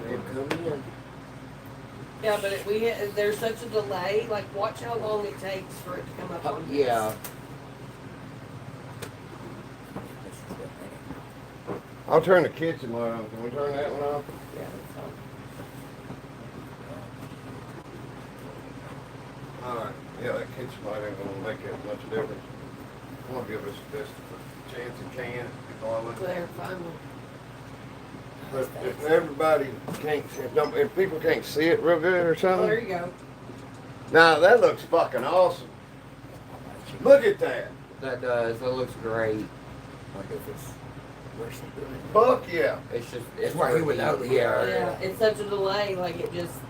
people come in. Yeah, but there's such a delay. Like, watch how long it takes for it to come up on this. Yeah. I'll turn the kitchen light on. Can we turn that one off? Yeah, that's fine. Alright. Yeah, that kitchen light ain't gonna make that much difference. I'm gonna give us this a chance it can. There, finally. But if everybody can't, if people can't see it real good or Oh, something. there you go. Now that looks fucking awesome. Look at that. That does. That looks great. Like if it's worse than doing it. Fuck yeah. It's just It's why he freaking- without it. Yeah. Yeah, it's such a delay. Like, it just.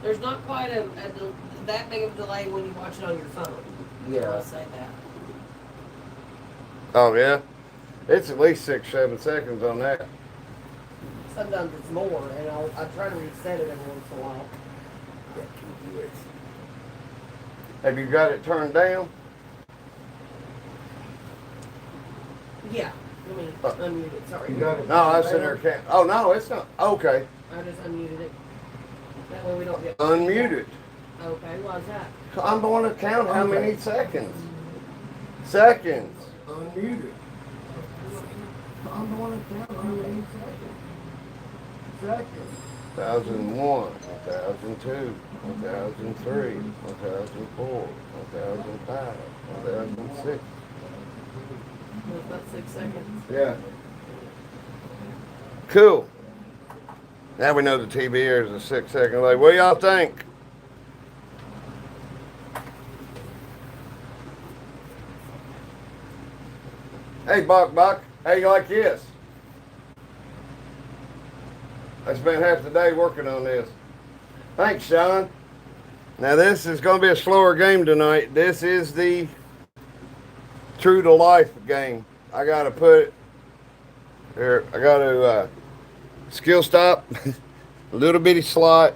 There's not quite that big of a delay when you watch it on your phone. Yeah. I'll say that. Oh yeah. It's at least 6-7 seconds on that. Sometimes it's more, and I try to reset it every once in a while. Got 2 viewers. Have you got it turned down? Yeah. Let me unmute it. Sorry. No, I was in there. Oh no, it's not. Okay. I just unmuted it. That way we don't get. Unmute it. Okay, why's that? I'm going to count how many seconds. Seconds. Unmute it. I'm going to count how many seconds. Seconds. 1001, 1002, 1003, 1004, 1005, 1006. Well, about 6 seconds. Yeah. Cool. Now we know the TV here is a 6-second delay. What do y'all think? Hey, Buck, how you like this? I spent half the day working on this. Thanks, Sean. Now this is going to be a slower game tonight. This is the true to life game. I got to put it here. I got to skill stop, a little bitty slot.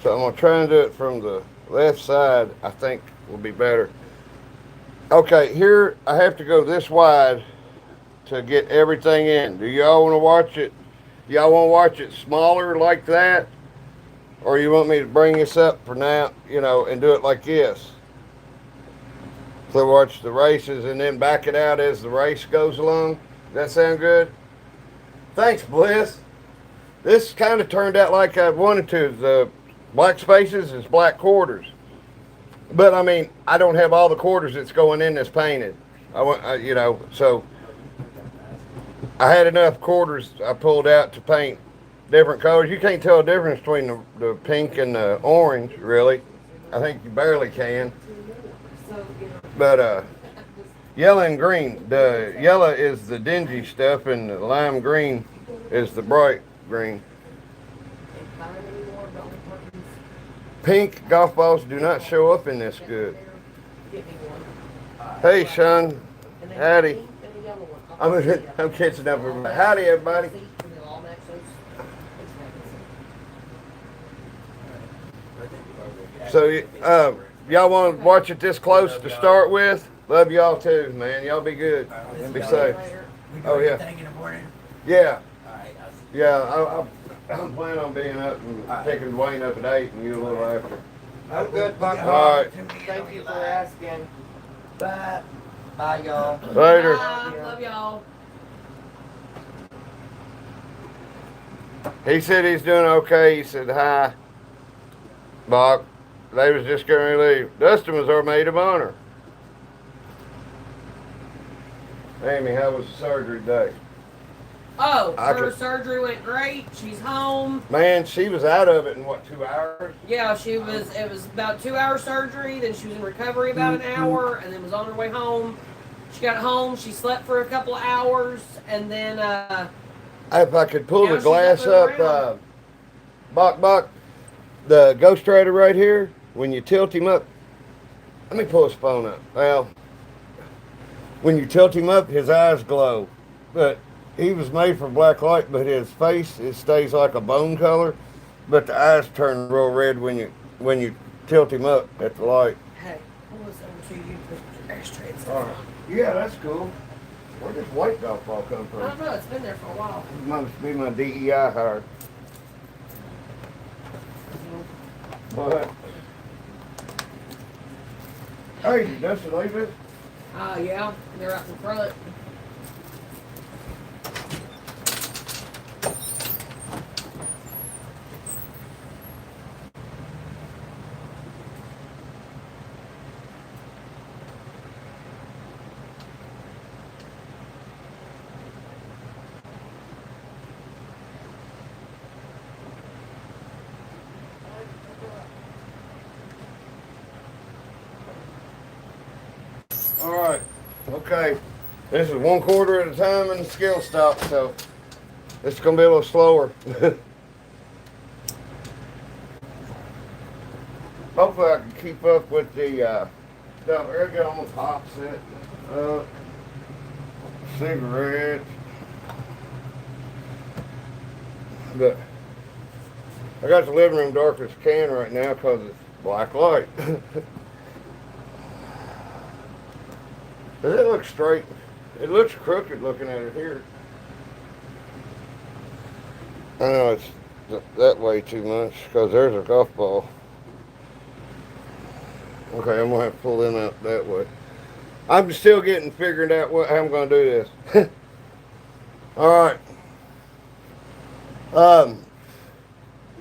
So I'm going to try and do it from the left side. I think will be better. Okay, here I have to go this wide to get everything in. Do y'all want to watch it? Y'all want to watch it smaller like that? Or you want me to bring this up for now, you know, and do it like this? So watch the races and then back it out as the race goes along. Does that sound good? Thanks, Bliss. This kind of turned out like I wanted to. The black spaces is black quarters. But I mean, I don't have all the quarters that's going in that's painted. You know, so I had enough quarters I pulled out to paint different colors. You can't tell the difference between the pink and the orange, really. I think you barely can. But yellow and green. The yellow is the dingy stuff, and the lime green is the bright green. Pink golf balls do not show up in this good. Hey, Sean. Howdy. I'm catching up with everybody. Howdy, everybody. So, y'all want to watch it this close to start with? Love y'all too, man. Y'all be good. Be safe. Oh, yeah. In the morning. Yeah. All right. Yeah, I'm planning on being up and taking Dwayne up at 8 and you a little after. I'm good, Buck. All right. Thank you for asking. Bye. Bye, y'all. Later. Bye. Love y'all. He said he's doing okay. He said hi. Buck. They was just going to leave. Dustin was our maid of honor. Amy, how was the surgery today? Oh, her surgery went great. She's home. Man, she was out of it in what, 2 hours? Yeah, it was about 2-hour surgery, then she was in recovery about an hour, and then was on her way home. She got home, she slept for a couple of hours, and then If I could pull now the glass she's up and up, Buck, the Ghost Rider right here, when you tilt him up, let me pull his phone up. Well, when you tilt him up, his eyes glow, but he was made for black light, but his face, it stays like a bone color, but the eyes turn real red when you tilt him up at the light. hey, pull this over to you, put your extra. All right. Yeah, that's cool. Where does white golf ball come I from? don't know. It's been there for a while. It must be my DEI hire. But hey, you done some leave it? Yeah, they're up in front. All right. Okay. This is 1/4 at a time in the scale stop, so it's gonna be a little slower. Hopefully I can keep up with the stuff. There we go on the pop set. Cigarettes. But I got the living room dark as can right now because it's black light. Does it look straight? It looks crooked looking at it here. I know it's that way too much because there's a golf ball. Okay, I'm gonna have to pull them out that way. I'm still getting figured out how I'm gonna do this. All right.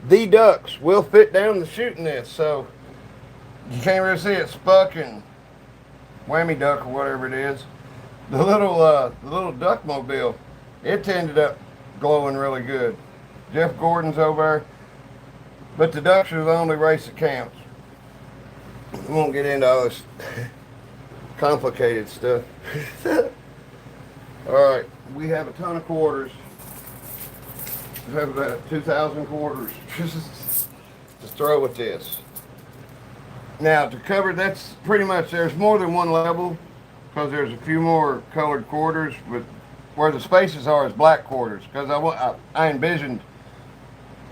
The ducks will fit down the shooting this, so you can't really see it spucking. Whammy duck or whatever it is. The little duck mobile, it ended up glowing really good. Jeff Gordon's over there, but the ducks are the only race that counts. We won't get into all this complicated stuff. All right, we have a ton of quarters. We have about 2,000 quarters. Just throw with this. Now to cover, that's pretty much, there's more than one level because there's a few more colored quarters, but where the spaces are is black quarters because I envisioned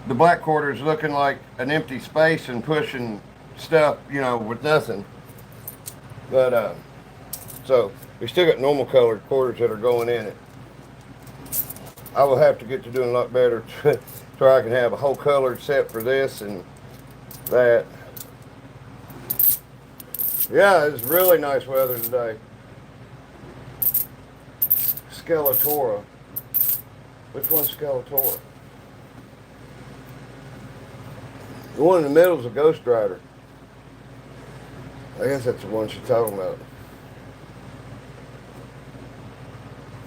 the black quarters looking like an empty space and pushing stuff, with nothing. But so we still got normal colored quarters that are going in it. I will have to get to doing a lot better so I can have a whole colored set for this and that. Yeah, it's really nice weather today. Skeletora. Which one's Skeletora? The one in the middle is a Ghost Rider. I guess that's the one she's talking about.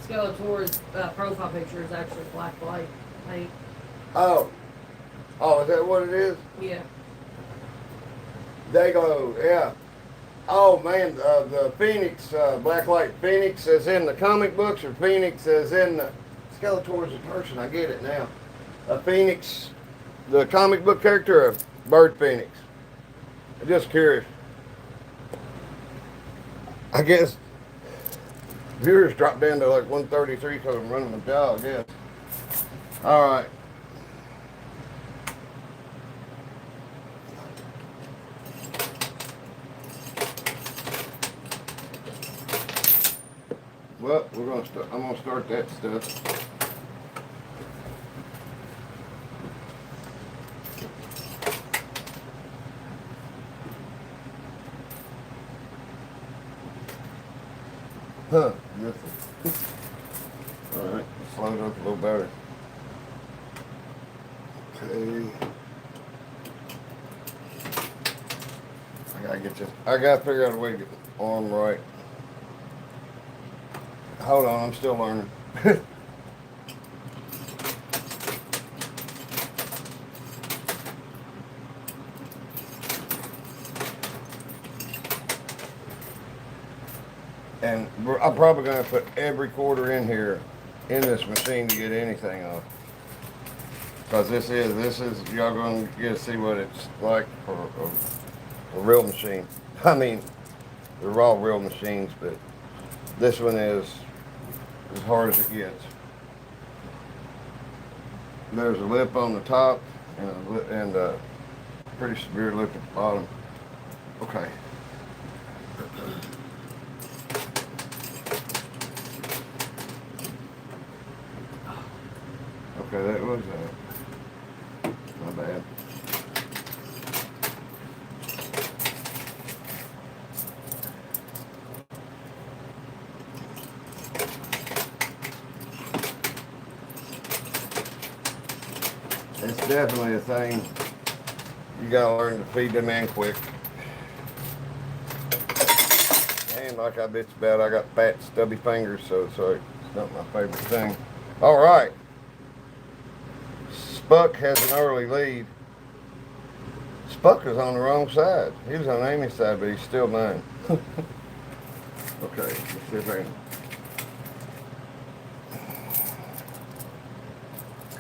Skeletor's profile picture is actually black light paint. Oh, is that what it is? Yeah. They go, yeah. Oh man, the Phoenix, Blacklight Phoenix as in the comic books, or Phoenix as in the Skeletor's a person, I get it now. A Phoenix, the comic book character, or Bird Phoenix? I'm just curious. I guess viewers dropped down to like 133 because I'm running my job, I guess. Alright. Well, I'm gonna start that stuff. Huh, nothing. Alright, let's load up a little better. Okay. I gotta figure out a way to get the arm right. Hold on, I'm still learning. And I'm probably going to put every quarter in here in this machine to get anything off. Because this is y'all going to get to see what it's like for a real machine. I mean, they're all real machines, but this one is as hard as it gets. There's a lip on the top and a pretty severe lip at the bottom. Okay. Okay, that was my bad. It's definitely a thing. You gotta learn to feed them in quick. And like I bitch about, I got fat, stubby fingers, so it's not my favorite thing. All right. Spuck has an early lead. Spuck is on the wrong side. He was on Amy's side, but he's still mine. Okay, let's see if I can.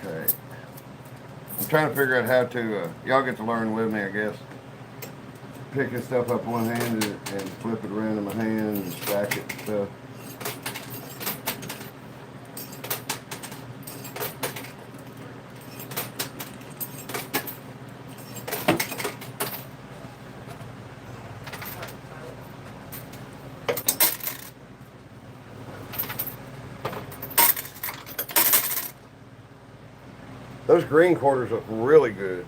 Okay. I'm trying to figure out how to, y'all get to learn with me, I guess. Pick this stuff up one hand and flip it around in my hand and stack it and stuff. Those green quarters look really good.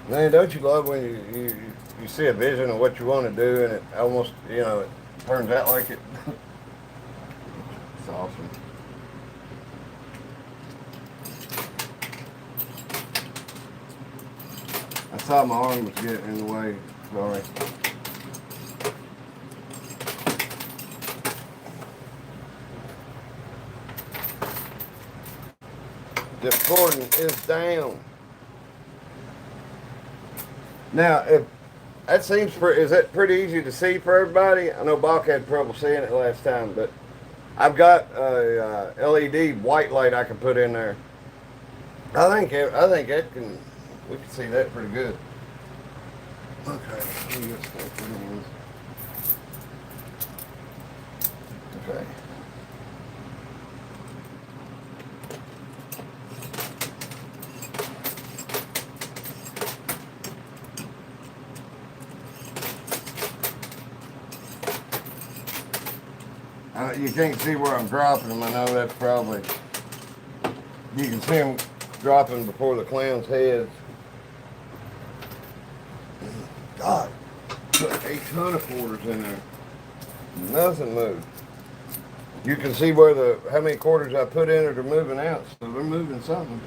Man, don't you love when you see a vision of what you want to do and it almost, it turns out like it? It's awesome. I saw my arm was getting in the way. Sorry. The cordon is down. Now, if that seems is that pretty easy to see for everybody? I know Bach had trouble seeing it last time, but I've got a LED white light I can put in there. I think that we can see that pretty good. Okay, let me get stuff in this. Okay. You can't see where I'm dropping them. I know that's probably, you can see them dropping before the clown's heads. God, put a ton of quarters in there. Nothing moved. You can see where how many quarters I put in it are moving out, so they're moving something.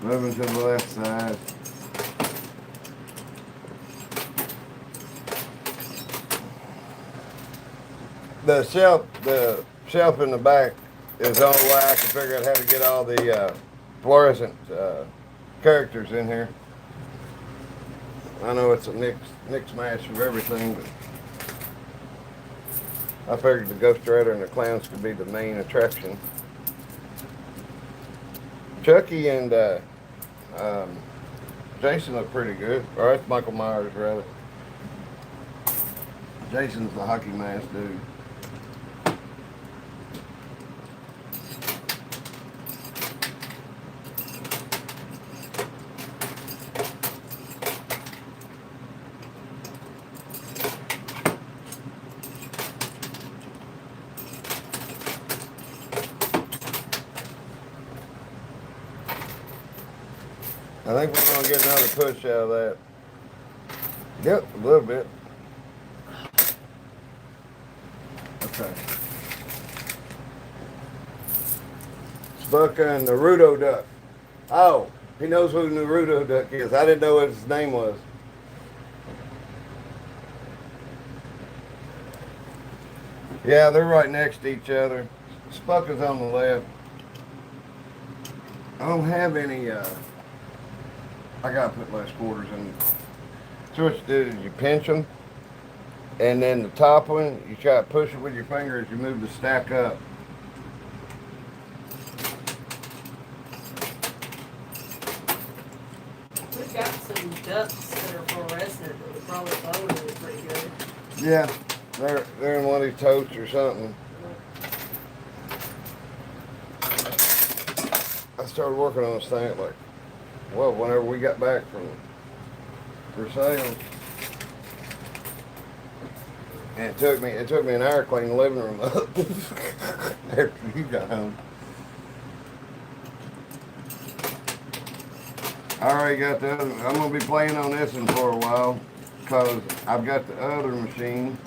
Moving to the left side. The shelf in the back is the only way I can figure out how to get all the fluorescent characters in here. I know it's a mix match of everything, but I figured the Ghost Rider and the clowns could be the main attraction. Chucky and Jason look pretty good. Or that's Michael Myers, rather. Jason's the hockey mask dude. I think we're going to get another push out of that. Yep, a little bit. Okay. Spuck and Naruto Duck. Oh, he knows who Naruto Duck is. I didn't know what his name was. Yeah, they're right next to each other. Spuck is on the left. I don't have any, I gotta put less quarters in. So what you do is you pinch them, and then the top one, you try to push it with your finger as you move the stack up. We've got some ducks that are fluorescent that would probably bone it pretty good. Yeah, they're in one of these totes or something. started working on this thing at like, well, whenever we got back from Versailles. And it took me an hour to clean the living room up after you got home. I already got the other. I'm gonna be playing on this one for a while because I've got the other machine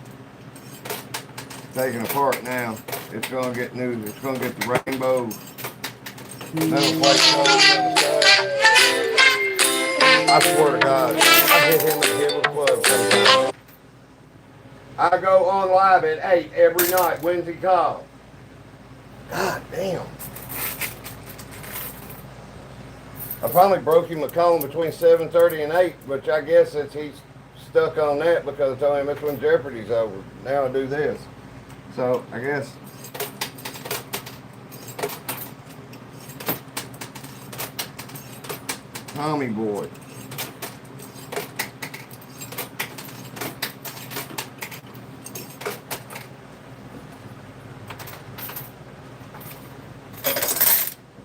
taken apart now. It's gonna get new. It's gonna get the rainbow metal plate holes on the side. I swear to God, I hit him in the head with a club sometimes. I go on live at 8 every night. When's he call? God damn. I finally broke him a cone between 7:30 and 8, which I guess he's stuck on that because I told him that's when Jeopardy's over. Now I do this. So I guess Tommy boy.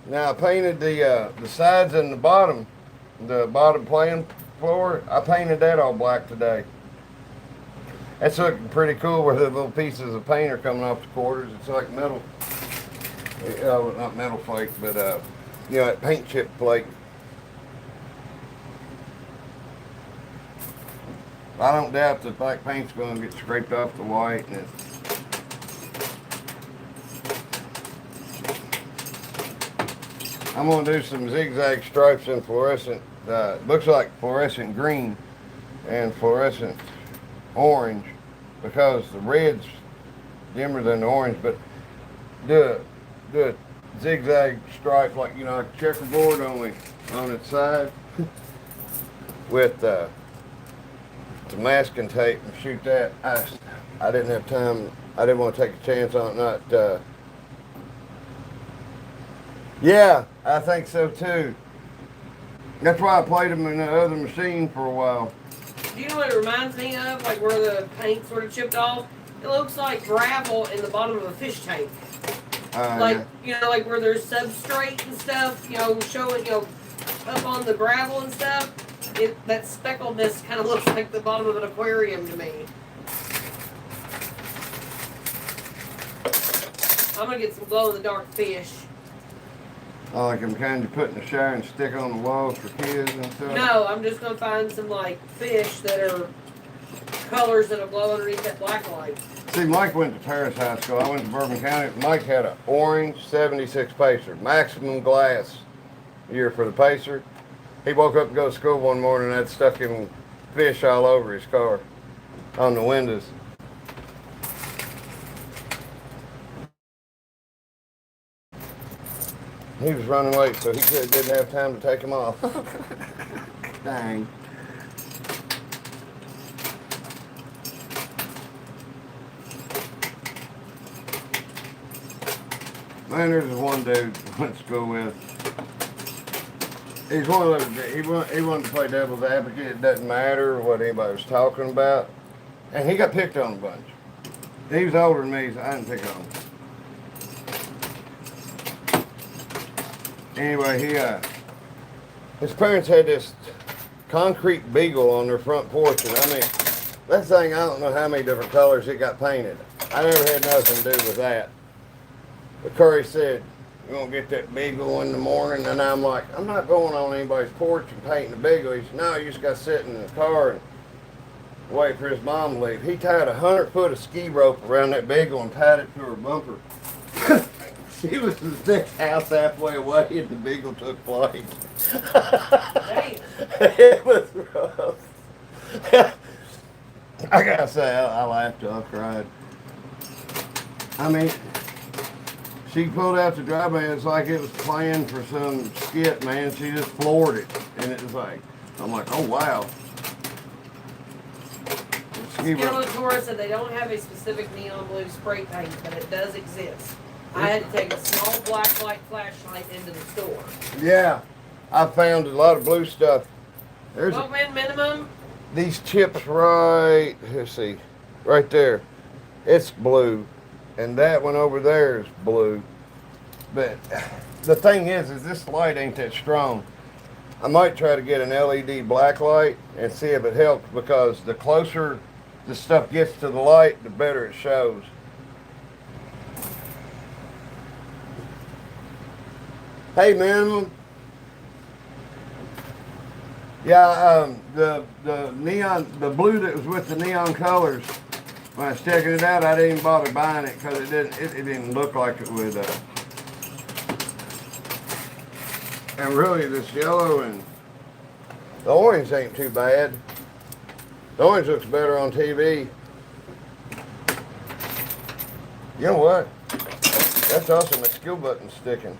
Now I painted the sides and the bottom playing floor. I painted that all black today. That's looking pretty cool where the little pieces of paint are coming off the quarters. It's like metal, not metal flake, but you know, that paint chip flake. I don't doubt the black paint's going to get scraped off the white, and I'm going to do some zigzag stripes in fluorescent, looks like fluorescent green and fluorescent orange because the red's dimmer than the orange, but do a zigzag stripe like, you know, like checkerboard only on its side with the masking tape and shoot that. I didn't have time. I didn't want to take a chance on it not yeah, I think so too. That's why I played them in the other machine for a while. Do you know what it reminds me of? Like where the paint sort of chipped off? It looks like gravel in the bottom of a fish tank. Like, yeah. You know, like where there's substrate and stuff, you know, showing, you know, up on the gravel and stuff. That speckledness kind of looks like the bottom of an aquarium to me. I'm going to get some glow-in-the-dark fish. Oh, like I'm kind of put in the shower and stick on the walls for kids and stuff? No, I'm just going to find some, like, fish that are colors that'll glow underneath that black light. See, Mike went to Terrace High School. I went to Bourbon County. Mike had an orange 76 Pacer, maximum glass year for the Pacer. He woke up to go to school one morning and had stuck him fish all over his car on the windows. He was running late, so he didn't have time to take them off. Dang. Man, there's this one dude I went to school with. He's one of those, he wanted to play devil's advocate. It doesn't matter what anybody was talking about. And he got picked on a bunch. He was older than me, so I didn't pick on him. Anyway, his parents had this concrete beagle on their front porch, and I mean, that thing, I don't know how many different colors it got painted. I never had nothing to do with that. But Curry said, "You gonna get that beagle in the morning?" And I'm like, "I'm not going on anybody's porch and painting the beagle." He said, "No, you just got to sit in the car and wait for his mom to leave." He tied 100 foot of ski rope around that beagle and tied it to her bumper. She was in the house halfway away and the beagle took flight. Hey. It was rough. I gotta say, I laughed till I cried. I mean, she pulled out the driveway. It's like it was planned for some skit, man. She just floored it, and it was like, I'm like, oh wow. Skeletor said they don't have a specific neon blue spray paint, but it does exist. I had to take a small black light flashlight into the store. Yeah, I found a lot of blue stuff. There's 12 man minimum. These chips right, let's see, right there. It's blue, and that one over there is blue. But the thing is this light ain't that strong. I might try to get an LED black light and see if it helps, because the closer the stuff gets to the light, the better it shows. Hey, man. Yeah, the neon, the blue that was with the neon colors, when I was checking it out, I didn't even bother buying it because it didn't look like it would. And really, this yellow and the orange ain't too bad. The orange looks better on TV. You know what? That's awesome. The skill button's sticking.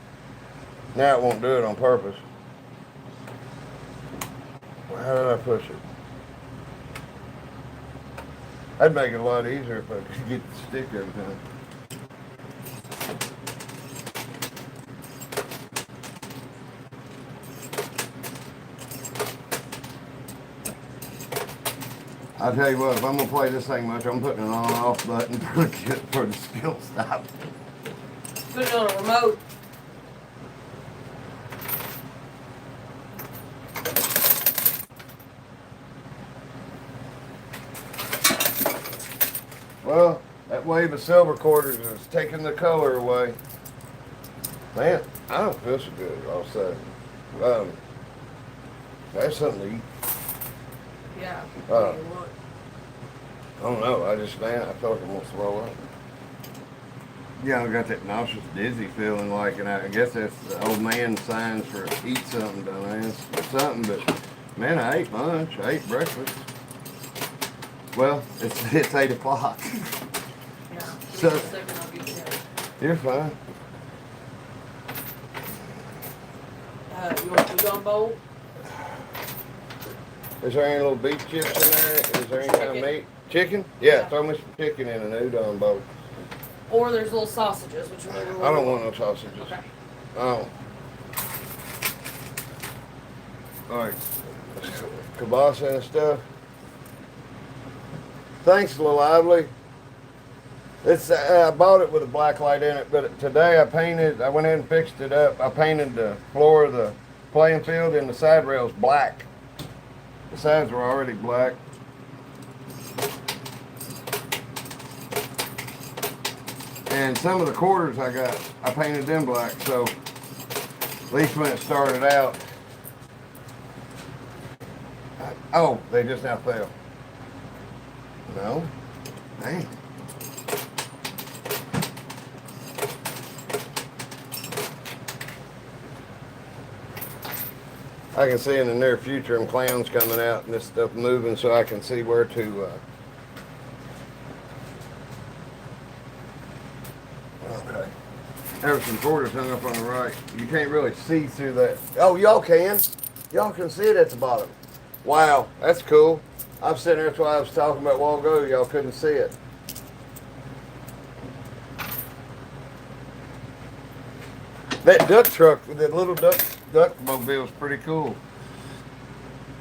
Now it won't do it on purpose. Well, how did I push it? That'd make it a lot easier if I could get the stick every time. I'll tell you what, if I'm gonna play this thing much, I'm putting an on-off button for the skill stop. Put it on a remote. Well, that wave of silver quarters is taking the color away. Man, I don't feel so good all of a sudden. That's something to eat. Yeah. I don't know. I feel like I'm gonna throw up. Yeah, I got that nauseous, dizzy feeling like, and I guess that's the old man signs for eat something, dumbass, or something. But man, I ate lunch. I ate breakfast. Well, it's 8 o'clock. Yeah. So Give me a second, I'll get you there. you're fine. You want the udon bowl? Is there any little beef chips in there? Is there any kind of Chicken. meat? Chicken? Yeah, Yeah. throw me some chicken in an udon bowl. Or there's little sausages, which one do you I don't want no sausages. Okay. Oh. Alright. Kielbasa and stuff. Thanks, Lil Lively. It's I bought it with a black light in it, but today I went in and fixed it up. I painted the floor of the playing field and the side rails black. The sides were already black. And some of the quarters I painted them black, so at least when it started out. Oh, they just now fell. No? Dang. I can see in the near future them clowns coming out and this stuff moving, so I can see where to okay. There's some quarters hung up on the right. You can't really see through that. Oh, y'all can. Y'all can see it at the bottom. Wow, that's cool. I'm sitting there, that's why I was talking about a while ago. Y'all couldn't see it. That duck truck, that little duck mobile's pretty cool.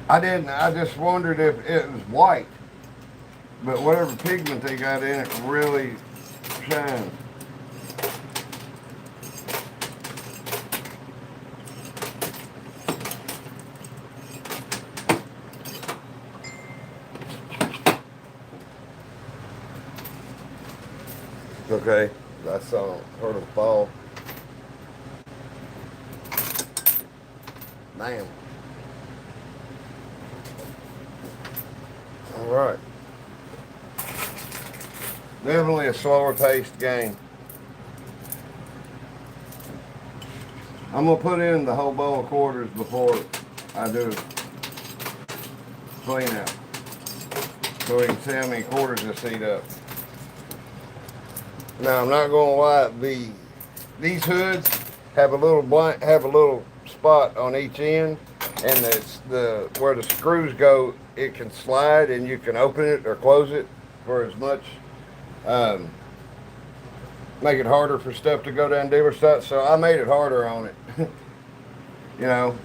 I just wondered if it was white, but whatever pigment they got in it really shines. Okay, I heard them fall. Damn. All right. Definitely a slower paced game. I'm gonna put in the whole bowl of quarters before I do clean out, so we can see how many quarters this eat up. Now I'm not gonna lie, these hoods have a little spot on each end, and it's where the screws go, it can slide and you can open it or close it for as much, make it harder for stuff to go down different stuff. So I made it harder on it. You know.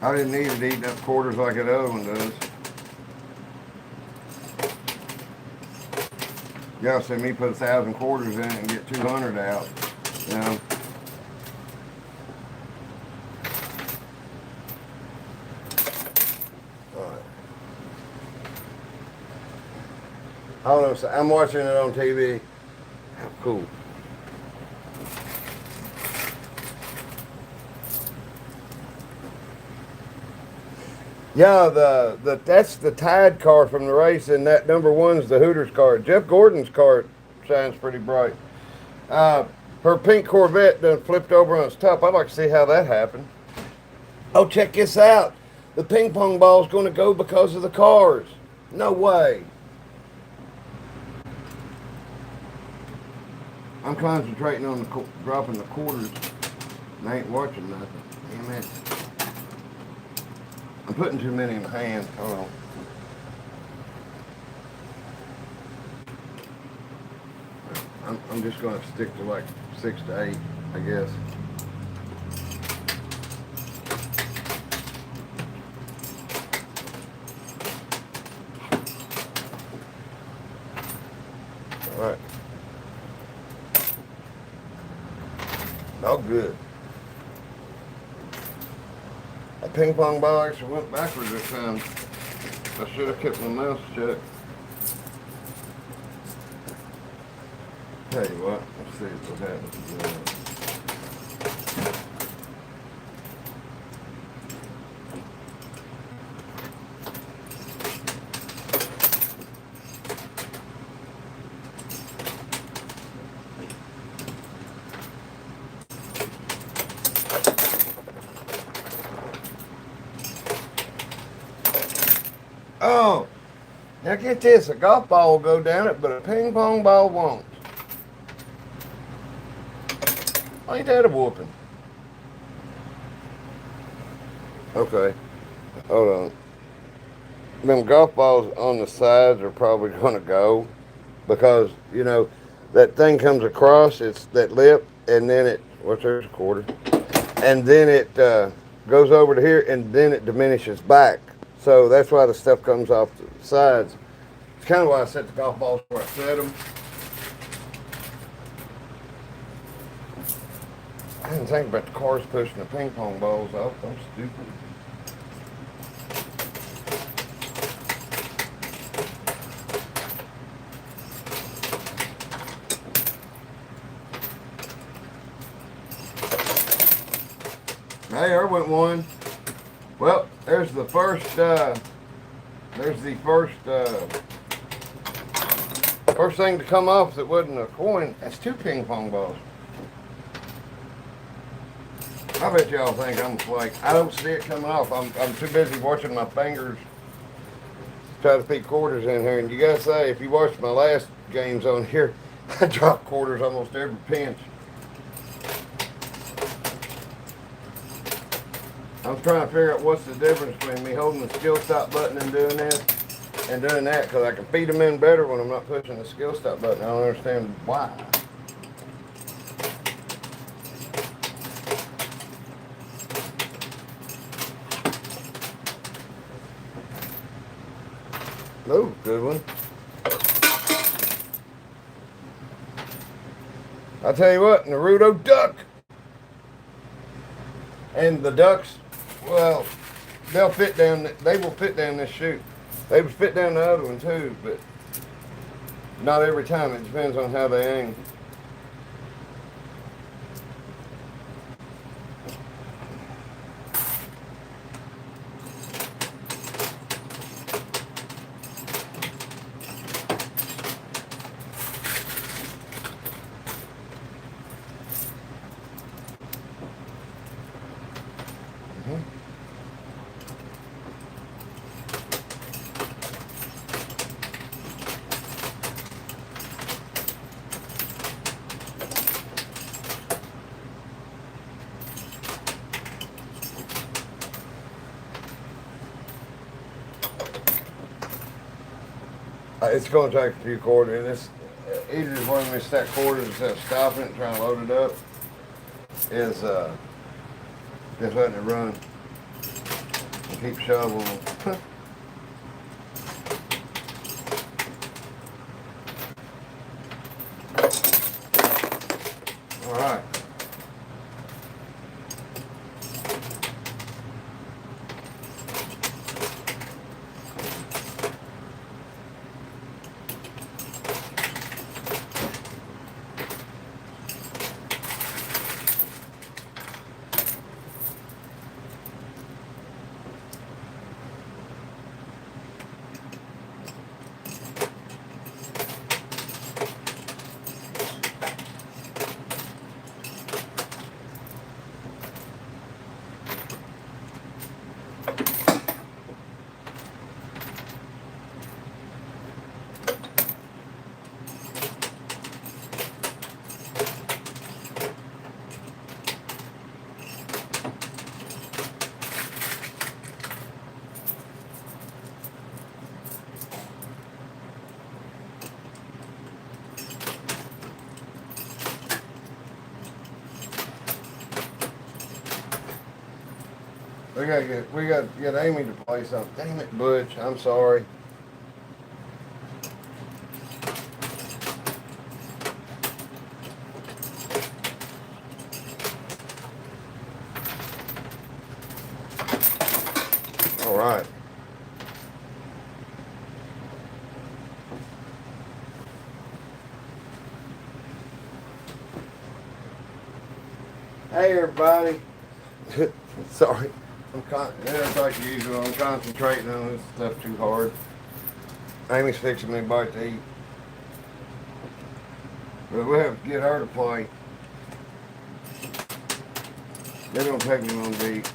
I didn't need it eating up quarters like that other one does. Y'all see me put 1,000 quarters in it and get 200 out. You know. Alright. I don't know. So I'm watching it on TV. How cool. Yeah, that's the Tide car from the race, and that number one's the Hooters car. Jeff Gordon's car shines pretty bright. Her pink Corvette done flipped over on its top. I'd like to see how that happened. Oh, check this out. The ping pong ball's going to go because of the cars. No way. I'm concentrating on dropping the quarters, and I ain't watching nothing. Damn it. I'm putting too many in my hand. Hold on. I'm just going to stick to like 6 to 8, I guess. All right. Oh, good. That ping pong ball actually went backwards this time. I should have kept my mouse shut. Tell you what, let's see what happens. Oh, now get this, a golf ball will go down it, but a ping pong ball won't. Ain't that a whooping? Okay, hold on. Them golf balls on the sides are probably going to go because, you know, that thing comes across, it's that lip, and then it, what's there's a quarter, and then it goes over to here, and then it diminishes back. So that's why the stuff comes off the sides. It's kind of why I set the golf balls where I set them. I didn't think about the cars pushing the ping pong balls off. I'm stupid. Hey, there went one. Well, there's the first, first thing to come off that wasn't a coin. That's 2 ping pong balls. I bet y'all think I'm like, I don't see it coming off. I'm too busy watching my fingers try to feed quarters in here. And you gotta say, if you watched my last games on here, I dropped quarters almost every pinch. I'm trying to figure out what's the difference between me holding the skill stop button and doing this and doing that, because I can feed them in better when I'm not pushing the skill stop button. I don't understand why. Oh, good one. I'll tell you what, Naruto duck. And the ducks, well, they'll fit down, they will fit down this chute. They would fit down the other one too, but not every time. It depends on how they aim. It's going to take a few quarters, and it's easiest way to stack quarters instead of stopping it and trying to load it up is just letting it run and keep shoveling them. right. We gotta get Amy to play something. Damn it, Butch. I'm sorry. All right. Hey, everybody. Sorry. It's like usual. I'm concentrating on this stuff too hard. Amy's fixing me a bite to eat. But we'll have to get her to play. They don't take me long to eat.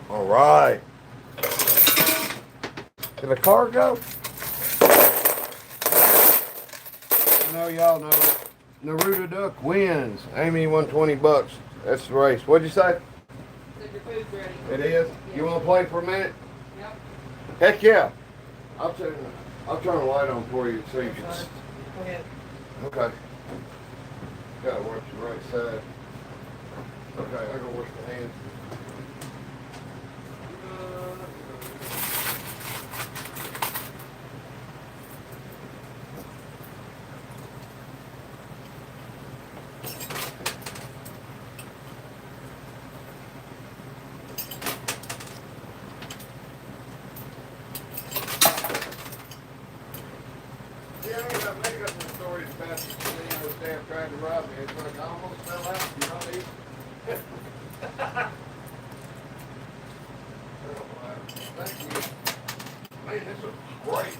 All right. Did the car go? I know y'all know Naruto Duck wins. Amy won $20. That's the race. What'd you say? Said your food's ready. It is? Yeah. You want to play for a minute? Yep. Heck yeah. I'll turn the light on for you so you can. Go ahead. Okay. Gotta watch the right side. Okay, I gotta wash my hands. Yeah, I got make up some stories about the damn trying to rob me. It's like I almost fell out. You know these? Thank you. Man, this was great.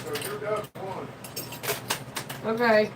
So you're done one. Okay.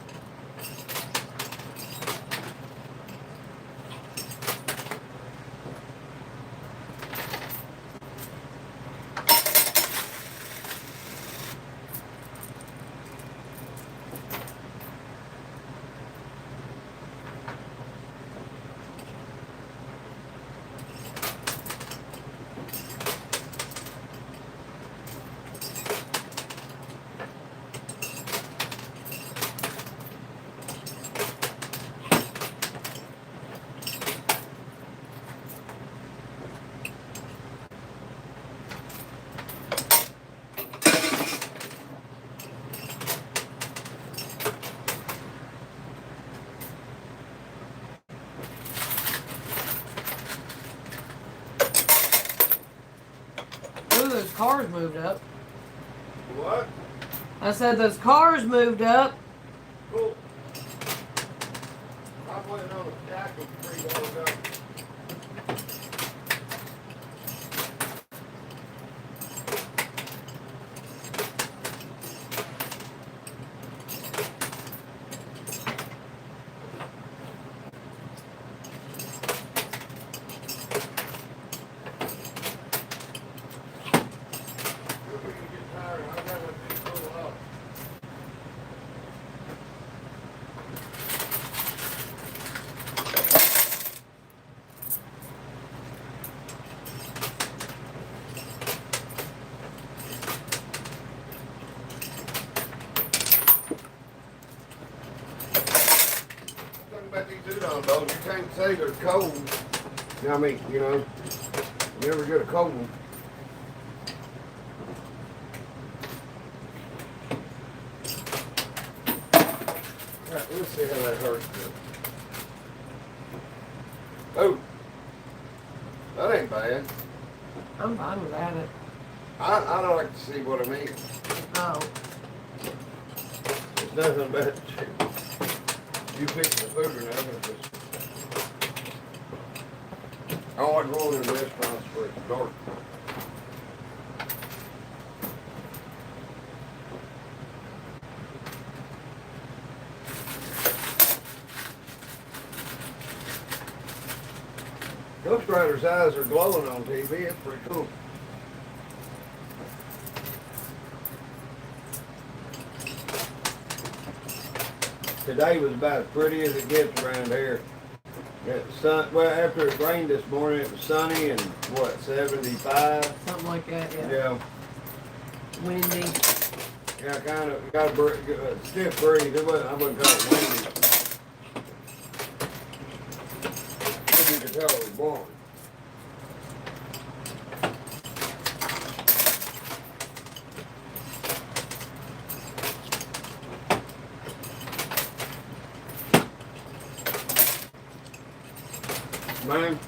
Ooh, those cars moved up. What? I said those cars moved up. Cool. I'm waiting on a stack of $3 up. can't say they're cold. You know what I mean? You know, you never get a cold one. Alright, let's see how that hurts. Oh, that ain't bad. I'm fine with that. I don't like to see what I mean. Oh. It's nothing but you fixing the food or nothing. I don't like going in restaurants where it's dark. Ghost Rider's eyes are glowing on TV. It's pretty cool. Today was about as pretty as it gets around here. Sun, well, after it rained this morning, it was sunny and what, 75? Something like that, yeah. Yeah. Windy. Yeah, kind of got a stiff breeze. It wasn't, I wouldn't call it windy. Maybe you could tell it was blowing. Man,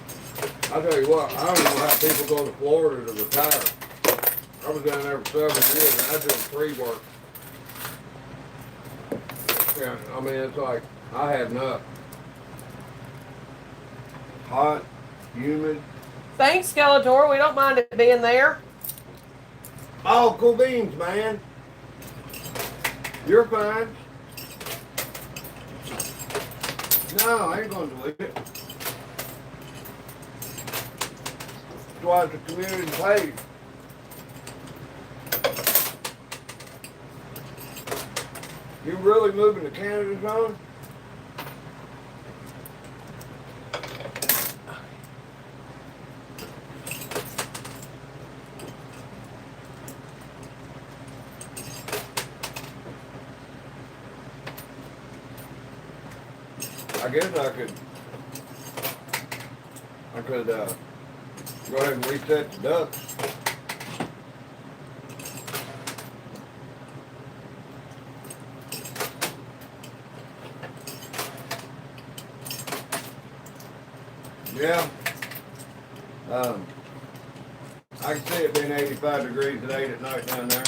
I tell you what, I don't know how people go to Florida to retire. I was down there for 7 years and I did tree work. Yeah, I mean, it's like, I had enough. Hot, humid. Thanks, Skeletor. We don't mind it being there. Oh, cool beans, man. You're fine. No, I ain't gonna delete it. That's why it's a community page. You really moving to Canada, John? I guess I could go ahead and reset the ducks. Yeah. I can see it being 85 degrees at 8 at night down there.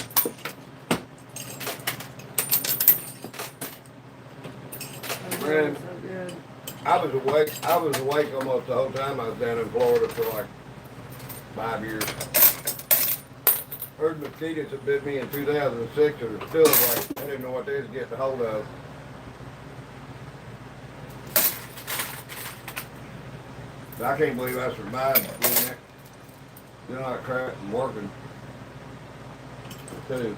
Man, I was awake almost the whole time I was down in Florida for like 5 years. Heard mosquitoes that bit me in 2006 that are still awake. I didn't know what they was getting a hold of. But I can't believe I survived doing that. Doing all that crap and working. Too.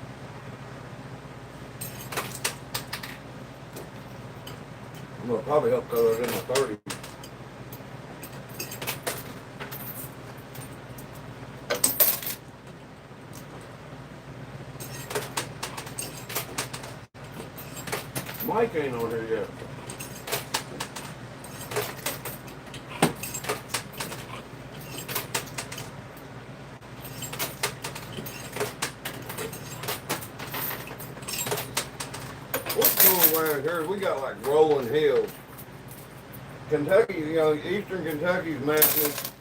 I'm gonna probably help throw it in the 30. Mike ain't on here yet. What's cool around here? We got like rolling hills. Kentucky, you know, eastern Kentucky's mountainous.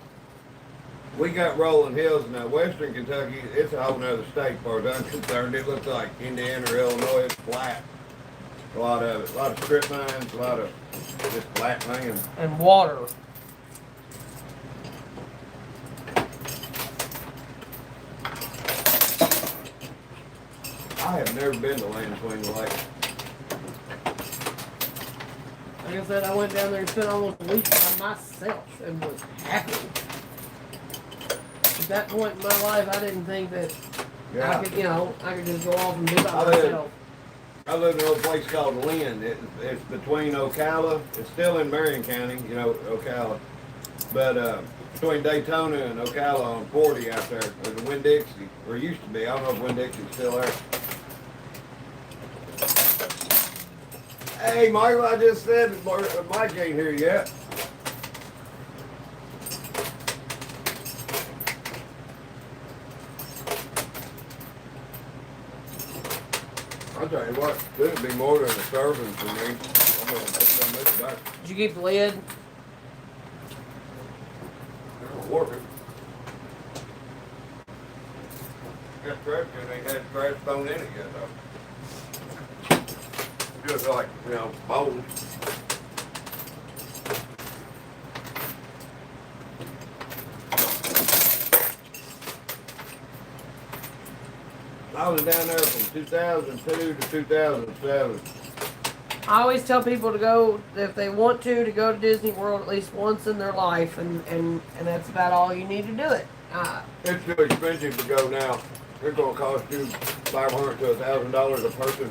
We got rolling hills now. Western Kentucky, it's a whole nother state as far as I'm concerned. It looks like Indiana or Illinois. It's flat. A lot of it. A lot of strip mines, a lot of just flat land. And water. I have never been to Land Between the Lakes. Like I said, I went down there and spent almost a week by myself and was happy. At that point in my life, I didn't think that Yeah. I could, you know, I could just go off and do it by I live- myself. I live in a little place called Lynn. It's between Ocala. It's still in Marion County, you know, Ocala. But between Daytona and Ocala on 40 out there, there's a Winn-Dixie, or used to be. I don't know if Winn-Dixie's still there. Hey, Michael, I just said that Mike ain't here yet. I'll tell you what, this would be more than a serving for me. I'm gonna put some of this back. Did you keep the lid? It'll work it. Got trash in, ain't had trash thrown in it yet though. Just like, bowls. I was down there from 2002 to 2007. I always tell people to go, if they want to go to Disney World at least once in their life, and that's about all you need to do it. It's too expensive to go now. It's going to cost you $500 to $1,000 a person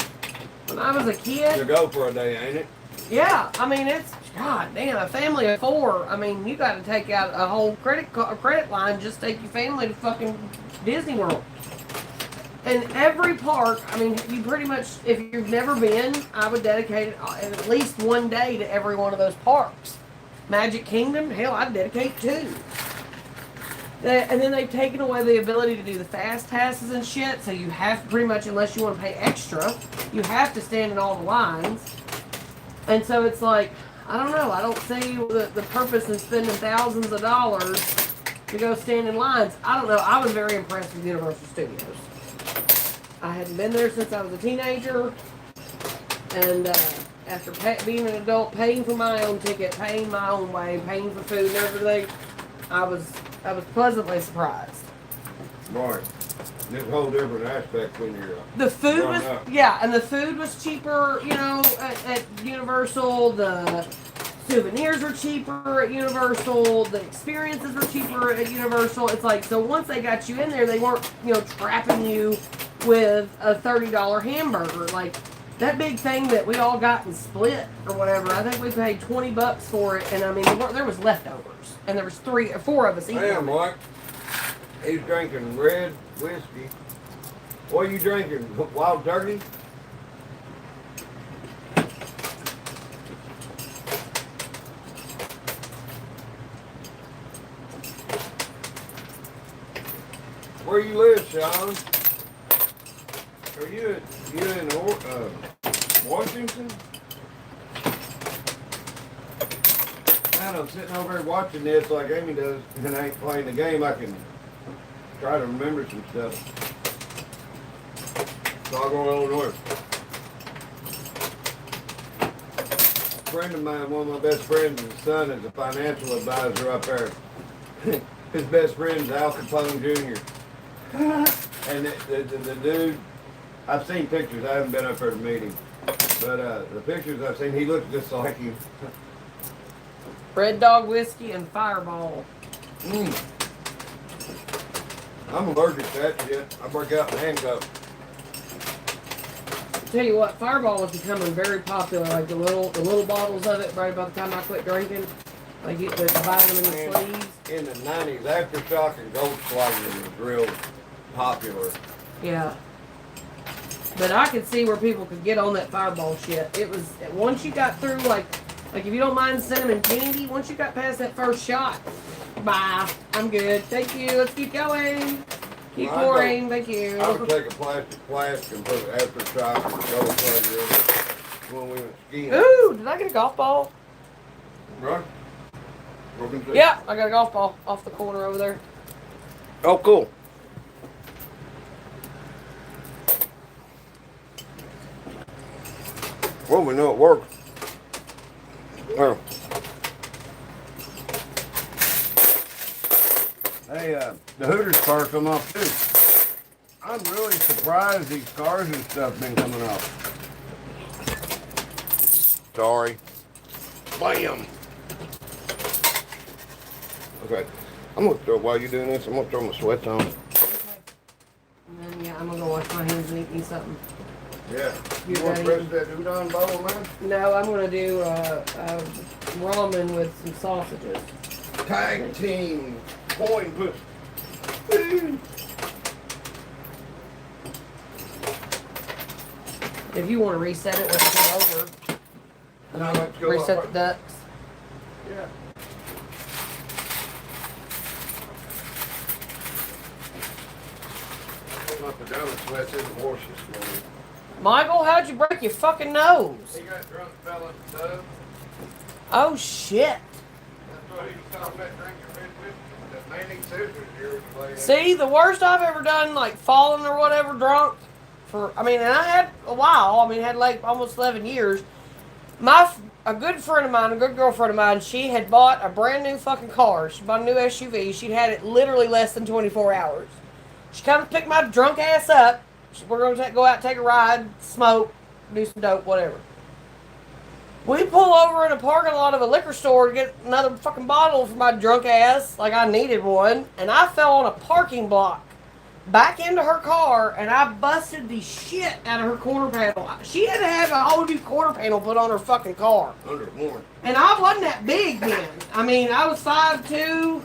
When I was a kid, to go for a day, ain't it? yeah, I mean, it's, god damn, a family of 4, I mean, you got to take out a whole credit line just to take your family to fucking Disney World. And every park, I mean, you pretty much, if you've never been, I would dedicate at least one day to every one of those parks. Magic Kingdom, hell, I'd dedicate 2. And then they've taken away the ability to do the fast passes and shit, so you have pretty much, unless you want to pay extra, you have to stand in all the lines. And so it's like, I don't know, I don't see the purpose in spending thousands of dollars to go stand in lines. I don't know, I was very impressed with Universal Studios. I hadn't been there since I was a teenager, and after being an adult, paying for my own ticket, paying my own way, paying for food and everything, I was pleasantly surprised. Right. It's a whole different aspect when you're The food was, up. yeah, and the food was cheaper, at Universal. The souvenirs were cheaper at Universal. The experiences were cheaper at Universal. It's like, so once they got you in there, they weren't, trapping you with a $30 hamburger. Like, that big thing that we all got and split or whatever, I think we paid $20 for it, and I mean, there was leftovers. And there was 3 or 4 of us eating. Damn, Mike. He's drinking red whiskey. What are you drinking? Wild turkey? Where you live, Sean? Are you in Washington? Man, I'm sitting over here watching this like Amy does, and I ain't playing the game. I can try to remember some stuff. Chicago, Illinois. A friend of mine, one of my best friends, his son is a financial advisor up there. His best friend's Al Capone Jr. And the dude, I've seen pictures. I haven't been up there to meet him, but the pictures I've seen, he looks just like him. Red Dog whiskey and Fireball. I'm allergic to that shit. I break out in handcuffs. Tell you what, Fireball was becoming very popular. Like the little bottles of it. Right about the time I quit drinking, like you could buy them in the sleeves. In the 90s, Aftershock and Goldschlager was real popular. Yeah. But I could see where people could get on that Fireball shit. It was, once you got through, like if you don't mind cinnamon candy, once you got past that first shot, bye, I'm good. Thank you. Let's keep going. Keep pouring. Thank you. I would take a plastic flask and put Aftershock and Goldschlager in it when we went skiing. Ooh, did I get a golf ball? Right? Yeah, I got a golf ball off the corner over there. Oh, cool. Well, we know it works. Well, hey, the Hooters cars come off too. I'm really surprised these cars and stuff been coming off. Sorry. Bam. Okay. I'm gonna throw, while you're doing this, I'm gonna throw my sweats on. Okay. And then, yeah, I'm gonna go wash my hands and eat me something. Yeah. You You want to ready? press that udon bowl, man? No, I'm gonna do ramen with some sausages. Tag team coin push. If you want to reset it when it come over, Now let's go reset up. the ducks. Yeah. I forgot to sweat in the horses, man. Michael, how'd you break your fucking nose? He got drunk, fell in the tub. Oh shit. That's what he was talking about drinking red whiskey. That man eats scissors years later. See, the worst I've ever done, like falling or whatever drunk, and I had a while. I mean, had like almost 11 years. A good friend of mine, a good girlfriend of mine, she had bought a brand new fucking car. She bought a new SUV. She'd had it literally less than 24 hours. She comes to pick my drunk ass up. We're going to go out, take a ride, smoke, do some dope, whatever. We pull over in a parking lot of a liquor store to get another fucking bottle for my drunk ass, like I needed one, and I fell on a parking block back into her car, and I busted the shit out of her quarter panel. She had to have a whole new quarter panel put on her fucking car. Under more. And I wasn't that big then. I mean, I was 5'2",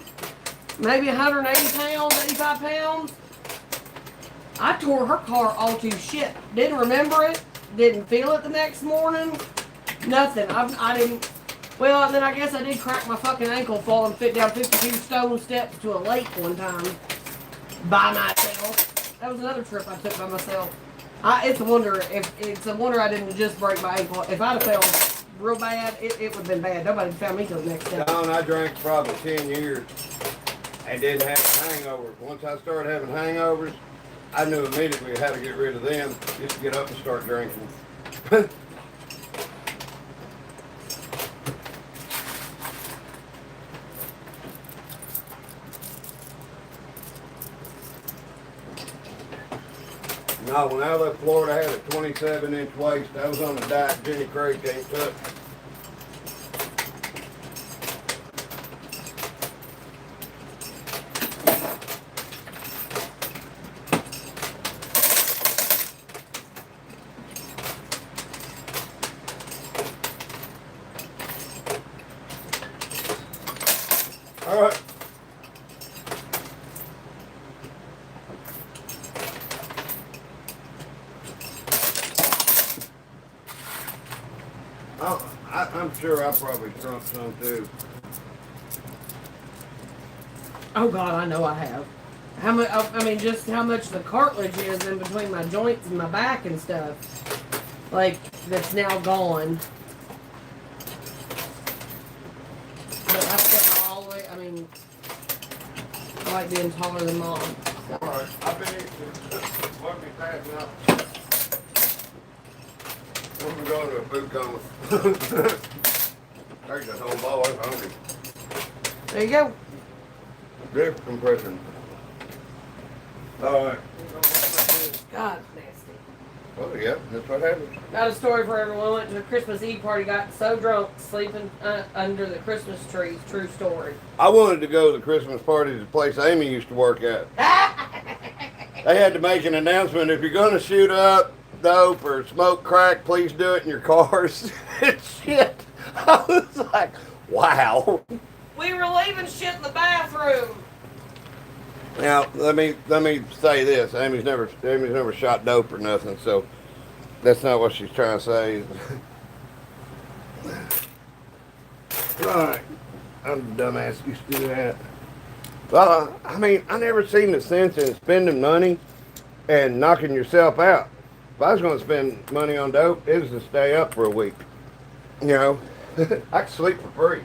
maybe 180 pounds, 85 pounds. I tore her car all to shit. Didn't remember it. Didn't feel it the next morning. Nothing. I didn't. Well, and then I guess I did crack my fucking ankle falling fit down 52 stone steps to a lake one time. By myself. That was another trip I took by myself. It's a wonder I didn't just break my ankle. If I'd have fell real bad, it would have been bad. Nobody found me till the next day. Don, I drank for probably 10 years and didn't have hangovers. Once I started having hangovers, I knew immediately how to get rid of them. Just get up and start drinking. No, when I left Florida, I had a 27-inch waist. I was on a diet Jenny Craig can't touch. All right. I'm sure I probably drunk some too. Oh God, I know I have. How much? I mean, just how much the cartilage is in between my joints and my back and stuff. Like that's now gone. But I stepped all the way. I mean, I like being taller than mom. All right, I've been eating. Let me pass now. I'm going to a food coma. There's that whole ball. I'm hungry. There you go. Drip compression. All right. God, nasty. Oh yeah, that's what happens. Got a story for everyone. Went to a Christmas Eve party, got so drunk, sleeping under the Christmas trees. True story. I wanted to go to the Christmas party at the place Amy used to work at. They had to make an announcement: if you're going to shoot up dope or smoke crack, please do it in your cars. Shit. I was like, wow. We were leaving shit in the bathroom. Now let me say this: Amy's never shot dope or nothing, so that's not what she's trying to say. Right, I'm a dumbass. Used to do that. Well, I mean, I never seen the sense in spending money and knocking yourself out. If I was going to spend money on dope, it was to stay up for a week. You know, I could sleep for free.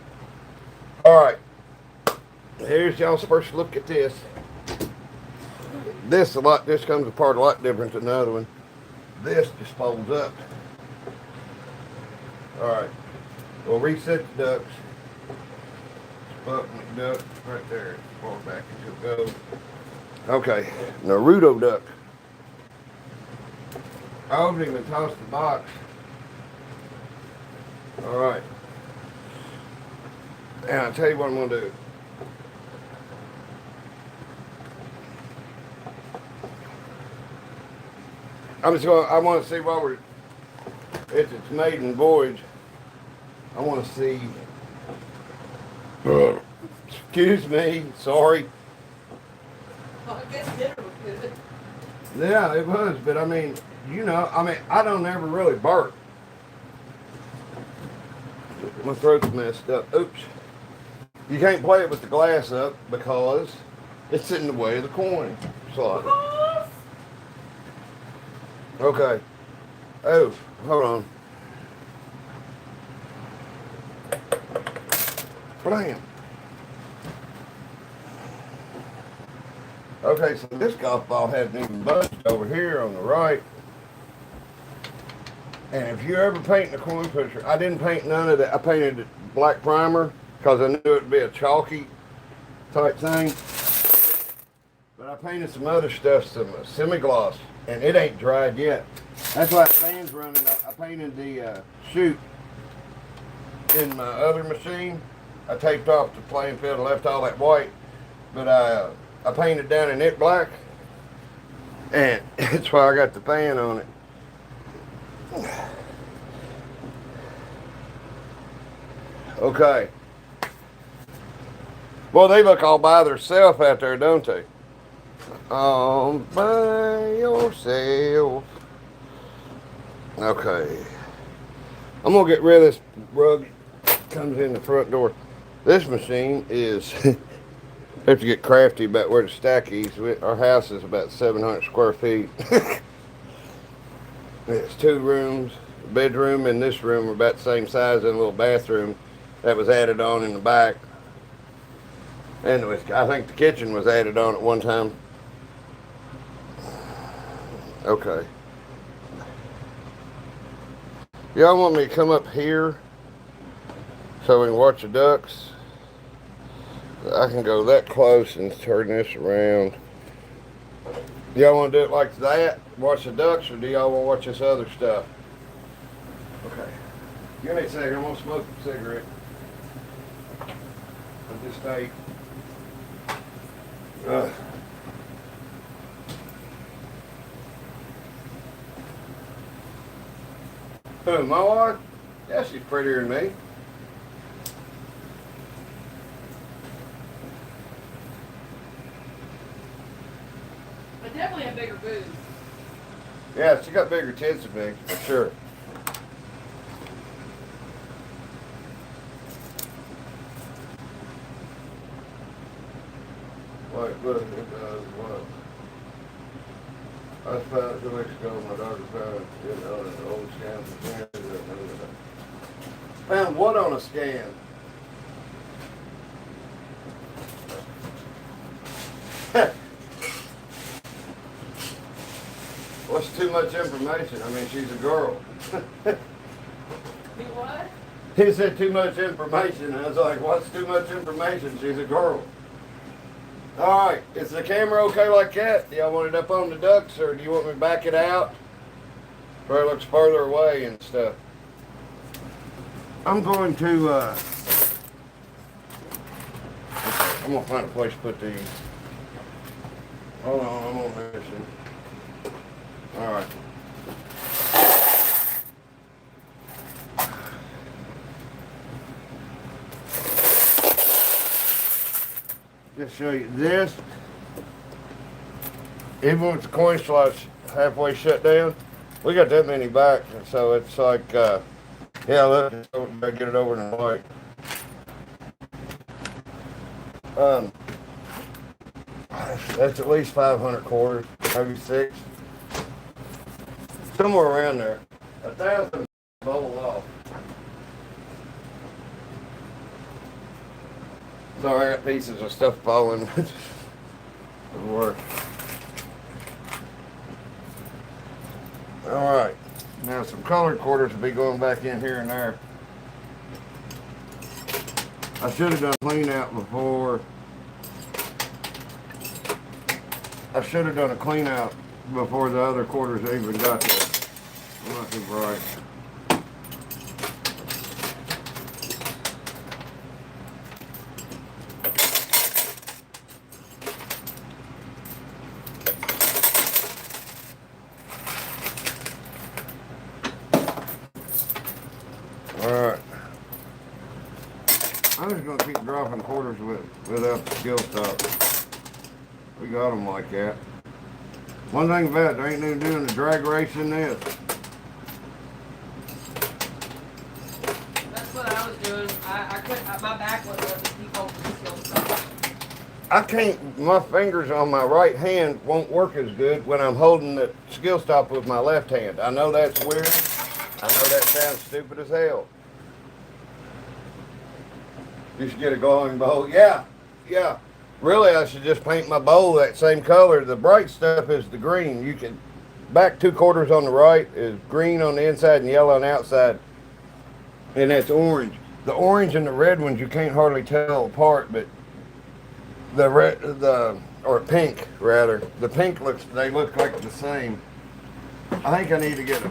All right, here's y'all's first look at this. This comes apart a lot different than the other one. This just folds up. All right, we'll reset the ducts. Button duct right there. Fall back into it goes. Okay, Naruto duck. I opened him and tossed the box. All right. And I'll tell you what I'm gonna do. I want to see while it's its maiden voyage. I want to see. Excuse me, sorry. Well, I guess dinner was good. Yeah, it was, but I mean, I don't ever really bark. My throat's messed up. Oops. You can't play it with the glass up because it's in the way of the coin slot. Okay. Oh, hold on. Blam. Okay, so this golf ball hadn't even budged over here on the right. And if you're ever painting a coin pusher, I didn't paint none of that. I painted it black primer because I knew it would be a chalky type thing. But I painted some other stuff, some semi-gloss, and it ain't dried yet. That's why the fan's running. I painted the chute in my other machine. I taped off the playing field and left all that white. But I painted down in it black. And that's why I got the fan on it. Okay. Well, they look all by themselves out there, don't they? All by yourself. Okay. I'm going to get rid of this rug that comes in the front door. This machine is... I have to get crafty about where to stack these. Our house is about 700 square feet. It's 2 rooms. The bedroom and this room are about the same size, and a little bathroom that was added on in the back. And I think the kitchen was added on at one time. Okay. Y'all want me to come up here so we can watch the ducks? I can go that close and turn this around. Y'all want to do it like that? Watch the ducks, or do y'all want to watch this other stuff? Okay. Give me a second. I'm going to smoke a cigarette. At this state. Who, my wife? Yeah, she's prettier than me. But definitely have bigger boobs. Yeah, she got bigger tits than me, for sure. Wait, look, it does what? I found it 2 weeks ago. My daughter found it on an old scan from Canada. Found what on a scan? What's too much information? I mean, she's a girl. What? He said too much information. And I was like, what's too much information? She's a girl. All right, is the camera okay like that? Do y'all want it up on the ducks, or do you want me to back it out where it looks further away and stuff? I'm going to, okay, I'm going to find a place to put these. Hold on, I'm on a mission. All right. Just show you this. Even with the coin slots halfway shut down, we got that many back, and so it's like, yeah, look, I get it over in the light. That's at least 500 quarters, maybe 6, somewhere around there. 1,000 bubble off. Sorry, I got pieces of stuff falling. It'll work. Alright. Now some colored quarters will be going back in here and there. I should have done clean out before. I should have done a clean out before the other quarters even got there. I'm not too bright. Alright. I'm just going to keep dropping quarters without the skill stop. We got them like that. One thing about it, there ain't no doing the drag race in this. That's what I was doing. I couldn't, my back wasn't up to keep holding the skill stuff. I can't, my fingers on my right hand won't work as good when I'm holding the skill stop with my left hand. I know that's weird. I know that sounds stupid as hell. You should get a glowing bowl. Yeah, yeah. Really, I should just paint my bowl that same color. The bright stuff is the green. You can, back 2/4 on the right is green on the inside and yellow on the outside. And that's orange. The orange and the red ones you can't hardly tell apart, but the red, or pink rather, the pink they look like the same. I think I need to get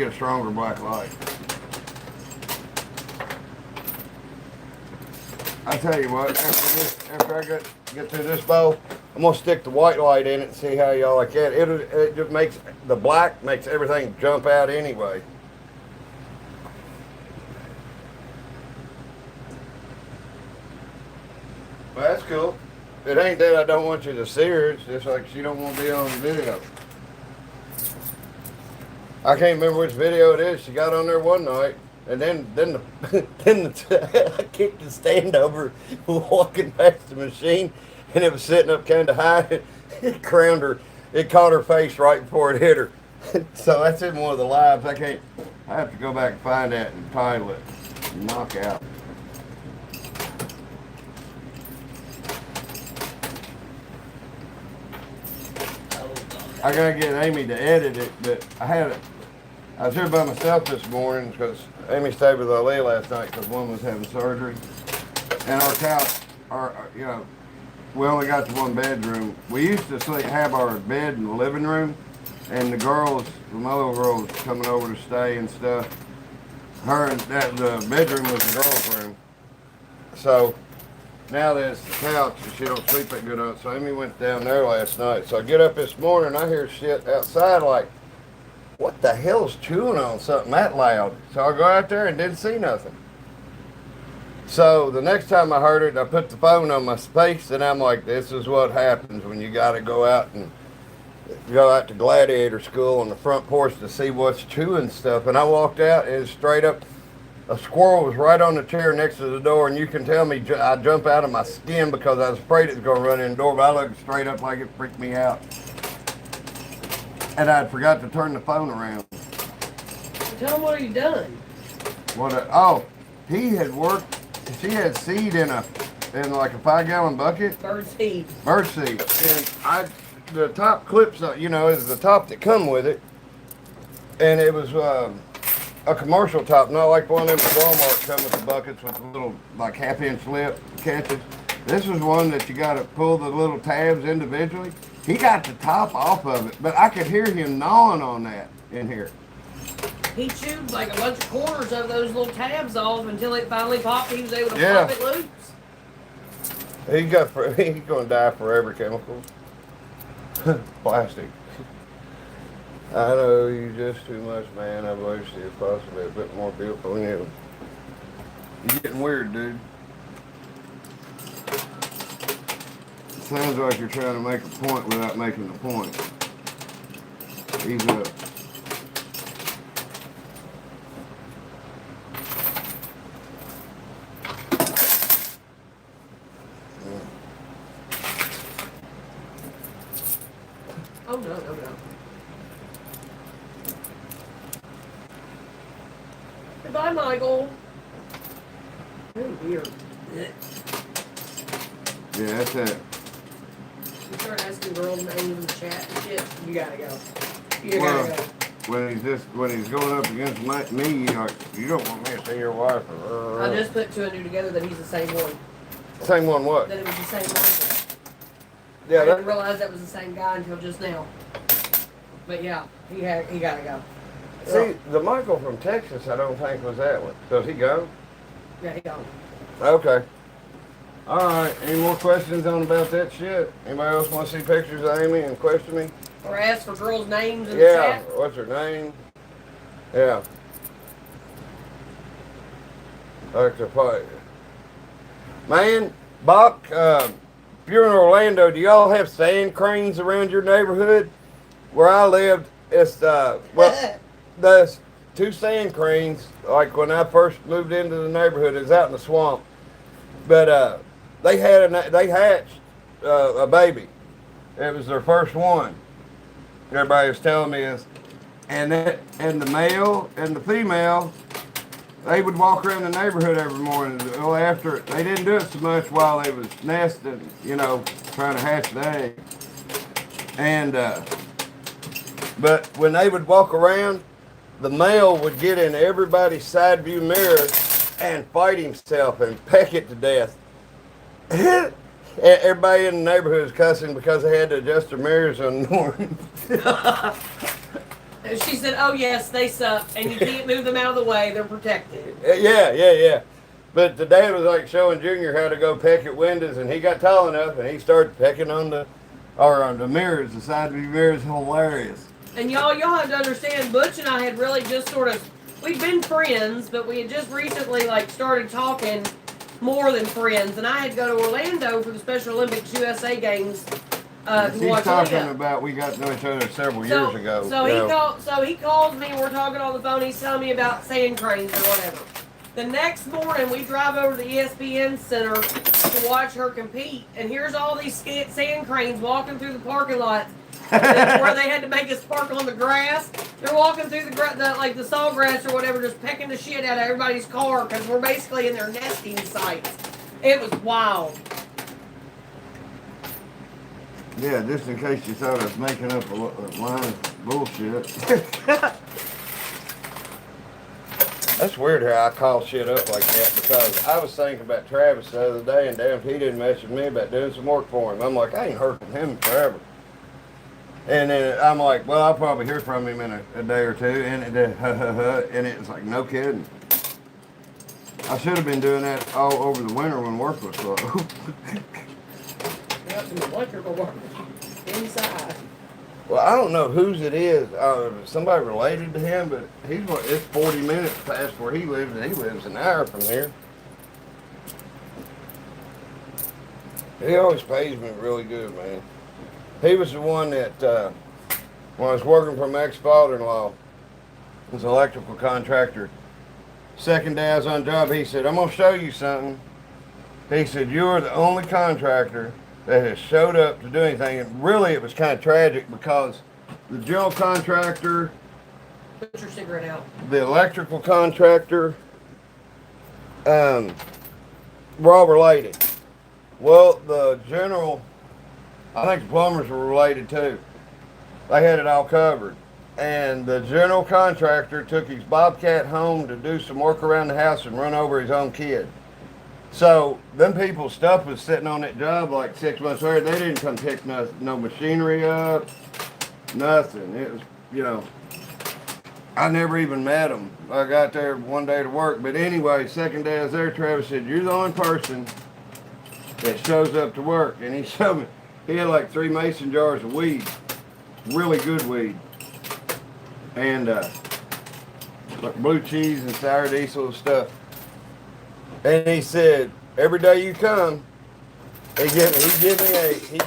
a stronger black light. I tell you what, after I get through this bowl, I'm gonna stick the white light in it and see how y'all like that. It just makes the black makes everything jump out anyway. Well, that's cool. It ain't that I don't want you to see her. It's just like she don't want to be on the video. I can't remember which video it is. She got on there one night, and then I kicked the stand over, walking past the machine, and it was sitting up kind of high. It crowned her. It caught her face right before it hit her. So that's in one of the lives. I have to go back and find that and title it. Knockout. I gotta get Amy to edit it, but I was here by myself this morning because Amy stayed with Ali last night because one was having surgery. And our couch, we only got the one bedroom. We used to have our bed in the living room, and my little girl was coming over to stay and stuff. The bedroom was the girl's room. So now there's the couch, and she don't sleep that good on it. So Amy went down there last night. So I get up this morning, I hear shit outside like, what the hell's chewing on something that loud? So I go out there and didn't see nothing. So the next time I heard it, I put the phone on my face, and I'm like, this is what happens when you got to go out to Gladiator School on the front porch to see what's chewing stuff. And I walked out, and straight up, a squirrel was right on the chair next to the door, and you can tell me I jump out of my skin because I was afraid it was going to run in the door, but I looked straight up like it freaked me out. And I forgot to turn the phone around. Tell him what you done. He had worked, she had seed in like a 5-gallon bucket. Bird seed. Bird seed. And the top clips, is the top that come with it. And it was a commercial top, not like one of them at Walmart come with the buckets with the little like 1/2-inch lip catches. This was one that you got to pull the little tabs individually. He got the top off of it, but I could hear him gnawing on that in here. He chewed like a bunch of quarters of those little tabs off until it finally popped. He was able to pop it loose. He's going to die forever, chemicals. Plastic. I know you just too much, man. I wish you were possibly a bit more beautiful than you. You're getting weird, dude. Sounds like you're trying to make a point without making the point. Ease up. Oh, no. Goodbye, Michael. Really weird. Yeah, that's it. You start asking girls' names in the chat and shit, you gotta go. You gotta go. When he's going up against me, you don't want me to see your wife. I just put 2 and 2 together that he's the same one. Same one what? That it was the same one. Yeah, I didn't realize that was the same guy until just now. But yeah, he gotta go. See, the Michael from Texas, I don't think was that one. So is he gone? Yeah, he gone. Okay. All right. Any more questions on about that shit? Anybody else want to see pictures of Amy and question me? Or ask for girls' names in the Yeah. chat? What's her name? Yeah. Like the fight. Man, Bach, if you're in Orlando, do y'all have sand cranes around your neighborhood? Where I lived, it's there's 2 sand cranes. Like when I first moved into the neighborhood, it was out in the swamp. But they hatched a baby. It was their first one. Everybody was telling me this, and the male and the female, they would walk around the neighborhood every morning. Well, after they didn't do it so much while they was nesting, trying to hatch the egg. And but when they would walk around, the male would get in everybody's side view mirror and fight himself and peck it to death. Everybody in the neighborhood was cussing because they had to adjust their mirrors on the morning. She said, "Oh yes, they suck, and you can't move them out of the way. They're protected." Yeah. But the dad was like showing Junior how to go peck at windows, and he got tall enough, and he started pecking on the mirrors. The side view mirrors, hilarious. And y'all have to understand, Butch and I had really just we'd been friends, but we had just recently started talking more than friends. And I had to go to Orlando for the Special Olympics USA games. He's talking about we got to know each other several years ago. So he calls me. We're talking on the phone. He's telling me about sand cranes or whatever. The next morning, we drive over to the ESPN Center to watch her compete, and here's all these sand cranes walking through the parking lot where they had to make us park on the grass. They're walking through the sawgrass or whatever, just pecking the shit out of everybody's car because we're basically in their nesting sites. It was wild. Yeah, just in case you thought I was making up a line of bullshit. That's weird how I call shit up like that, because I was thinking about Travis the other day, and damn, he didn't message me about doing some work for him. I'm like, I ain't heard from him forever. And then I'm like, well, I'll probably hear from him in a day or two, and it was like, no kidding. I should have been doing that all over the winter when work was slow. Inside. Well, I don't know whose it is. Somebody related to him, but it's 40 minutes past where he lives, and he lives an hour from here. He always pays me really good, man. He was the one that, when I was working for my ex-father-in-law, he was an electrical contractor. Second day I was on job, he said, I'm going to show you something. He said, you're the only contractor that has showed up to do anything. And really, it was kind of tragic because the general contractor, put your cigarette out, the electrical contractor, were all related. Well, the general, I think the plumbers were related too. They had it all covered. And the general contractor took his Bobcat home to do some work around the house and run over his own kid. So, them people's stuff was sitting on that job like 6 months later. They didn't come pick no machinery up, nothing. It was, I never even met them. I got there one day to work. But anyway, second day I was there, Travis said, you're the only person that shows up to work. And he showed me, he had like 3 mason jars of weed, really good weed. And like blue cheese and sour diesel and stuff. And he said, every day you come, he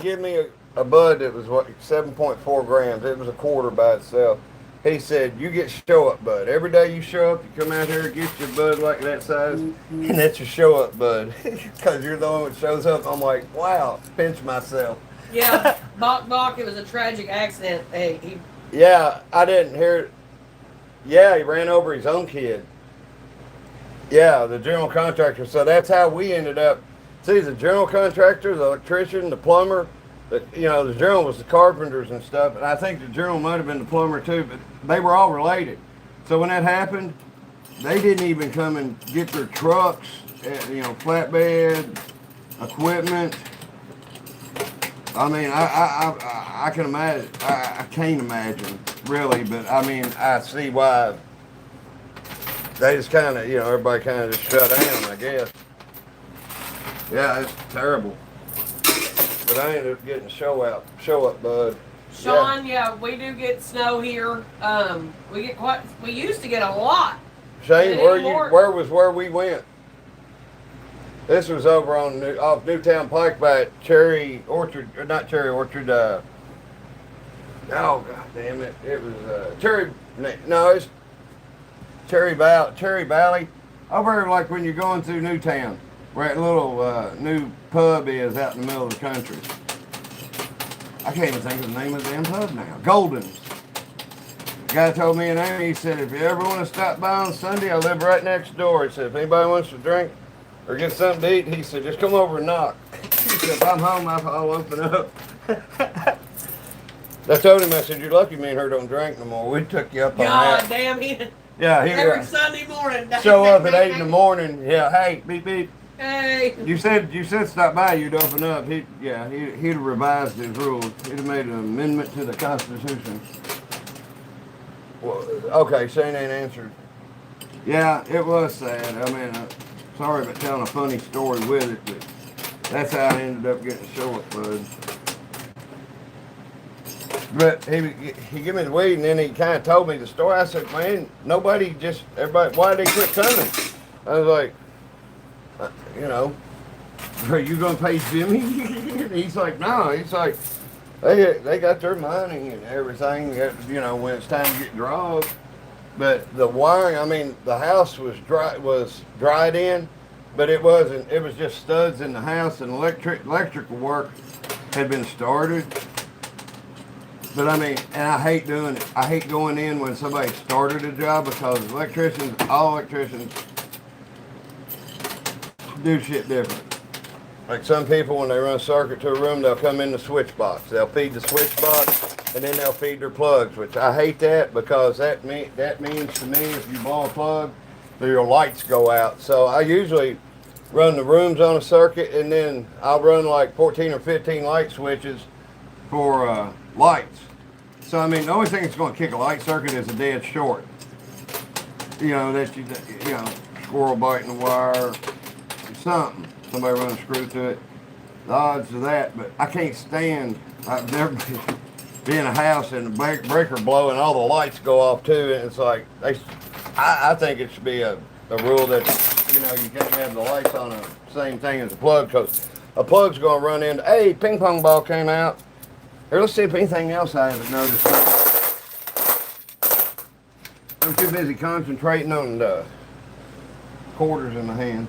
give me a bud that was 7.4 grams. It was a quarter by itself. He said, you get show up bud. Every day you show up, you come out here, get your bud like that size, and that's your show up bud. Because you're the one that shows up. I'm like, wow, pinch myself. Yeah, Bach, it was a tragic accident. Hey, Yeah, I didn't hear it. Yeah, he ran over his own kid. Yeah, the general contractor. So that's how we ended up. See, the general contractor, the electrician, the plumber, the general was the carpenters and stuff. And I think the general might have been the plumber too, but they were all related. So when that happened, they didn't even come and get their trucks, flatbed, equipment. I mean, I can imagine. I can't imagine, really, but I mean, I see why. They just kind of, everybody kind of just shut down, I guess. Yeah, it's terrible. But I ended up getting show up, bud. Sean, yeah, we do get snow here. We used to get a lot. Shane, where we went? This was over on off Newtown Pike by Cherry Orchard, or not Cherry Orchard. Oh god damn it! It was it's Cherry Valley. Over like when you're going through Newtown. where that little new pub is out in the middle of the country. I can't even think of the name of the damn pub now. Golden's. The guy told me in there, he said, if you ever want to stop by on Sunday, I live right next door. He said, if anybody wants to drink or get something to eat, he said, just come over and knock. He said, if I'm home, I'll open up. I told him, I said, you're lucky me and her don't drink no more. We took you up on that. God damn, he Yeah, every Sunday morning. show up at 8 in the morning. Yeah, hey, beep beep. Hey. You said stop by, you'd open up. He'd have revised his rules. He'd have made an amendment to the Constitution. Well, okay, Shane ain't answered. Yeah, it was sad. I mean, sorry about telling a funny story with it, but that's how I ended up getting short, bud. But he gave me the weed, and then he kind of told me the story. I said, man, everybody, why did they quit coming? I was like, you know, are you going to pay Jimmy? He's like, no. He's like, they got their money and everything, you know, when it's time to get draws. But the wiring, I mean, the house was dried in, but it wasn't. It was just studs in the house, and electrical work had been started. But I mean, and I hate doing it. I hate going in when somebody started a job, because all electricians do shit different. Like some people, when they run a circuit to a room, they'll come in the switch box. They'll feed the switch box, and then they'll feed their plugs, which I hate that, because that means to me, if you blow a plug, your lights go out. So I usually run the rooms on a circuit, and then I'll run like 14 or 15 light switches for lights. So I mean, the only thing that's going to kick a light circuit is a dead short. You know, squirrel biting the wire, something. Somebody run a screw to it. The odds of that, but I can't stand. I've never been in a house and the breaker blow and all the lights go off too, and it's like I think it should be a rule that, you know, you can't have the lights on the same thing as a plug, because a plug's going to run into, hey, ping pong ball came out. Here, let's see if anything else I haven't noticed. I'm too busy concentrating on the quarters in my hand.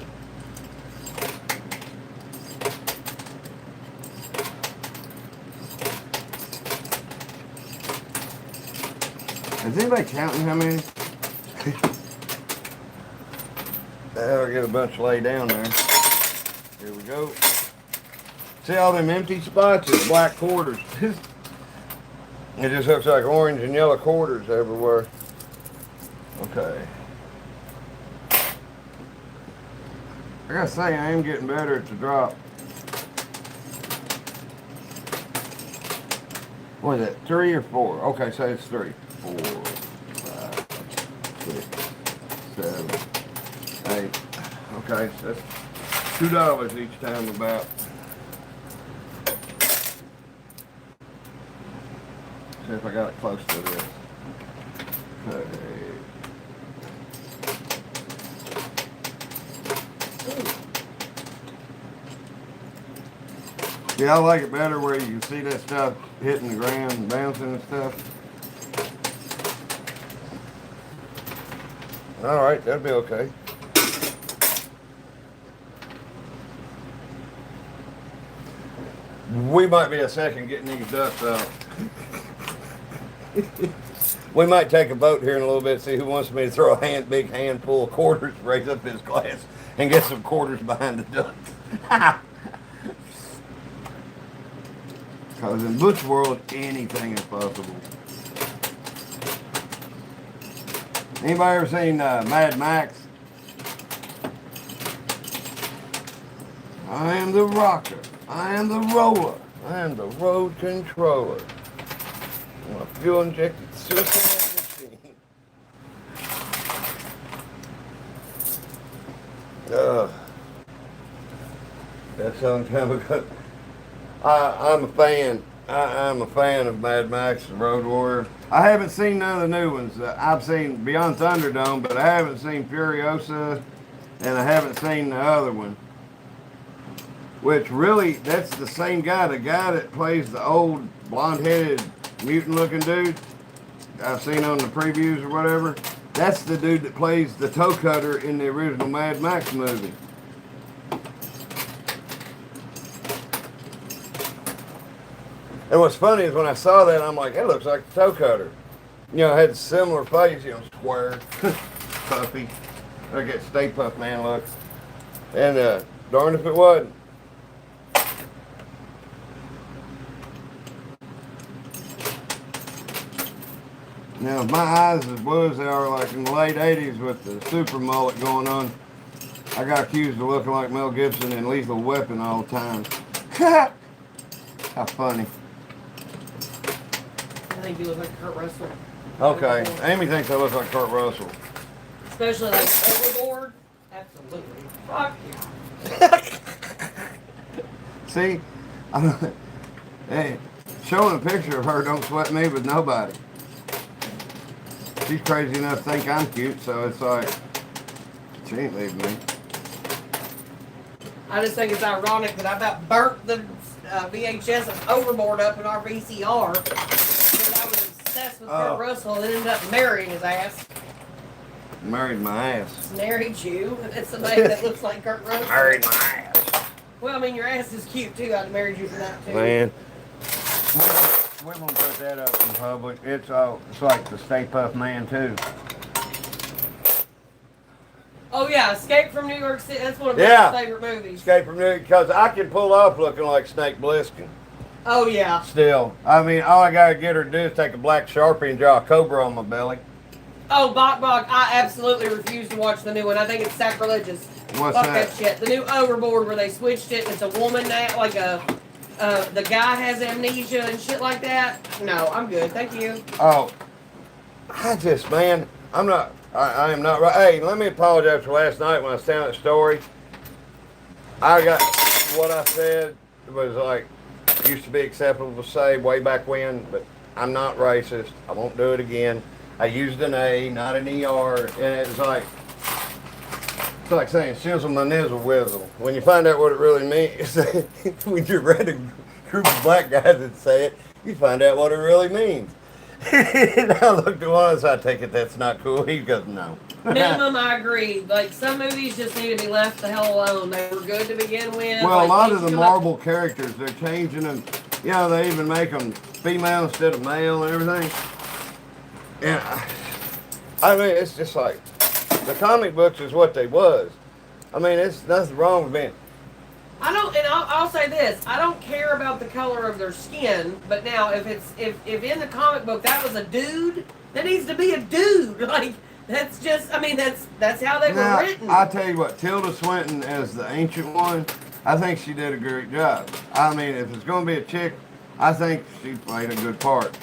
Is anybody counting how many? I'll get a bunch laid down there. Here we go. See all them empty spots? It's black quarters. It just looks like orange and yellow quarters everywhere. Okay. I gotta say, I am getting better at the drop. What is that, 3 or 4? Okay, so it's 3. 4, 5, 6, 7, 8. Okay, so that's $2 each time about. See if I got it close to this. Okay. Yeah, I like it better where you can see that stuff hitting the ground and bouncing and stuff. All right, that'll be okay. We might be a second getting these ducks out. We might take a vote here in a little bit, see who wants me to throw a big handful of quarters, raise up his glass, and get some quarters behind the ducks. Because in Butch world, anything is possible. Anybody ever seen Mad Max? I am the rocker. I am the roller. I am the road controller. I'm a fuel injected suicide machine. That's a long time ago. I'm a fan. I'm a fan of Mad Max and Road Warrior. I haven't seen none of the new ones. I've seen Beyond Thunderdome, but I haven't seen Furiosa, and I haven't seen the other one. Which really, that's the same guy, the guy that plays the old blonde-headed mutant-looking dude I've seen on the previews or whatever. That's the dude that plays the toe cutter in the original Mad Max movie. And what's funny is when I saw that, I'm like, that looks like a toe cutter. You know, had similar face, you know, square, puffy. I get Stay Puft Man look. And darn if it wasn't. Now, if my eyes as blue as they are like in the late 80s with the super mullet going on, I got accused of looking like Mel Gibson in Lethal Weapon all the time. How funny. I think you look like Kurt Russell. Okay, Amy thinks I look like Kurt Russell. Especially like overboard. Absolutely. Fuck yeah. See, hey, showing a picture of her don't sweat me with nobody. She's crazy enough to think I'm cute, so it's like, she ain't leaving me. I just think it's ironic that I about burnt the VHS of Overboard up in our VCR. Because I was obsessed with Kurt Russell and ended up marrying his ass. Married my ass. Married you. It's somebody that looks like Kurt Russell. Married my ass. Well, I mean, your ass is cute too. I'd married you for that too. Man, we won't put that up in public. It's like the Stay Puft Man too. Oh yeah, Escape from New York City. That's one of my favorite movies. Escape from New York, because I can pull off looking like Snake Plissken. Oh yeah. Still, I mean, all I gotta get her to do is take a black Sharpie and draw a cobra on my belly. Oh, Bok, I absolutely refuse to watch the new one. I think it's sacrilegious. What's Fuck that? that shit. The new Overboard where they switched it and it's a woman now, like the guy has amnesia and shit like that. No, I'm good. Thank you. Oh, I am not right. Hey, let me apologize for last night when I was telling that story. I got what I said was like, used to be acceptable to say way back when, but I'm not racist. I won't do it again. I used an A, not an ER, and it's like saying shizzle my nizzle whizzle. When you find out what it really means, when you're around a group of black guys that say it, you find out what it really means. And I looked at one and said, I take it that's not cool. He goes, no. Minimum, I agree. Like, some movies just need to be left the hell alone. They were good to begin with. Well, like, a lot of the Marvel characters, they're changing them. You know, they even make them female instead of male and everything. And I mean, it's just like, the comic books is what they was. I mean, it's nothing wrong with being. I'll say this. I don't care about the color of their skin, but now if in the comic book that was a dude, that needs to be a dude. Like, that's just, I mean, that's how they were written. I'll tell you what, Tilda Swinton as the Ancient One, I think she did a great job. I mean, if it's going to be a chick, I think she played a good part.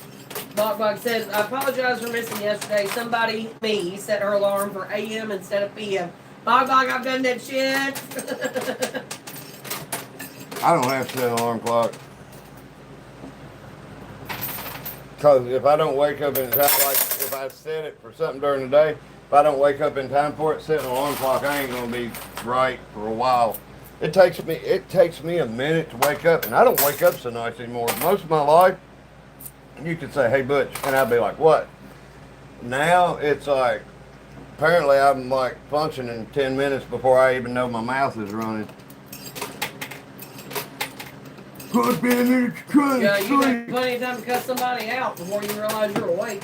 Bok says, I apologize for missing yesterday. Me, set her alarm for AM instead of PM. Bok, I've done that shit. I don't have to set an alarm clock. Because if I don't wake up in time, like if I set it for something during the day, if I don't wake up in time for it, setting an alarm clock, I ain't going to be right for a while. It takes me a minute to wake up, and I don't wake up so nice anymore. Most of my life, you could say, hey, Butch, and I'd be like, what? Now it's like, apparently I'm like functioning 10 minutes before I even know my mouth is running. Yeah, you got plenty of time to cut somebody out before you realize you're awake.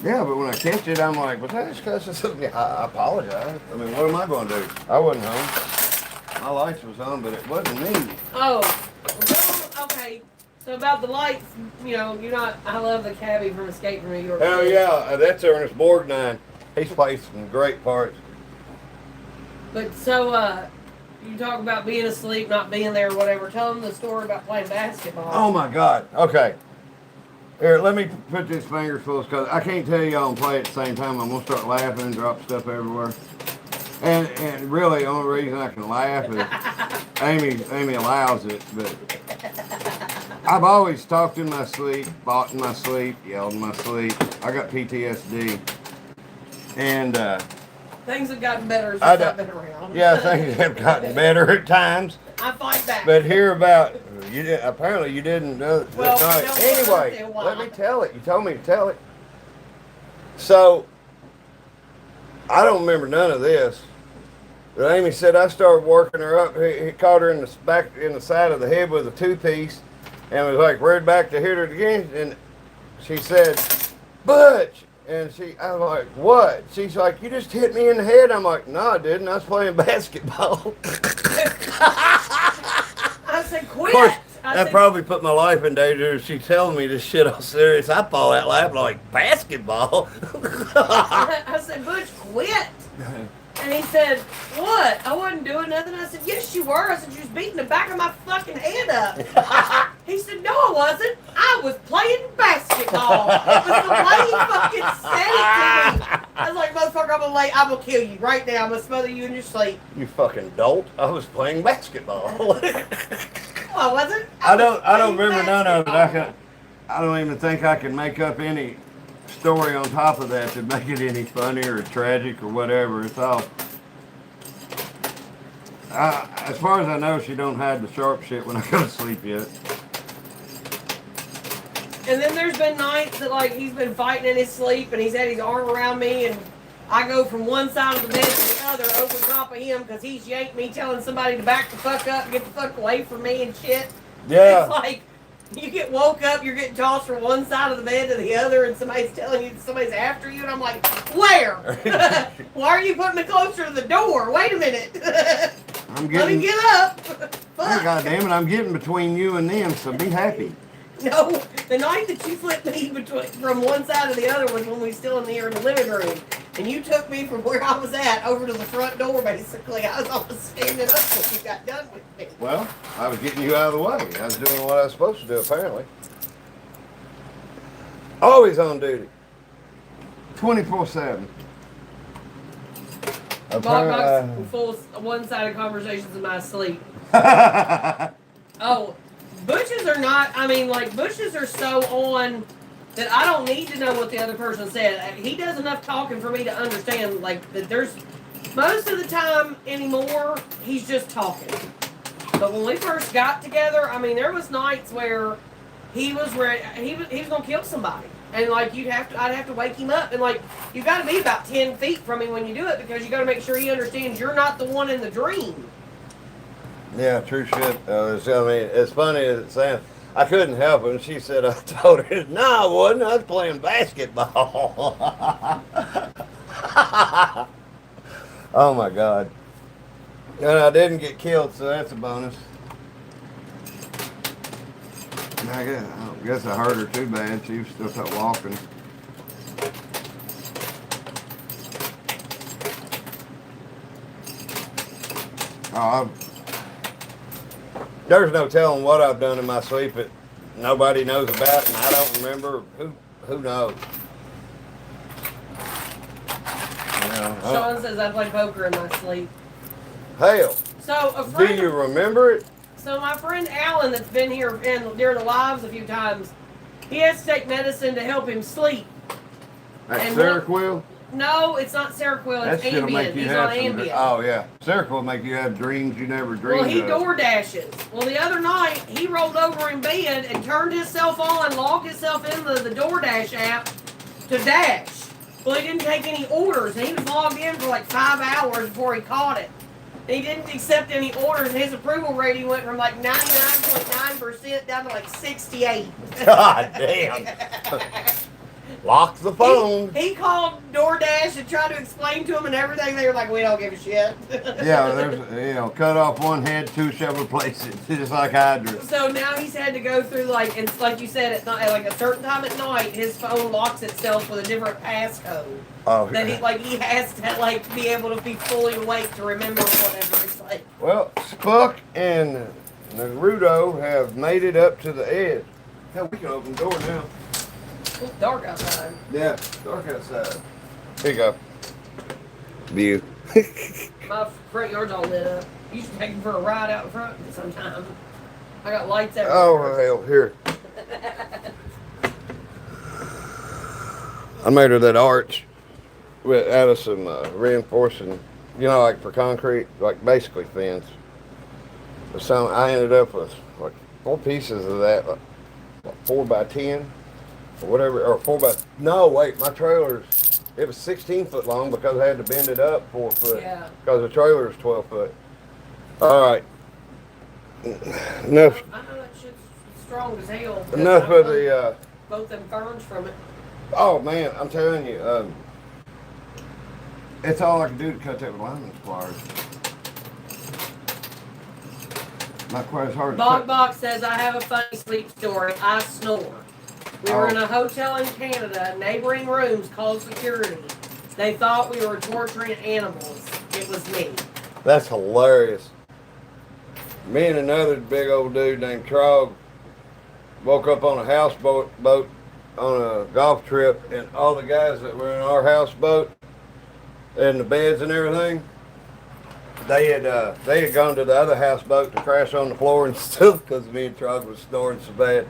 Yeah, but when I catch it, I'm like, was that just because I apologize. I mean, what am I going to do? I wasn't home. My lights was on, but it wasn't me. Oh, well, okay. So about the lights, I love the cabbie from Escape from New York. Hell yeah, that's Ernest Borgnine. He's played some great parts. But so, you talk about being asleep, not being there, or whatever. Tell them the story about playing basketball. Oh my God. Okay. Here, let me put this fingers full because I can't tell y'all and play at the same time. I'm gonna start laughing and drop stuff everywhere. And really, the only reason I can laugh is Amy allows it. But I've always talked in my sleep, fought in my sleep, yelled in my sleep. I got PTSD, and things have gotten better as I've been around. Yeah, things have gotten better at times. I fight back. But hear about apparently you didn't know. Well, anyway, let me tell it. You told me to tell it. So I don't remember none of this. But Amy said I started working her up. He caught her in the side of the head with a two-piece, and was like, "We're back to hit her again." And she said, "Butch." And I was like, "What?" She's like, "You just hit me in the head." I'm like, "No, I didn't. I was playing basketball." I said, quit. Of course, I that said, probably put my life in danger. She telling me this shit all serious. I fall out laughing like, basketball? I said, Butch, quit. And he said, what? I wasn't doing nothing. I said, yes, you were. I said, you was beating the back of my fucking head up. He said, no, I wasn't. I was playing basketball. It was the way he fucking said it to me. I was like, motherfucker, I'm gonna kill you right now. I'm gonna smother you in your sleep. You fucking dolt. I was playing basketball. I wasn't. I don't remember none of it. I don't even think I can make up any story on top of that to make it any funny or tragic or whatever. It's all. As far as I know, she don't hide the sharp shit when I go to sleep yet. And then there's been nights that like he's been fighting in his sleep and he's had his arm around me and I go from one side of the bed to the other over top of him because he's yanked me telling somebody to back the fuck up and get the fuck away from me and shit. Yeah. It's like you get woke up, you're getting tossed from one side of the bed to the other and somebody's telling you that somebody's after you and I'm like, where? Why are you putting me closer to the door? Wait a minute. Let me get up. Oh, God damn it, I'm getting between you and them, so be happy. No, the night that you flipped me from one side to the other was when we were still in the living room. And you took me from where I was at over to the front door, basically. I was almost standing up when you got done with me. Well, I was getting you out of the way. I was doing what I was supposed to do, apparently. Always on duty. 24/7. Box full of one-sided conversations in my sleep. Oh, Butches are not, Butches are so on that I don't need to know what the other person said. He does enough talking for me to understand, that there's, most of the time anymore, he's just talking. But when we first got together, there was nights where he was ready, he was going to kill somebody. And, I'd have to wake him up. And, you got to be about 10 feet from him when you do it because you got to make sure he understands you're not the one in the dream. Yeah, true shit. It's funny as it sounds. I couldn't help it. And she said, I told her, no, I wasn't. I was playing basketball. Oh, my God. And I didn't get killed, so that's a bonus. I guess I hurt her too bad. She was still kept walking. There's no telling what I've done in my sleep that nobody knows about, and I don't remember. Who knows? Sean says I play poker in my sleep. Hell. So Do you remember it? So my friend Alan, that's been here during the lives a few times, he has to take medicine to help him sleep. That's Seroquel? No, it's not Seroquel. It's Ambien. He's on Ambien. Oh yeah, Seroquel will make you have dreams you never dreamed of. Well, he door dashes. Well, the other night he rolled over in bed and turned himself on, logged himself into the DoorDash app to dash. Well, he didn't take any orders, and he was logged in for 5 hours before he caught it. He didn't accept any orders, and his approval rating went from 99.9% down to 68. God damn. Lock the phone. He called DoorDash and tried to explain to them and everything. They were like, we don't give a shit. Yeah, there's, cut off one head, two shall replace it. Just like Hydra. So now he's had to go through, and like you said, at a certain time at night, his phone locks itself with a different passcode. Oh, that he has to, be able to be fully awake to remember whatever it's like. Well, Spuck and Naruto have made it up to the edge. Hell, we can open the door now. It's dark outside. Yeah, dark outside. Here you go. View. My front yard's all lit up. You should take him for a ride out in front sometime. I got lights everywhere. Oh, hell, here. I made her that arch out of some reinforcing, for concrete, basically fence. So I ended up with 4 pieces of that, 4x10. Or whatever, or 4x. No, wait, my trailer's, it was 16 foot long because I had to bend it up 4 foot. Yeah. Because the trailer is 12 foot. All right. Enough. I know that shit's strong as hell. Enough of the. Both them ferns from it. Oh man, I'm telling you, it's all I can do to cut that with lineman pliers. Not quite as hard. Bog says, I have a funny sleep story. I snore. We were in a hotel in Canada. Neighboring rooms called security. They thought we were torturing animals. It was me. That's hilarious. Me and another big old dude named Trog woke up on a houseboat on a golf trip, and all the guys that were in our houseboat and the beds and everything, they had gone to the other houseboat to crash on the floor and stuff because me and Trog was snoring so bad.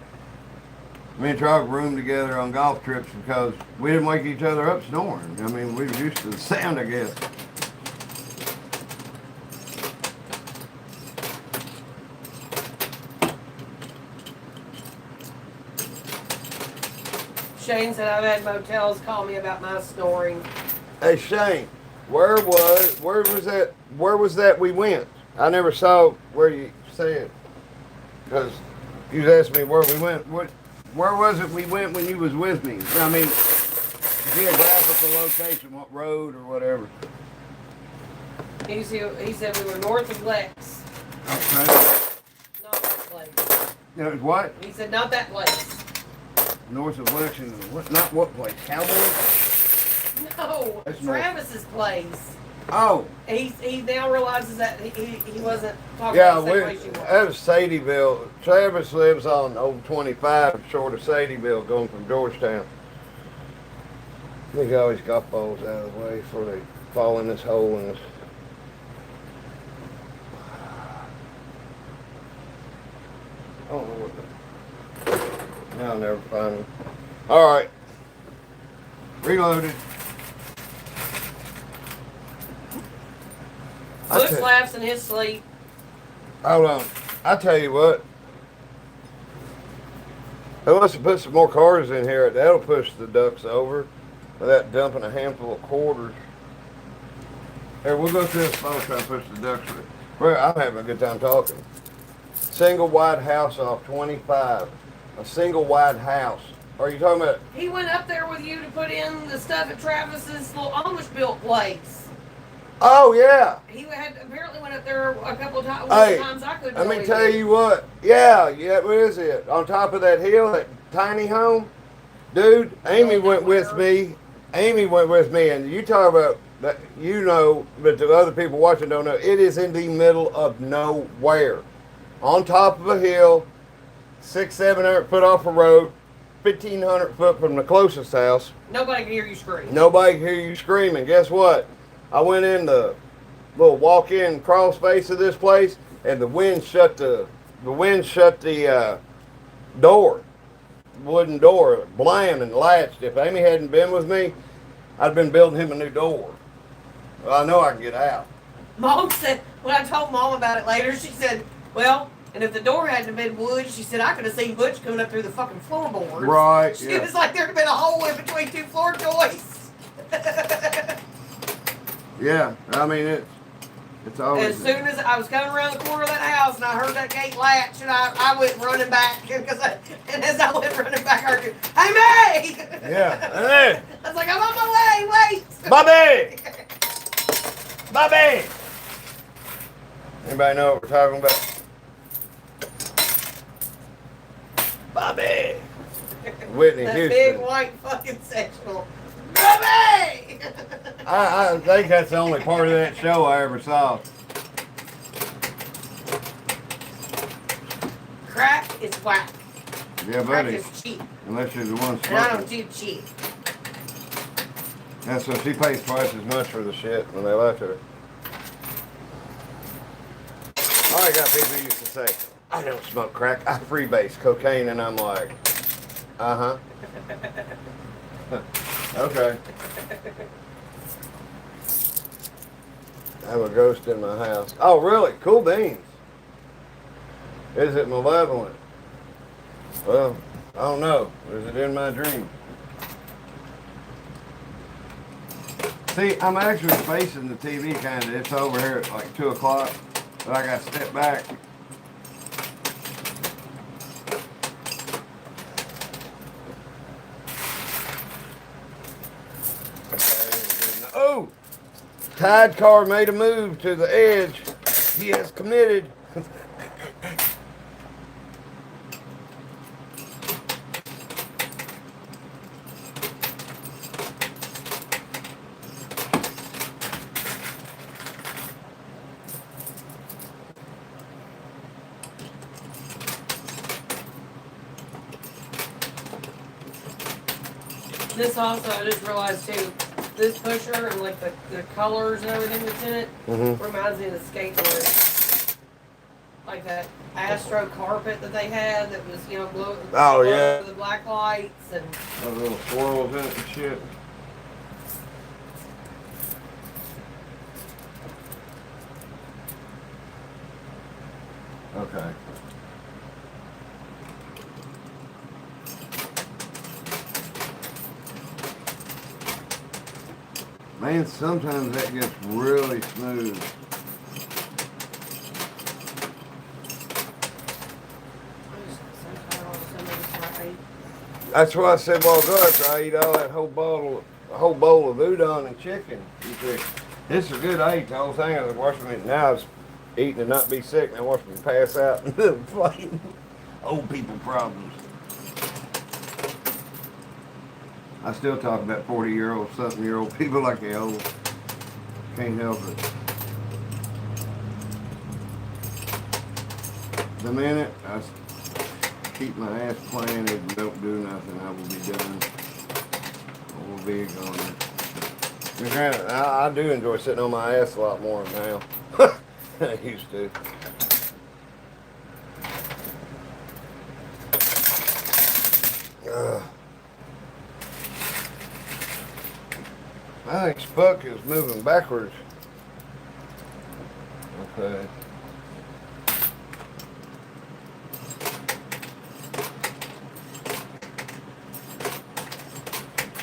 Me and Trog roomed together on golf trips because we didn't wake each other up snoring. I mean, we were used to the sound, I guess. Shane said, I've had motels call me about my snoring. Hey Shane, where was that we went? I never saw where you said, because you asked me where we went. Where was it we went when you was with me? I mean, geographical location, what road or whatever. He said we were north of Lex. Okay. Not that place. You know, what? He said, not that place. North of Lexington. What? Not what place? Cowboy? No, That's Travis's place. Oh. He now realizes that he wasn't talking Yeah, about the same place you were. that was Sadieville. Travis lives on old 25 short of Sadieville going from Georgetown. I think I always got balls out of the way before they fall in this hole in this. I don't know what the. I'll never find them. All right. Reloaded. Butch laughs in his sleep. Hold on. I tell you what. Who wants to put some more quarters in here? That'll push the ducks over without dumping a handful of quarters. Here, we'll go through this phone try and push the ducks through. Well, I'm having a good time talking. Single wide house off 25. A single wide house. Are you talking about? He went up there with you to put in the stuff at Travis's little Amish built place. Oh yeah. He apparently went up there a couple of times. Hey, Times I couldn't. let me believe tell it. you what. Yeah. Where is it? On top of that hill, that tiny home, dude. Amy went with me. And you talk about that. You know, but the other people watching don't know. It is in the middle of nowhere, on top of a hill. 600-700 foot off a road, 1,500 foot from the closest house. Nobody can hear you scream. Nobody can hear you screaming. Guess what? I went in the little walk-in crawl space of this place, and the wind shut the door, wooden door, blam and latched. If Amy hadn't been with me, I'd been building him a new door. Well, I know I can get out. Mom said, when I told Mom about it later, she said, well, and if the door hadn't been wood, she said, I could have seen Butch coming up through the fucking floorboards. Right. It was like there'd have been a hole in between two floor joists. Yeah. I mean, it's always. As soon as I was coming around the corner of that house and I heard that gate latch, and I went running back. And as I went running back, I heard, hey, May! Yeah. Hey. I was like, I'm on my way, wait! Bobby! Bobby! Anybody know what we're talking about? Bobby! Whitney that Houston. big white fucking sectional. Bobby! I think that's the only part of that show I ever saw. Crack is whack. Yeah, Crack buddy. is cheap. Unless you're the one And I don't smoking. do cheap. Yeah, so she pays twice as much for the shit when they left her. I got people who used to say, I don't smoke crack, I freebase cocaine, and I'm like, uh-huh. Okay. I have a ghost in my house. Oh, really? Cool beans. Is it malevolent? Well, I don't know. Is it in my dream? See, I'm actually facing the TV kind of. It's over here at like 2 o'clock, but I got to step back. Tide car made a move to the edge. He has committed. This also, I just realized too, this pusher and like the colors and everything that's in it reminds me of the skateboard. Like that Astro carpet that they had that was, you know, blue. Oh, yeah. The black lights and. Those little swirls in it and shit. Okay. Man, sometimes that gets really smooth. That's why I said, well, go after I eat all that whole bowl of udon and chicken. You think, this is good. I ate the whole thing. I was watching it. Now I was eating and not be sick. And I watched me pass out. Old people problems. I still talk about 40-year-old, something-year-old people like they old. Can't help it. The minute I keep my ass planted and don't do nothing, I will be done. I will be gone. And granted, I do enjoy sitting on my ass a lot more now than I used to. I think Spuck is moving backwards. Okay.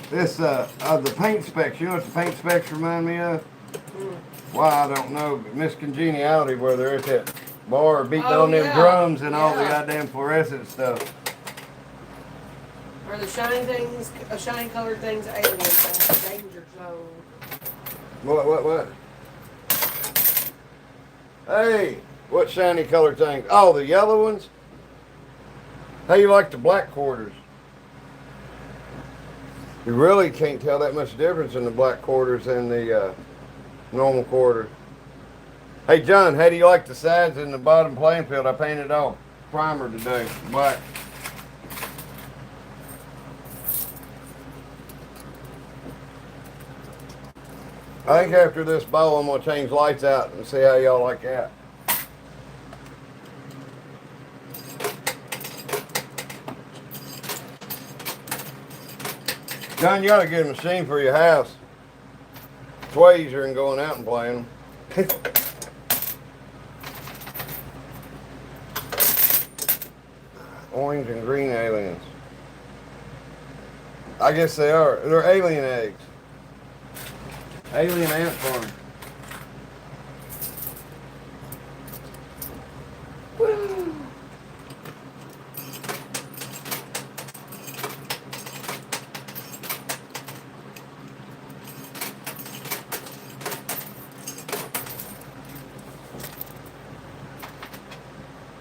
This, the paint specs, you know what the paint specs remind me of? Why, I don't know, but Miss Congeniality, where they're at that bar beating on them drums and all the goddamn fluorescent stuff. Or the shiny things, shiny colored things, aliens, danger zone. What? Hey, what shiny colored things? Oh, the yellow ones? How you like the black quarters? You really can't tell that much difference in the black quarters and the normal quarters. Hey John, how do you like the sides and the bottom playing field? I painted all primer today, black. I think after this bowl, I'm going to change lights out and see how y'all like that. John, you got a good machine for your house. It's way easier than going out and playing them. Orange and green aliens. I guess they are. They're alien eggs. Alien ant farm. Woo.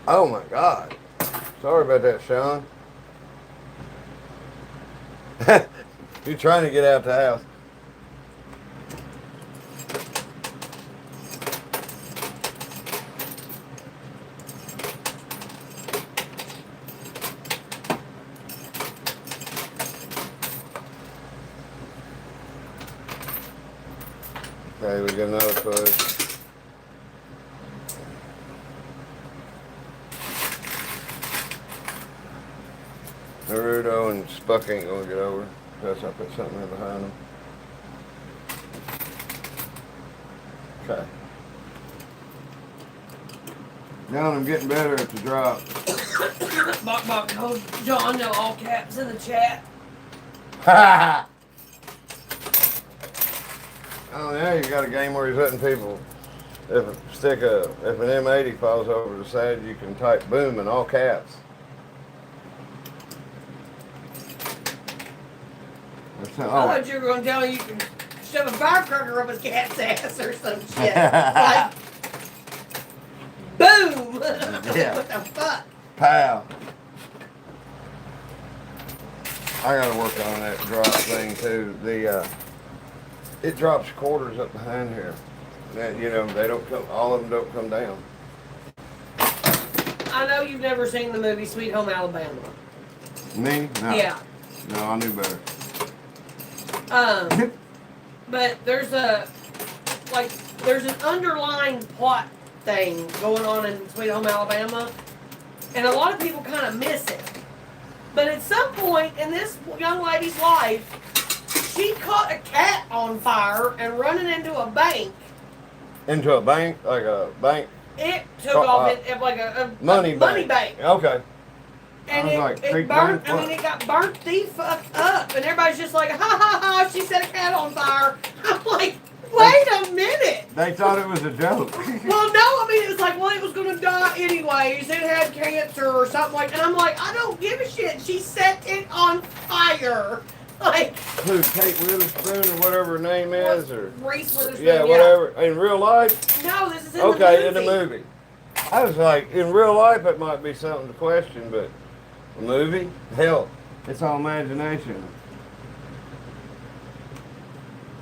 Oh my God. Sorry about that, Sean. You're trying to get out the house. Okay, we got another push. Naruto and Spuck ain't gonna get over unless I put something in behind them. Okay. Now I'm getting better at the drop. Bok told John, no all caps in the chat. Ha! Oh, now you got a game where he's letting people, if an M80 falls over the side, you can type boom in all caps. I thought you were going to tell me you can shove a firecracker up his cat's ass or some shit. Like, boom! Yeah. What the fuck? Pow. I gotta work on that drop thing too. It drops quarters up behind here. That, you know, they don't come. All of them don't come down. I know you've never seen the movie Sweet Home Alabama. Me? No. Yeah. No, I knew better. But there's an underlying plot thing going on in Sweet Home Alabama, and a lot of people kind of miss it. But at some point in this young lady's life, she caught a cat on fire and running into a bank. Into a bank? Like a bank? It took off like a money bank. Okay. And I was like, it burnt. I mean, it got burnt the fuck up, and everybody's just like, ha ha ha! She set a cat on fire. I'm like, wait a minute. They thought it was a joke. Well, no, I mean, it was like, well, it was going to die anyways. It had cancer or something like that. And I'm like, I don't give a shit. She set it on fire. Like, Who, Kate Witherspoon or whatever her name is? Or Reese Witherspoon. yeah, whatever. In real life? No, this is in Okay, the movie. in the movie. I was like, in real life, it might be something to question, but a movie? Hell, it's all imagination.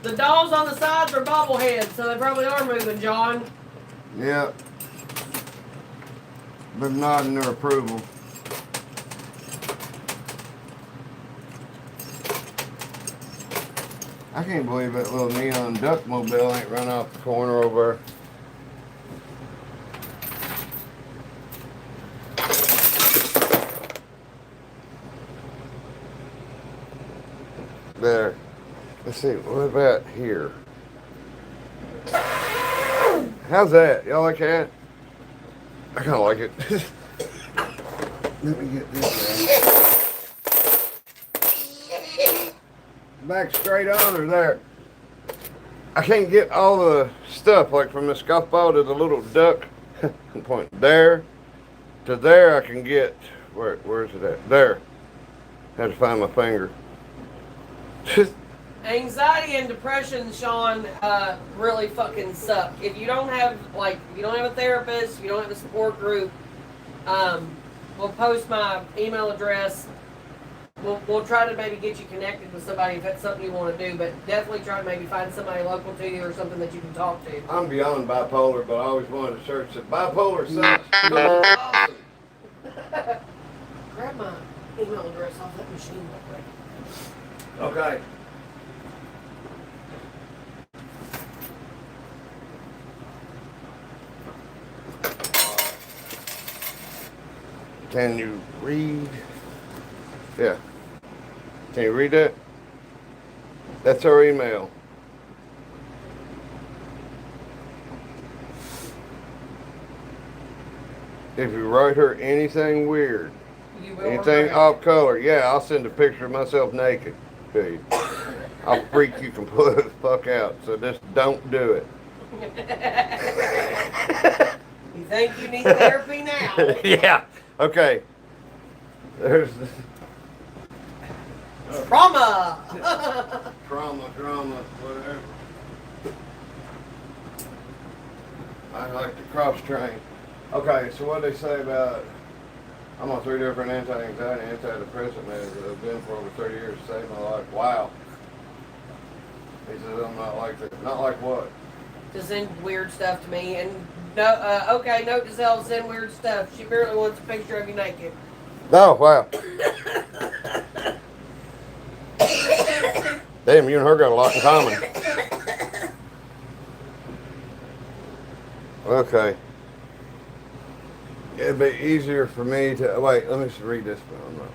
The dolls on the sides are bobbleheads, so they probably are moving, John. Yeah. But nodding their approval. I can't believe that little neon duck mobile ain't run off the corner over there. Let's see, what about here? How's that? Y'all like that? I kind of like it. Let me get this guy. Back straight on or there? I can't get all the stuff, like from the golf ball to the little duck. Point there to there. I can get, where's it at? There. Had to find my finger. Anxiety and depression, Sean, really fucking suck. If you don't have a therapist, if you don't have a support group, we'll post my email address. We'll try to maybe get you connected with somebody if that's something you want to do, but definitely try to maybe find somebody local to you or something that you can talk to. I'm beyond bipolar, but I always wanted to search that bipolar sucks. Awesome. Grab my email address off that machine real quick. Okay. Can you read? Yeah. Can you read that? That's our email. If you write her anything weird, anything off color, yeah, I'll send a picture of myself naked to you. I'll freak you completely the fuck out. So just don't do it. You think you need therapy now? Yeah. Okay. There's Trauma! drama, whatever. I like to cross train. Okay, so what they say about, I'm on 3 different anti-anxiety, antidepressant meds that I've been for over 30 years to save my life. Wow. He says I'm not like that. Not like what? To send weird stuff to me, and no, okay, note to self, send weird stuff. She barely wants a picture of you naked. Oh, wow. Damn, you and her got a lot in common. Okay. It'd be easier for me to, wait, let me just read this one.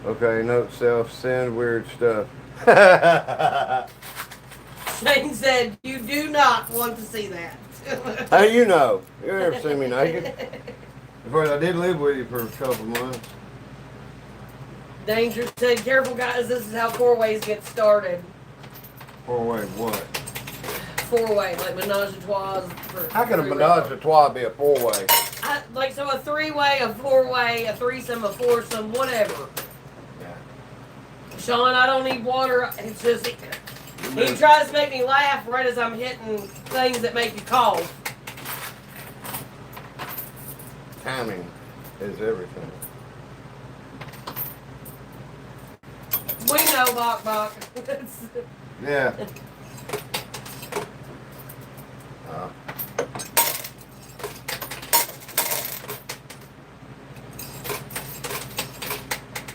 Okay, note self, send weird stuff. Shane said, you do not want to see that. How you know? You never seen me naked. Of course, I did live with you for a couple months. Danger said, careful guys, this is how 4-ways get started. 4-way what? 4-way, like menage a trois. How can a menage a trois be a 4-way? Like, so a 3-way, a 4-way, a threesome, a foursome, whatever. Yeah. Sean, I don't need water. It's just, He tries to make me laugh right as I'm hitting things that make you cough. Timing is everything. We know, Bok. Yeah.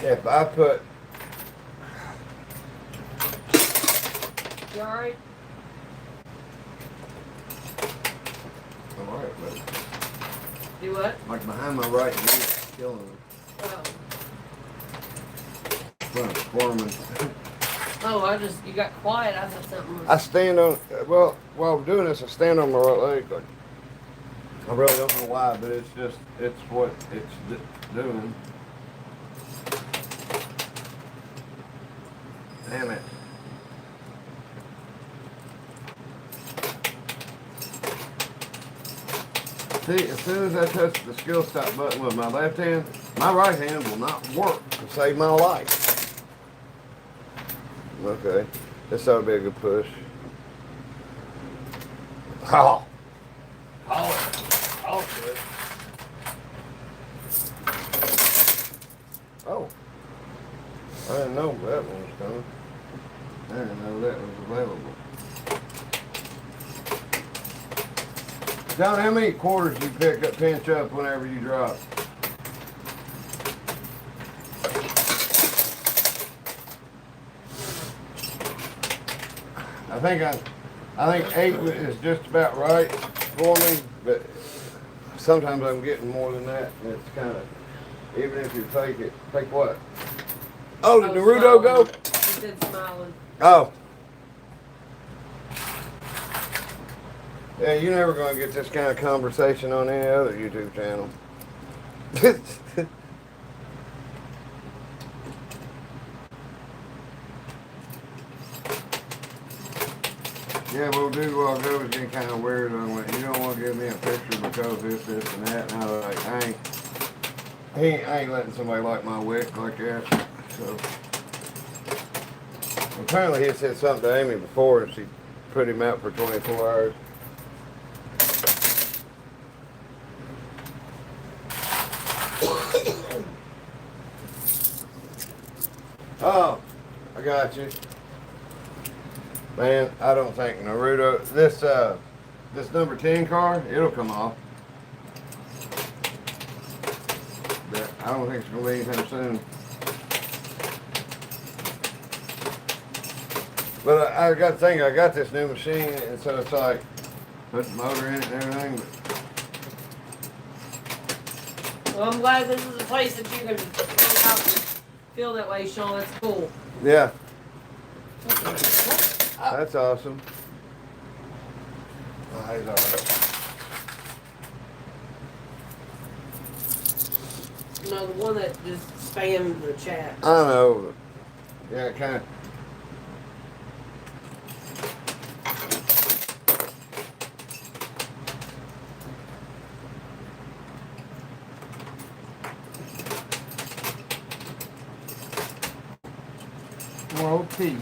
If I put... You alright? I'm alright, buddy. Do what? Like behind my right knee, it's killing me. Oh. Well, it's squirming. Oh, you got quiet. I thought something was... I stand on, well, while I'm doing this, I stand on my right leg. Like, I really don't know why, but it's just, it's what it's doing. Damn it. See, as soon as I touch the skill stop button with my left hand, my right hand will not work to save my life. Okay, this ought to be a good push. Oh. Oh, good. Oh. I didn't know that one was coming. I didn't know that was available. John, how many quarters do you pinch up whenever you drop? I think 8 is just about right for me, but sometimes I'm getting more than that, and it's kind of, even if you take what? Oh, did Naruto go? He said smiling. Oh. Yeah, you're never going to get this kind of conversation on any other YouTube channel. Yeah, we'll do what I'll go is getting kind of weird on it. You don't want to give me a picture because this, and that. And I was like, I ain't letting somebody like my wick like that. So apparently he said something to Amy before and she put him out for 24 hours. Oh, I got you. Man, I don't think Naruto, this number 10 car, it'll come off. But I don't think it's going to be anytime soon. But I got to think, I got this new machine, and so it's like, put the motor in it and everything. But Well, I'm glad this is a place that you can feel that way, Sean. That's cool. yeah. That's awesome. Oh, he's all right. No, the one that just spammed the chat. I know. Yeah, kind of. World peace.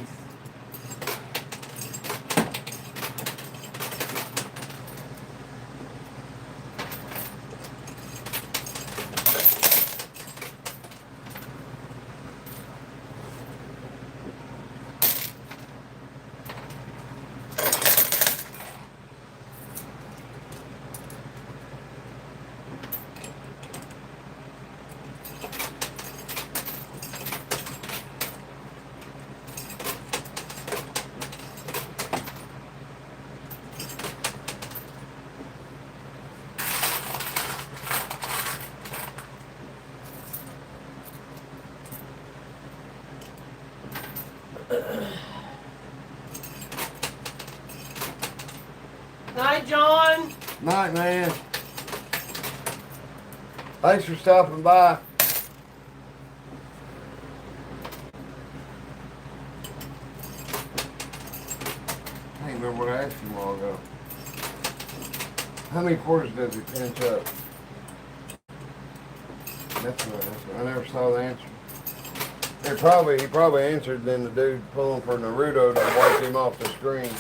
Night, John. Night, man. Thanks for stopping by. I can't remember what I asked you a while ago. How many quarters does he pinch up? That's what I never saw the answer. He probably answered, then the dude pulling for Naruto to wipe him off the screen.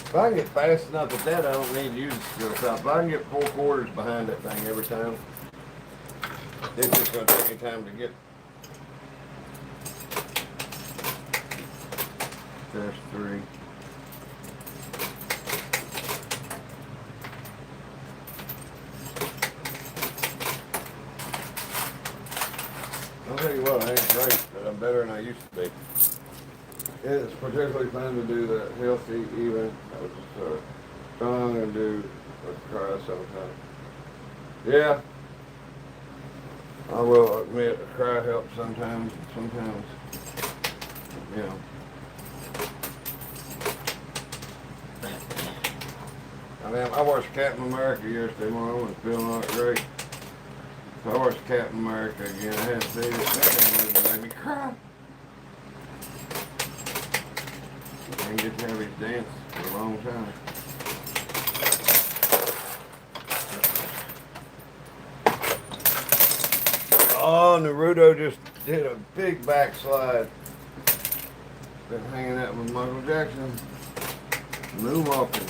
If I can get fast enough at that, I don't need to use the steel top. If I can get 4/4 behind that thing every time, it's just going to take me time to get. There's 3. I'll tell you what, I ain't great, but I'm better than I used to be. It's particularly fun to do the healthy, even. I was just strong and do a cry sometimes. Yeah, I will admit a cry helps sometimes. Sometimes, you know. I mean, I watched Captain America yesterday morning. I wasn't feeling all that great. So I watched Captain America again. I had to see it. That thing made me cry. I didn't get to have his dance for a long time. Oh, Naruto just did a big backslide. Been hanging out with Michael Jackson. Moonwalking.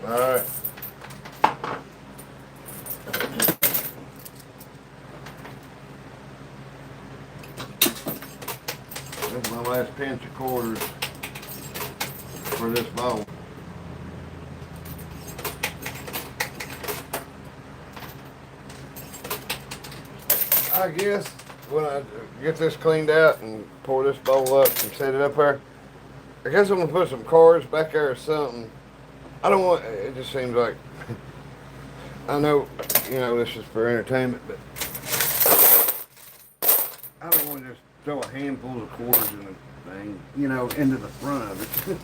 Alright. This is my last pinch of quarters for this bowl. I guess when I get this cleaned out and pour this bowl up and set it up there, I guess I'm gonna put some cards back there or something. I don't want, it just seems like, I know, you know, this is for entertainment, but I don't want to just throw a handful of quarters in the thing, you know, into the front of it.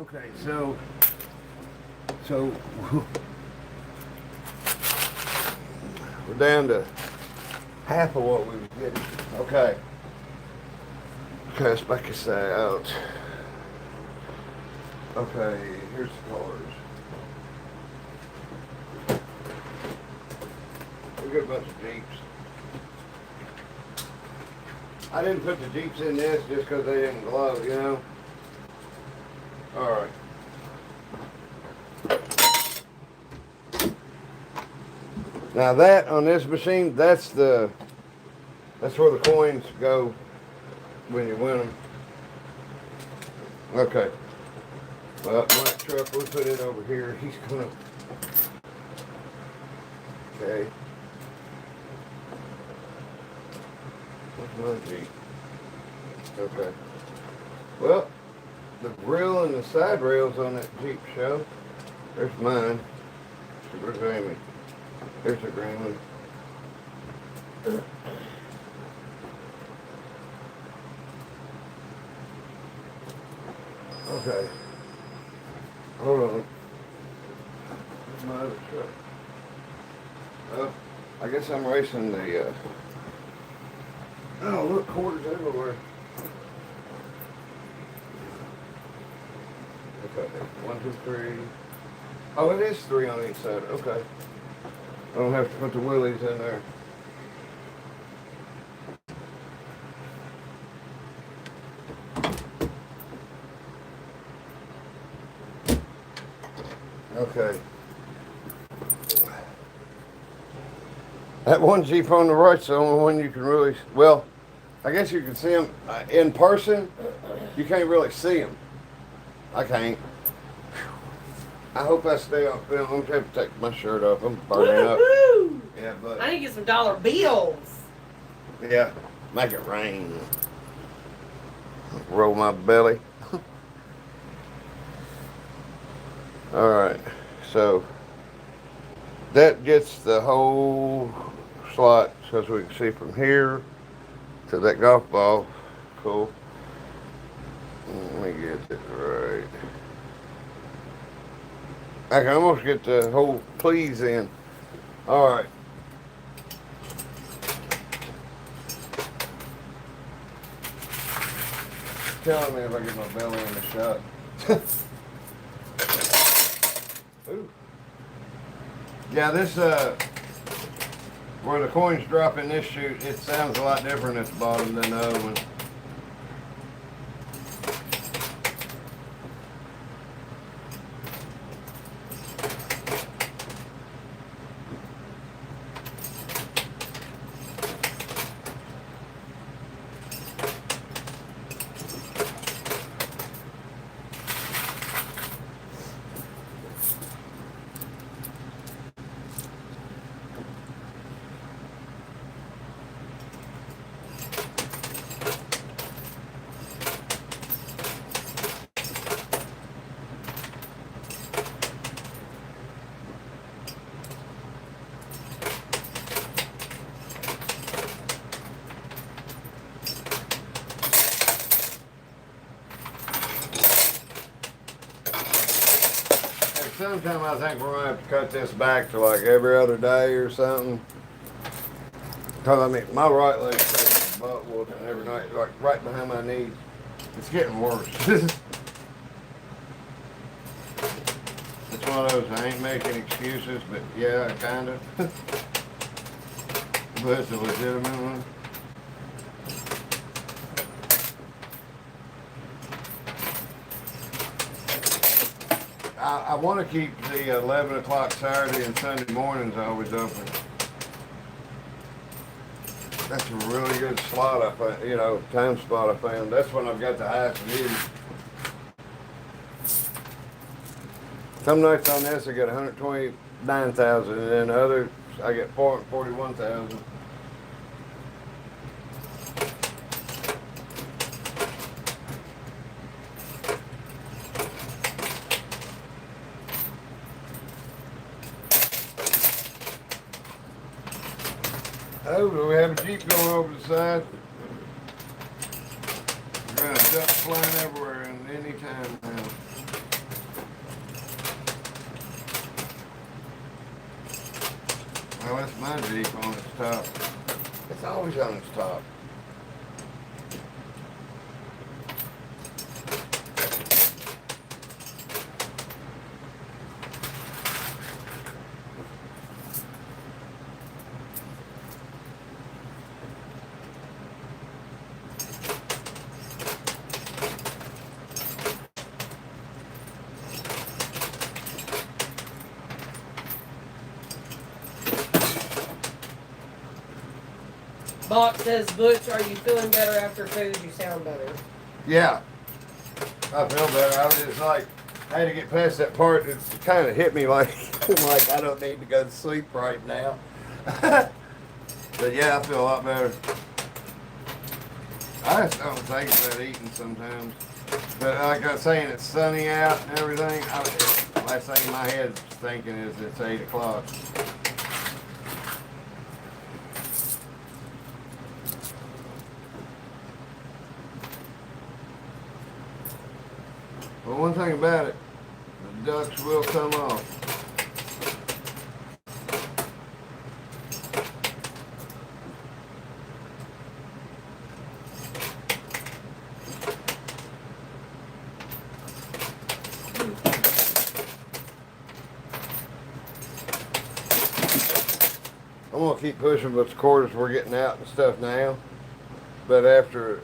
Okay, so we're down to half of what we was getting. Okay. Okay, let's back this out. Okay, here's the cards. We got a bunch of Jeeps. I didn't put the Jeeps in this just because they didn't glow, you know? Alright. Now that, on this machine, that's where the coins go when you win them. Okay. Well, my truck, we'll put it over here. He's gonna. Okay. What's my Jeep? Okay. Well, the grill and the side rails on that Jeep show. There's mine. Where's Amy? There's the green one. Okay. Hold on. Where's my other truck? Well, I guess I'm racing the, oh, look, quarters everywhere. Okay, 1, 2, 3. Oh, it is 3 on each side. Okay. I don't have to put the wheelies in there. Okay. That one Jeep on the right's the only one you can really, well, I guess you can see them in person. You can't really see them. I can't. I hope I stay off film. I'm gonna have to take my shirt off. I'm burning up. Woo-hoo! Yeah, but I need to get some dollar bills. yeah, make it rain. Roll my belly. All right, so that gets the whole slot, as we can see from here to that golf ball. Cool. Let me get it right. I can almost get the whole please in. All right. Telling me if I get my belly in the shot. Ooh. Yeah, this where the coins drop in this chute, it sounds a lot different at the bottom than the other one. Sometime I think we're gonna have to cut this back to like every other day or something. Cause I mean, my right leg's taking butt whooping every night, like right behind my knees. It's getting worse. It's one of those, I ain't making excuses, but yeah, kinda. But it's a legitimate one. I want to keep the 11 o'clock Saturday and Sunday mornings always open. That's a really good slot I found, time spot I found. That's when I've got the highest view. Some nights on this I get 129,000 and then others I get 441,000. Oh, do we have a Jeep going over the side? We're gonna have ducks flying everywhere and any time now. Well, that's my Jeep on its top. It's always on its top. Box says, Butch, are you feeling better after food? You sound better. Yeah, I feel better. I was just like, I had to get past that part that kind of hit me like, like I don't need to go to sleep right now. But yeah, I feel a lot better. I just don't think about eating sometimes. But like I was saying, it's sunny out and everything. Last thing my head's thinking is it's 8 o'clock. But one thing about it, the ducks will come off. I'm gonna keep pushing with the quarters we're getting out and stuff now. But after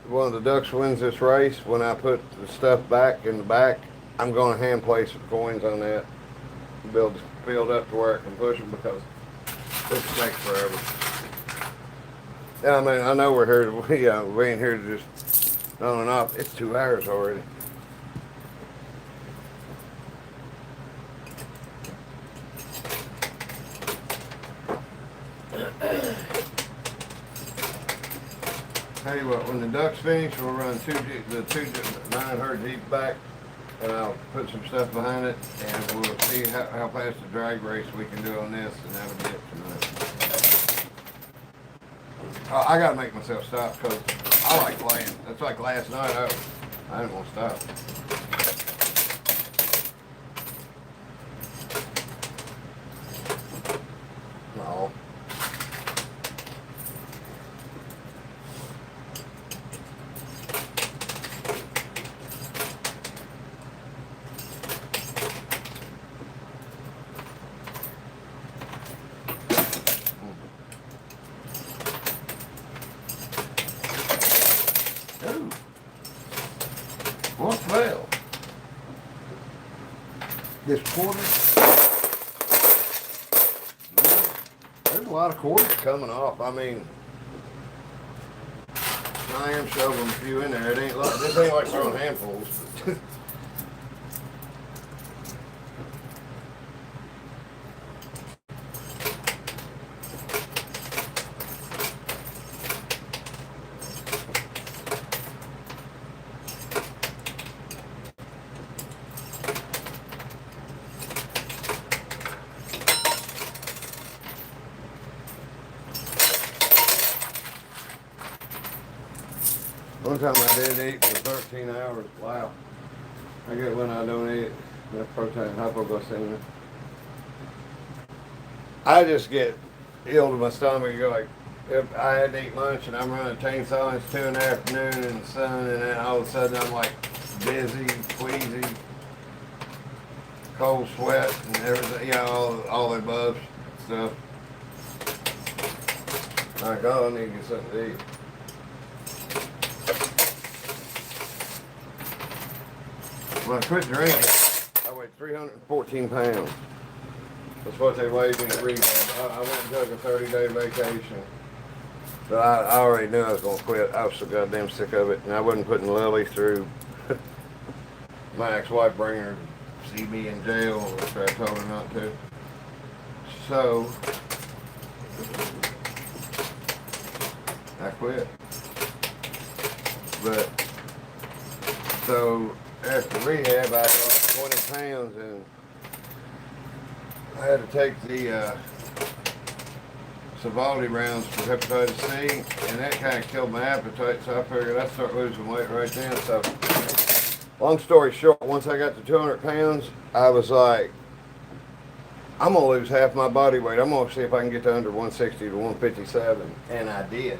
one of the ducks wins this race, when I put the stuff back in the back, I'm going to hand place some coins on that. Build up to where I can push them because this takes forever. Yeah, I mean, I know we're here to, we ain't here to just on and off. It's 2 hours already. Tell you what, when the duck's finished, we'll run the two 900 Jeep back, and I'll put some stuff behind it, and we'll see how fast the drag race we can do on this, and that'll be it tonight. I gotta make myself stop because I like playing. That's like last night. I didn't want to stop. No. Ooh. What fell? This quarter? There's a lot of quarters coming off. I mean, I am shoving a few in there. It ain't like this ain't like throwing handfuls. One time I did eat for 13 hours. Wow. I get when I don't eat enough protein, hypoglycemia. I just get ill to my stomach. Go like, if I had to eat lunch and I'm running a chainsaw, it's 2 in the afternoon in the sun, and then all of a sudden I'm like dizzy, queasy, cold sweat, and everything, you know, all the above stuff. Like, oh, I need to get something to eat. When I quit drinking, I weighed 314 pounds. That's what they weighed me at rehab. I went and took a 30-day vacation. But I already knew I was going to quit. I was so goddamn sick of it. And I wasn't putting Lily through my ex-wife bringing her to see me in jail after I told her not to. So, I quit. But, so, after rehab, I lost 20 pounds, and I had to take the Sovaldi rounds for hepatitis C, and that kind of killed my appetite, so I figured I'd start losing weight right then. So, long story short, once I got to 200 pounds, I was like, I'm going to lose half my body weight. I'm going to see if I can get to under 160 to 157, and I did.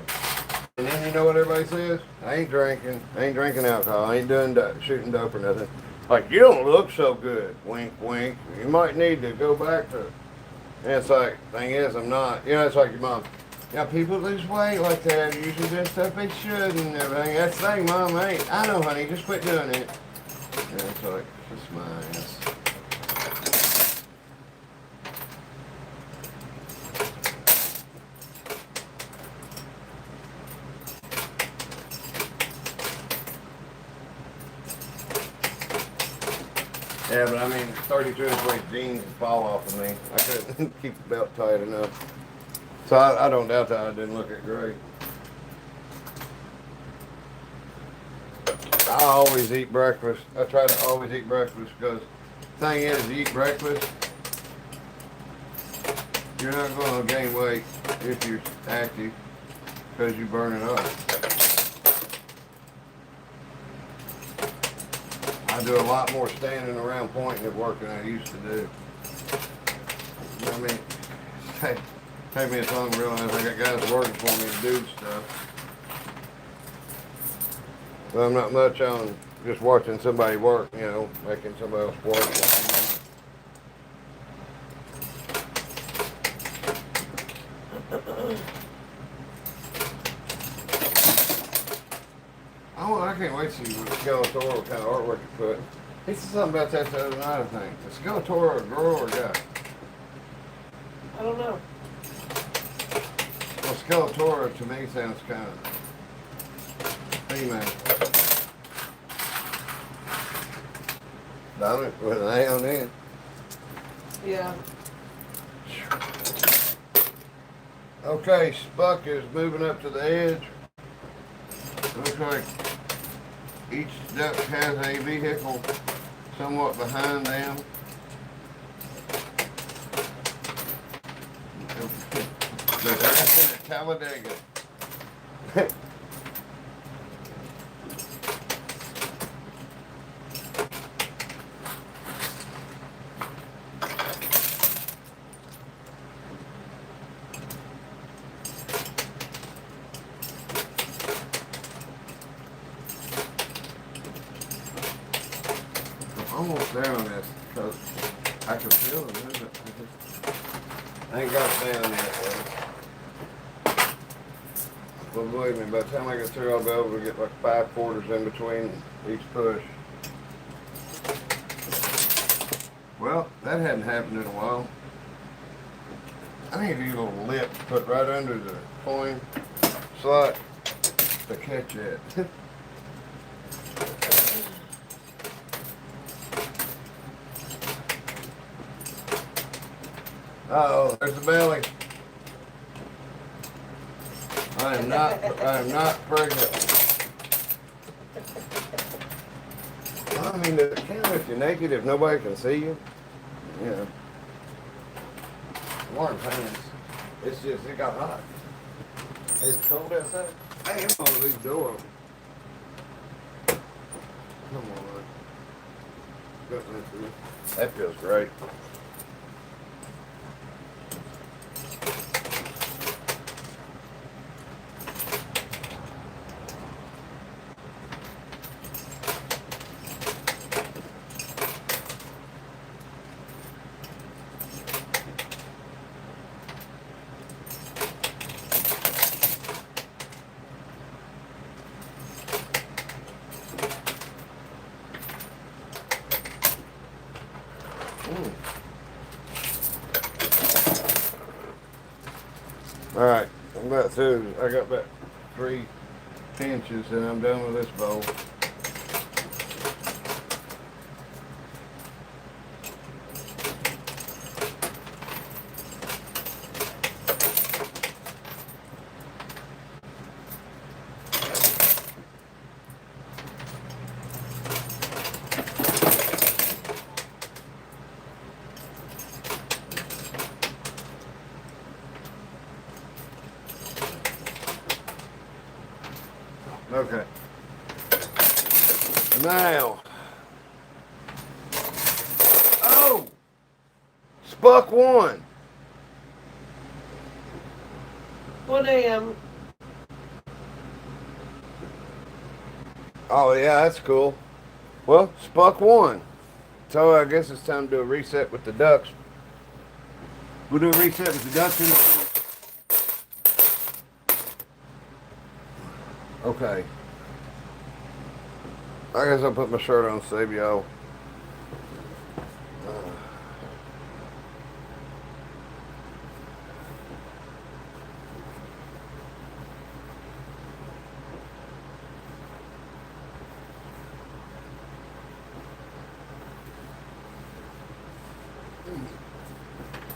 And then you know what everybody says? I ain't drinking alcohol, I ain't doing shooting dope or nothing. Like, you don't look so good, wink, wink. You might need to go back to, and it's like, thing is, I'm not. You know, it's like your mom. Yeah, people lose weight like that, usually do stuff they should and everything. That's the thing, Mom, ain't. I know, honey, just quit doing it. And it's like, it's my ass. Yeah, but I mean, 32-inch waist jeans would fall off of me. I couldn't keep the belt tight enough. So I don't doubt that I didn't look it great. I always eat breakfast. I try to always eat breakfast because the thing is, you eat breakfast, you're not going to gain weight if you're active because you burn it up. I do a lot more standing around pointing at work than I used to do. You know what I mean? Take me a time to realize I got guys working for me to do stuff. But I'm not much on just watching somebody work, you know, making somebody else work. I can't wait to see what Skeletor, what kind of artwork you put. He said something about that the other night, I think. Is Skeletor a girl or a guy? I don't know. Well, Skeletor to me sounds kind of female. Don't it? With an A on the end. Yeah. Okay, Spuck is moving up to the edge. Looks like each duck has a vehicle somewhat behind them. They're racing at Talladega. I'm almost there on this because I can feel it, isn't it? I ain't got it down yet, but believe me, by the time I get through, I'll be able to get like 5 quarters in between each push. Well, that hadn't happened in a while. I need to get a little lip to put right under the coin slot to catch it. Uh-oh, there's the belly. I am not pregnant. I mean, does it count if you're naked if nobody can see you? You know. Warm pants. It's just, it got hot. Is it cold outside? Hey, I'm gonna leave the door open. Come on. That feels great. All right, I'm about through. I got about 3 pinches and I'm done with this bowl. Okay. Now. Oh! Spuck one. 1 a.m. Oh, yeah, that's cool. Well, Spuck one. So I guess it's time to do a reset with the ducks. We'll do a reset with the ducks in the... Okay. I guess I'll put my shirt on, save y'all.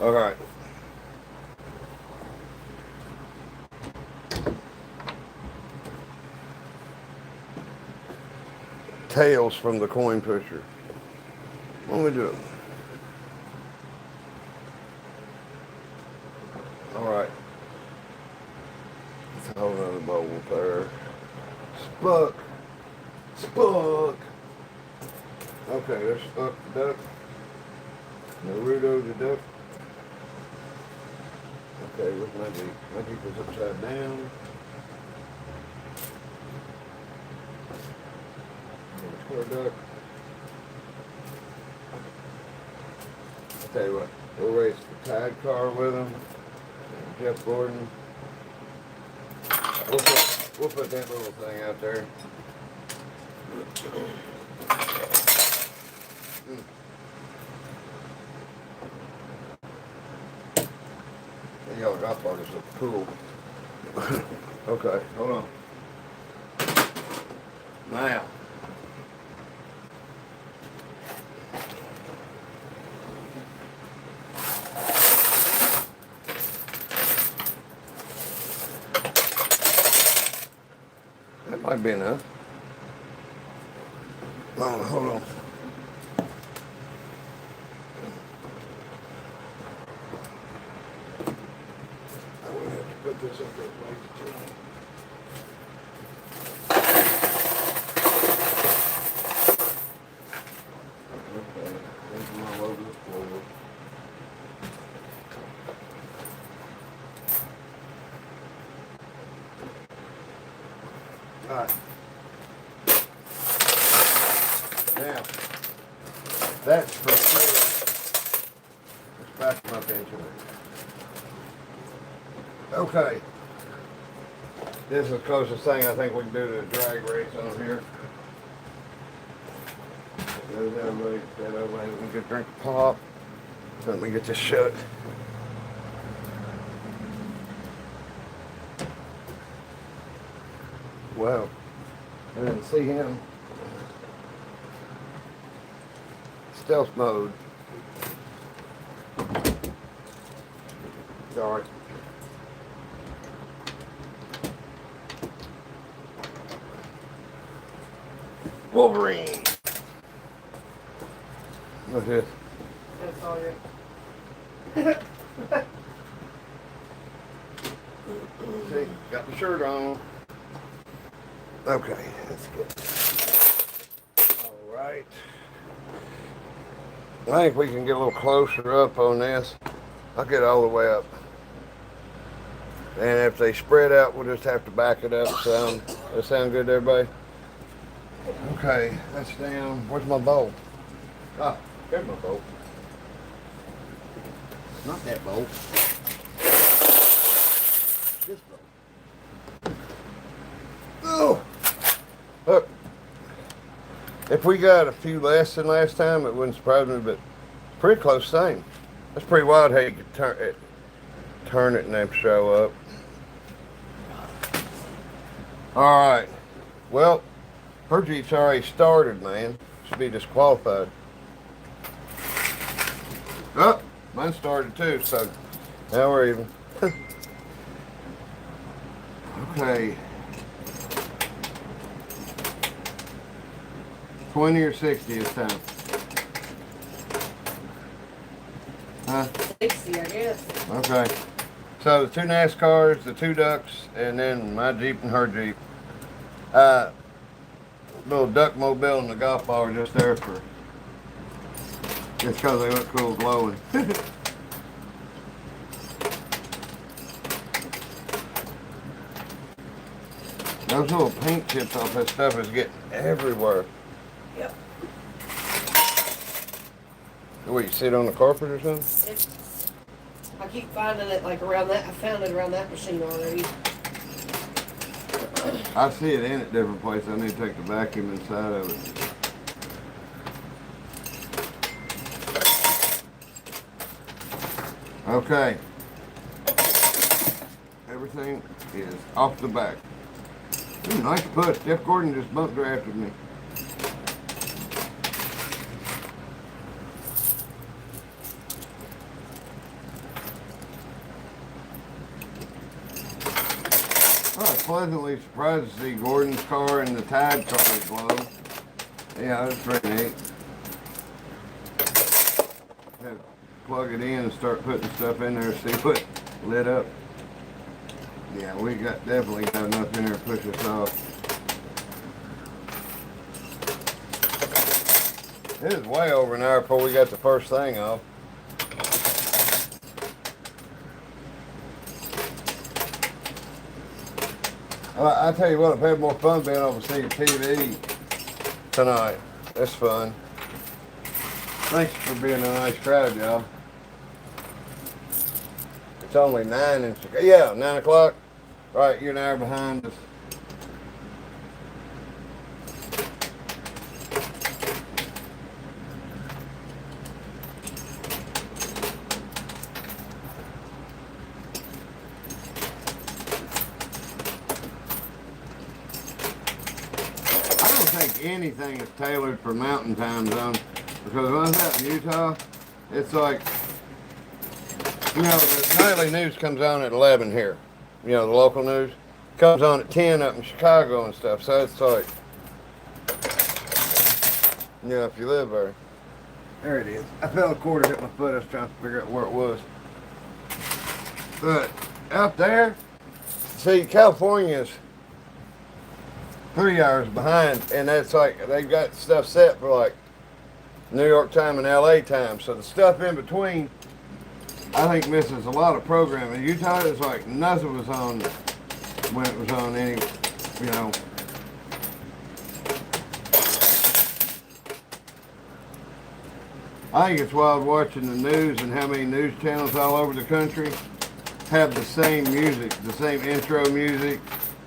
All right. Tales from the coin pusher. What do we do? All right. Let's hold another bowl there. Spuck. Spuck. Okay, there's Spuck the duck. Naruto the duck. Okay, where's Magic? Magic was upside down. Square duck. I'll tell you what, we'll race the tide car with him. Jeff Gordon. We'll put that little thing out there. The yellow golf ball is so cool. Okay, hold on. Now. Might be enough. Oh, hold on. I would have to put this up there. Okay, there's them all over the floor. All right. Now, that's for sure. Let's back them up into it. Okay. This is the closest thing I think we can do to a drag race on here. There's everybody, we can get a drink of pop. Let me get this shut. Wow. I didn't see him. Stealth mode. Sorry. Wolverine. What's this? That's all right. See, got the shirt on. Okay, that's good. All right. I think we can get a little closer up on this. I'll get all the way up. And if they spread out, we'll just have to back it up. That sound good to everybody? Okay, that's down. Where's my bowl? Ah, there's my bowl. Not that bowl. This bowl. Oh! Look. If we got a few less than last time, it wouldn't surprise me, but it's pretty close thing. That's pretty wild how you could turn it and then show up. All right. Well, her Jeep's already started, man. Should be disqualified. Oh, mine started too, so now we're even. Okay. 20 or 60 this time. Huh? 60, I guess. Okay. So the two NASCARs, the two ducks, and then my Jeep and her Jeep. Little duck mobile and the golf ball are just there for just because they look cool glowing. Those little paint chips off that stuff is getting everywhere. Yep. What, you sit on the carpet or something? I keep finding it like around that. I found it around that machine already. I see it in at different places. I need to take the vacuum inside of it. Okay. Everything is off the back. Ooh, nice push. Jeff Gordon just bump drafted me. I was pleasantly surprised to see Gordon's car and the Tide car glow. Yeah, that's pretty neat. Have to plug it in and start putting stuff in there to see what lit up. Yeah, we definitely got enough in there to push us off. It was way over an hour before we got the first thing off. I tell you what, I've had more fun being able to see your TV tonight. That's fun. Thanks for being a nice crowd, y'all. It's only 9 in Chicago. Yeah, 9 o'clock. Right, you're an hour behind us. I don't think anything is tailored for mountain time zone, because when I was out in Utah, it's like, you know, the nightly news comes on at 11 here. You know, the local news. Comes on at 10 up in Chicago and stuff. So it's like, yeah, if you live there. There it is. I felt a quarter hit my foot. I was trying to figure out where it was. But out there, see, California's 3 hours behind, and that's like they've got stuff set for like New York time and LA time. So the stuff in between, I think, misses a lot of programming. Utah is like nothing was on when it was on any, you know. I think it's wild watching the news and how many news channels all over the country have the same music, the same intro music.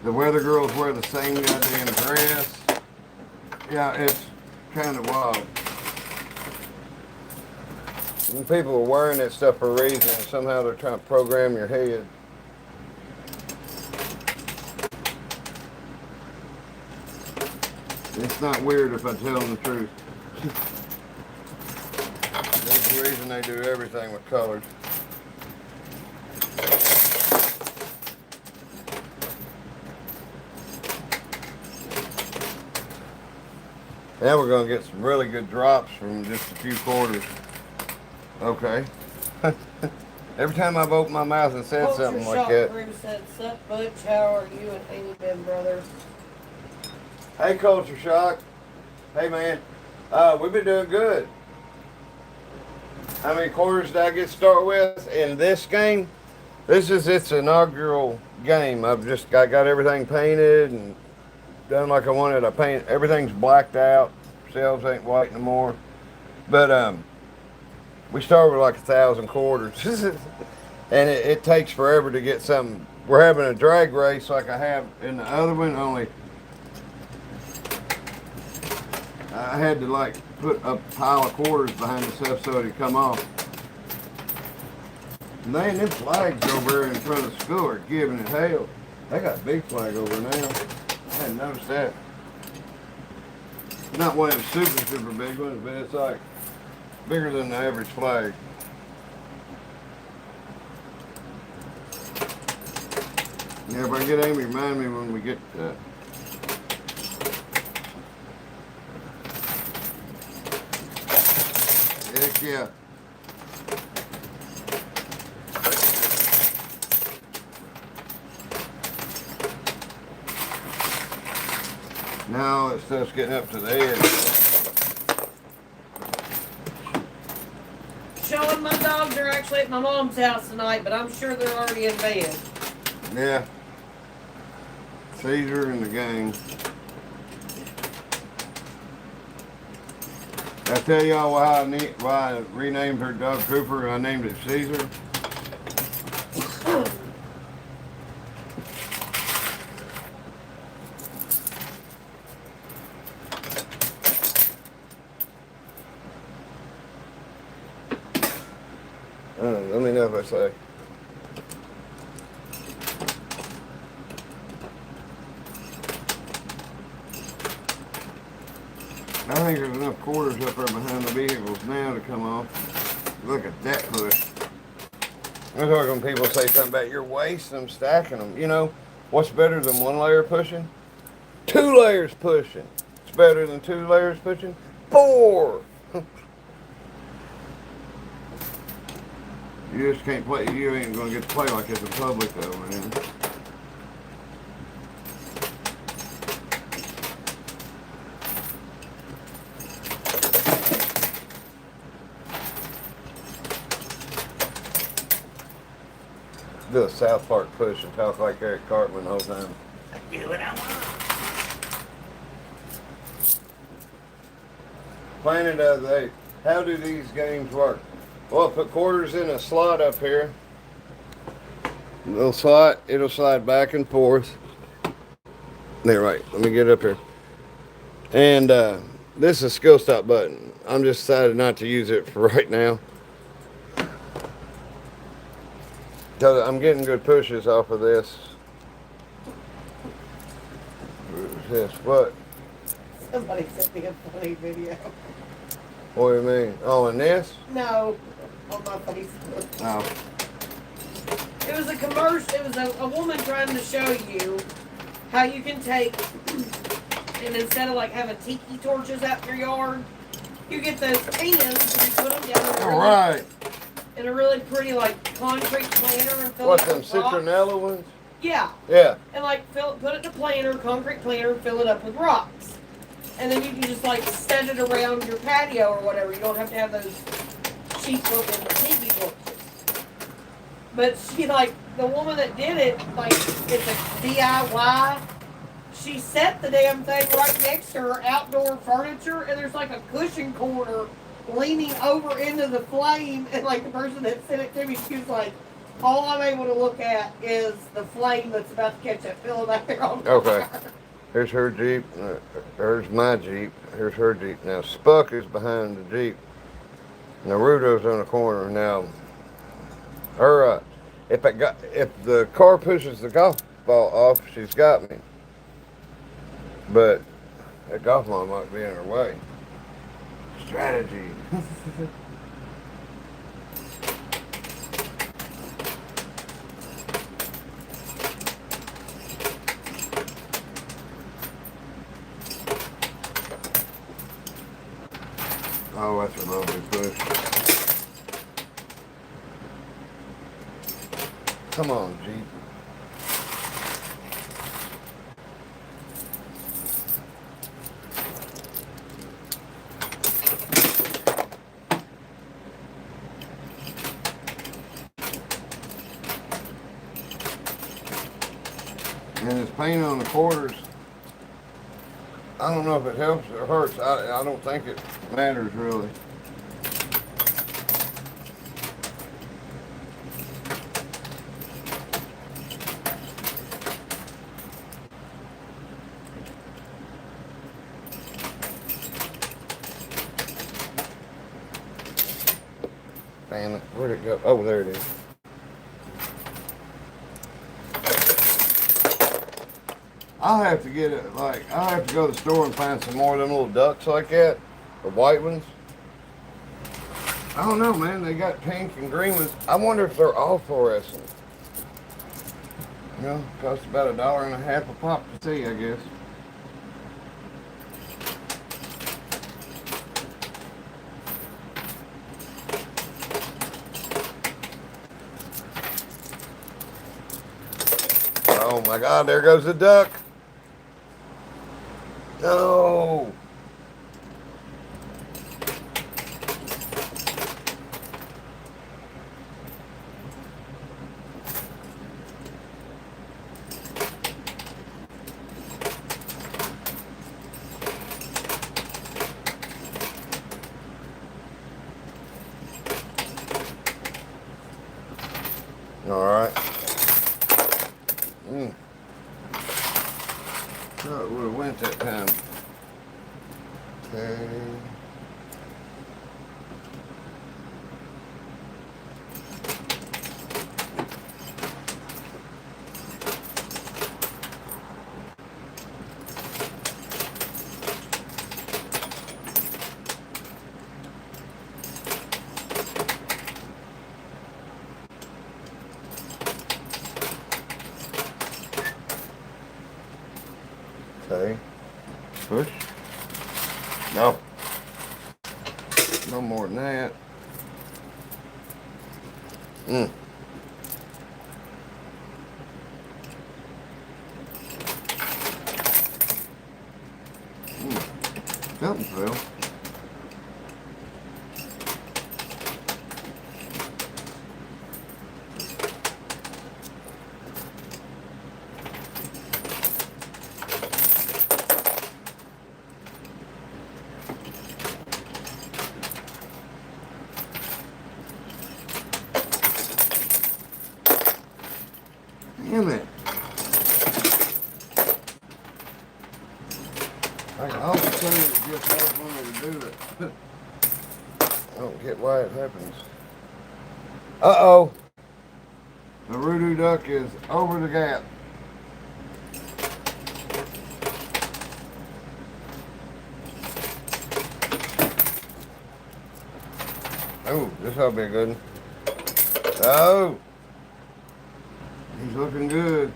The weather girls wear the same goddamn dress. Yeah, it's kind of wild. And people are wearing that stuff for a reason, and somehow they're trying to program your head. It's not weird if I tell them the truth. That's the reason they do everything with colors. Now we're going to get some really good drops from just a few quarters. Okay. Every time I've opened my mouth and said something like that. Crew said, "Sup, Butch? How are you and Amy been, brother?" Hey, Culture Shock. Hey, man. We've been doing good. How many quarters did I get to start with in this game? This is its inaugural game. I got everything painted and done like I wanted. I paint everything's blacked out. Shelves ain't white no more. But we started with like 1,000 quarters, and it takes forever to get something. We're having a drag race like I have in the other one. Only I had to like put a pile of quarters behind the stuff so it'd come off. Man, them flags over there in front of the school are giving it hell. They got a big flag over now. I hadn't noticed that. Not one of them super big ones, but it's like bigger than the average flag. Yeah, if I get Amy, remind me when we get to that. Heck yeah. Now that stuff's getting up to the edge. Sean, my dogs are actually at my mom's house tonight, but I'm sure they're already in bed. Yeah. Caesar and the gang. I tell y'all why I renamed her dog Cooper. I named it Caesar. Let me know if I say. I think there's enough quarters up there behind the vehicles now to come off. Look at that push. I'm talking when people say something about your waist and I'm stacking them. You know, what's better than one layer pushing? 2 layers pushing. It's better than 2 layers pushing? 4. You just can't play. You ain't gonna get to play like this in public though, man. Do a South Park push and talk like Eric Cartman the whole time. I do what I want. Playing it the other day. How do these games work? Well, put quarters in a slot up here. Little slot, it'll slide back and forth. There, right. Let me get up here. And this is a skill stop button. I'm just decided not to use it for right now. Because I'm getting good pushes off of this. This, what? Somebody sent me a funny video. What do you mean? Oh, and this? No, on my Facebook. Oh. It was a commercial. It was a woman trying to show you how you can take, and instead of like having tiki torches out in your yard, you get those cans and you put them down All right. in a really pretty like concrete planter and fill What, it them with rocks. citronella ones? Yeah. Yeah. And like put it in a planter, concrete planter, and fill it up with rocks. And then you can just like set it around your patio or whatever. You don't have to have those cheap looking tiki torches. But she like the woman that did it, like it's a DIY. She set the damn thing right next to her outdoor furniture, and there's like a cushion corner leaning over into the flame. And like the person that sent it to me, she was like, all I'm able to look at is the flame that's about to catch that pillow back there on fire. Okay. Here's her Jeep. Here's my Jeep. Here's her Jeep. Now, Spuck is behind the Jeep. Naruto's on the corner. Now, her, if the car pushes the golf ball off, she's got me. But that golf ball might be in her way. Strategy. Oh, that's a lovely push. Come on, Jeep. And this paint on the quarters, I don't know if it helps or hurts. I don't think it matters really. Damn it, where'd it go? Oh, there it is. I'll have to get it, I'll have to go to the store and find some more of them little ducks like that, the white ones. I don't know, man, they got pink and green ones. I wonder if they're all fluorescent. You know, cost about $1.50 a pop to see, I guess. Oh my God, there goes the duck. No. All right. Thought it would have went that time. Okay. Okay. Push. No. No more than that. Something fell. Damn it. I can always tell you it's just hard for me to do it. I don't get why it happens. Uh-oh. The Rudu duck is over the gap. Oh, this ought to be a good one. Oh. He's looking good.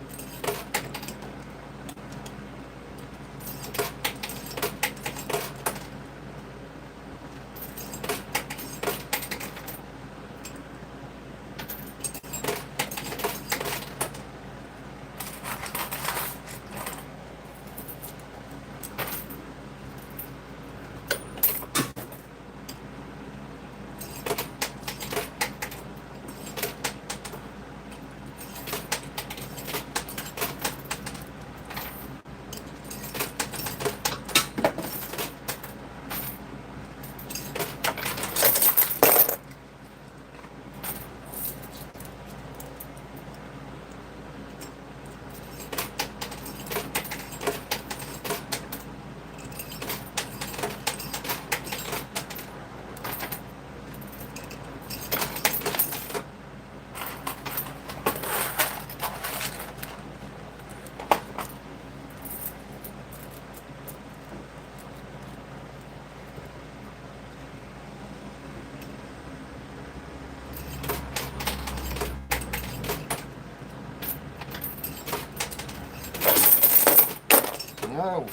Oh,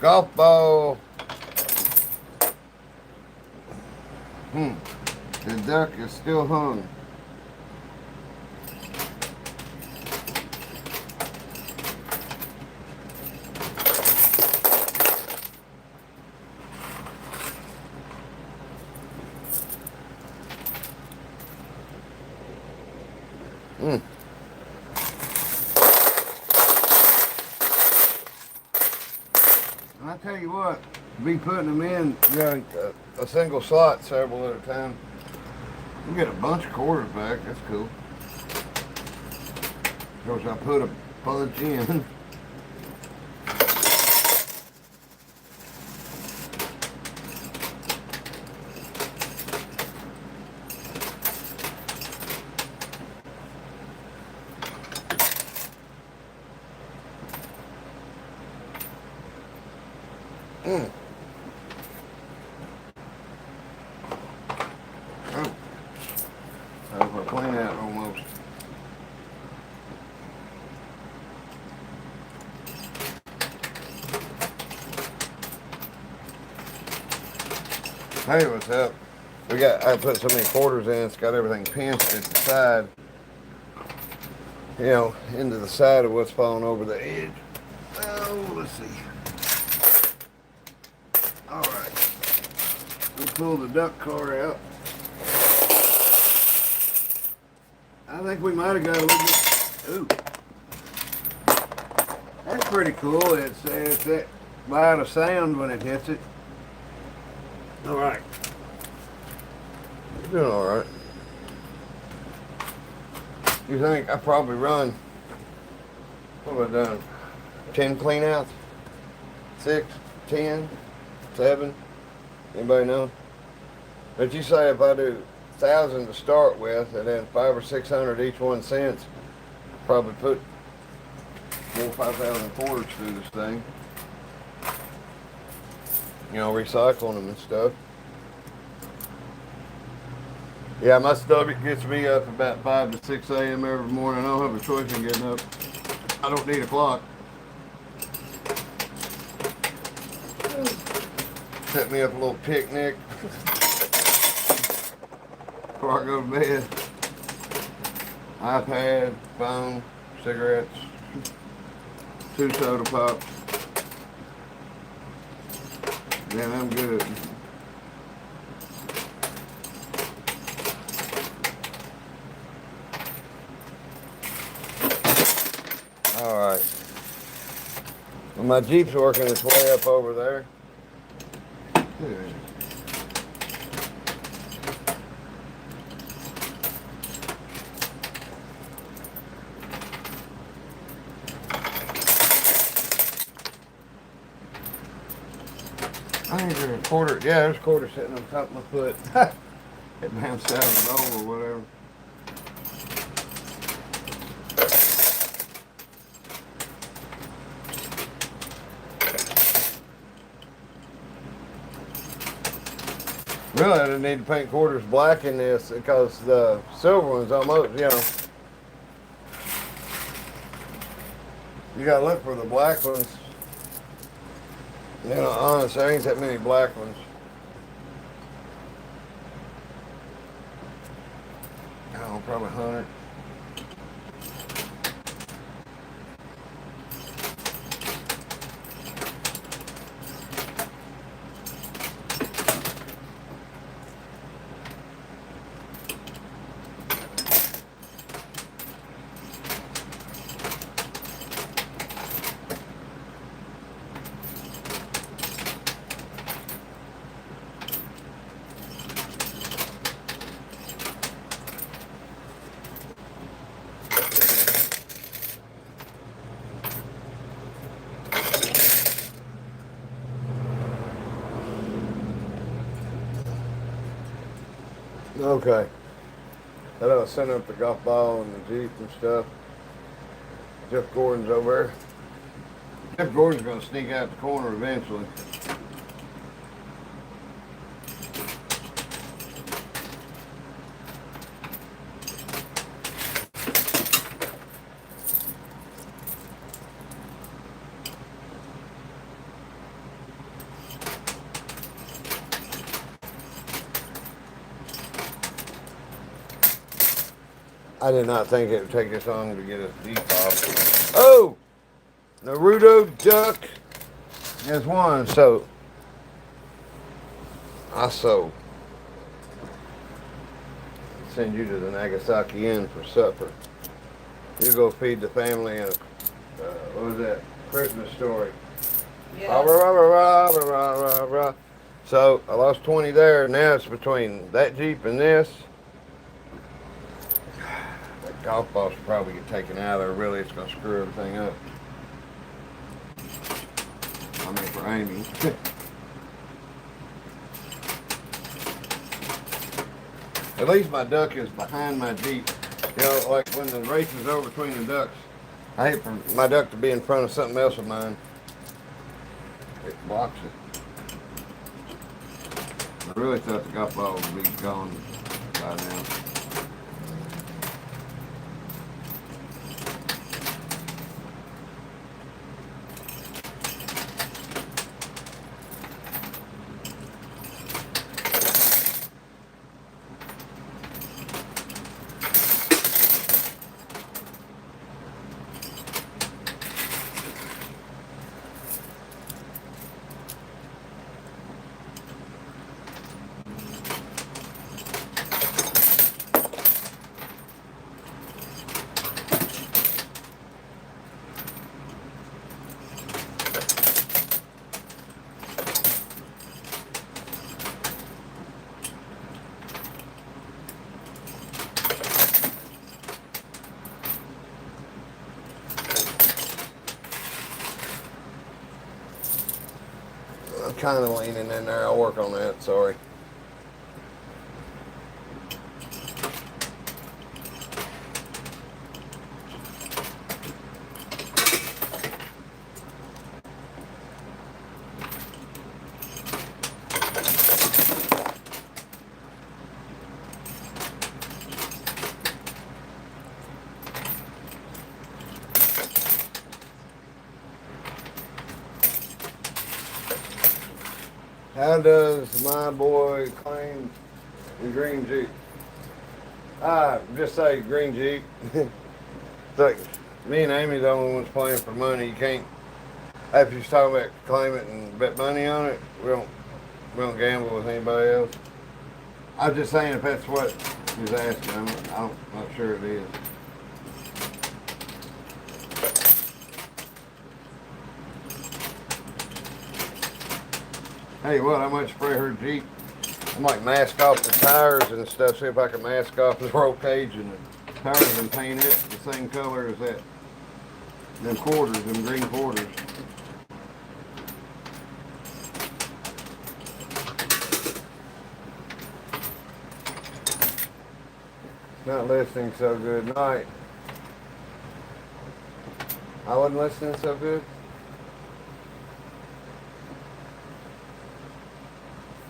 golf ball. The duck is still hung. And I tell you what, be putting them in, you know, a single slot several at a time. You get a bunch of quarters back. That's cool. Of course, I put a bunch in. Oh. That was a clean out almost. Hey, what's up? I put so many quarters in, it's got everything pinched at the side. You know, into the side of what's falling over the edge. Oh, let's see. Alright. We'll pull the duck car out. I think we might have got a little bit. Ooh. That's pretty cool. It's that loud of sound when it hits it. Alright. You're doing alright. You think I probably run, what have I done? 10 clean outs? 6, 10, 7? Anybody know? But you say if I do 1,000 to start with and then 500 or 600 each one cents, probably put 4,000 or 5,000 quarters through this thing. You know, recycling them and stuff. Yeah, my stomach gets me up about 5 to 6 a.m. every morning. I don't have a choice in getting up. I don't need a clock. Set me up a little picnic before I go to bed. iPad, phone, cigarettes, 2 soda pops. Then I'm good. Alright. Well, my Jeep's working its way up over there. Good. I think there's a quarter. Yeah, there's a quarter sitting on top of my foot. It bounced out of the roll or whatever. Really, I didn't need to paint quarters black in this because the silver one's almost, you know. You gotta look for the black ones. You know, honestly, there ain't that many black ones. Oh, probably 100. Okay. I know I sent up the golf ball and the Jeep and stuff. Jeff Gordon's over there. Jeff Gordon's going to sneak out the corner eventually. I did not think it would take this long to get a Jeep off. Oh! Naruto duck has won, so I send you to the Nagasaki Inn for supper. You go feed the family and what was that? Christmas story. Yeah. Rah, rah, rah, rah, rah, rah, rah. So I lost 20 there. Now it's between that Jeep and this. That golf ball should probably get taken out of there. Really, it's going to screw everything up. I mean, for Amy. At least my duck is behind my Jeep. You know, like when the race is over between the ducks, I hate for my duck to be in front of something else of mine. It blocks it. I really thought the golf ball would be gone by now. I'm kind of leaning in there. I'll work on that. Sorry. How does my boy claim the green Jeep? Just say green Jeep. It's like me and Amy the only ones playing for money. You can't. After you're talking about claim it and bet money on it, we don't gamble with anybody else. I'm just saying if that's what he's asking. I'm not sure it is. Hey, what? I might spray her Jeep. I might mask off the tires and stuff. See if I can mask off the roll cage and the tires and paint it the same color as that. Them quarters, them green quarters. Not listening so good. Night. I wasn't listening so good.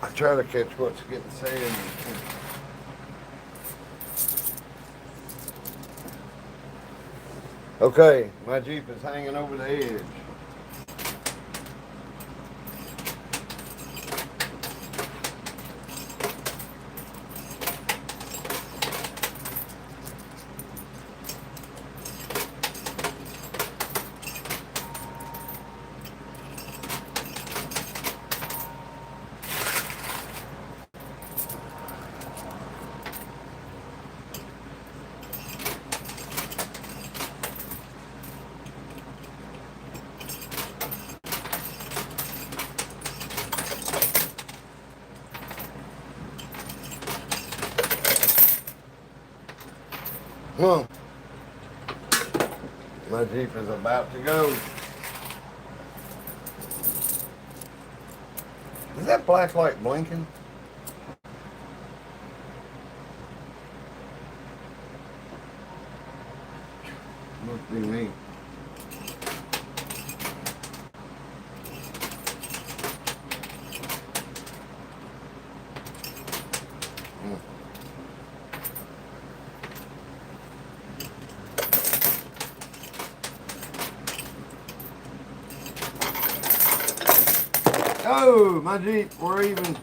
I try to catch what's getting said. Okay, my Jeep is hanging over the edge. Come on. My Jeep is about to go. Is that black light blinking? Must be me. Oh, my Jeep, we're even.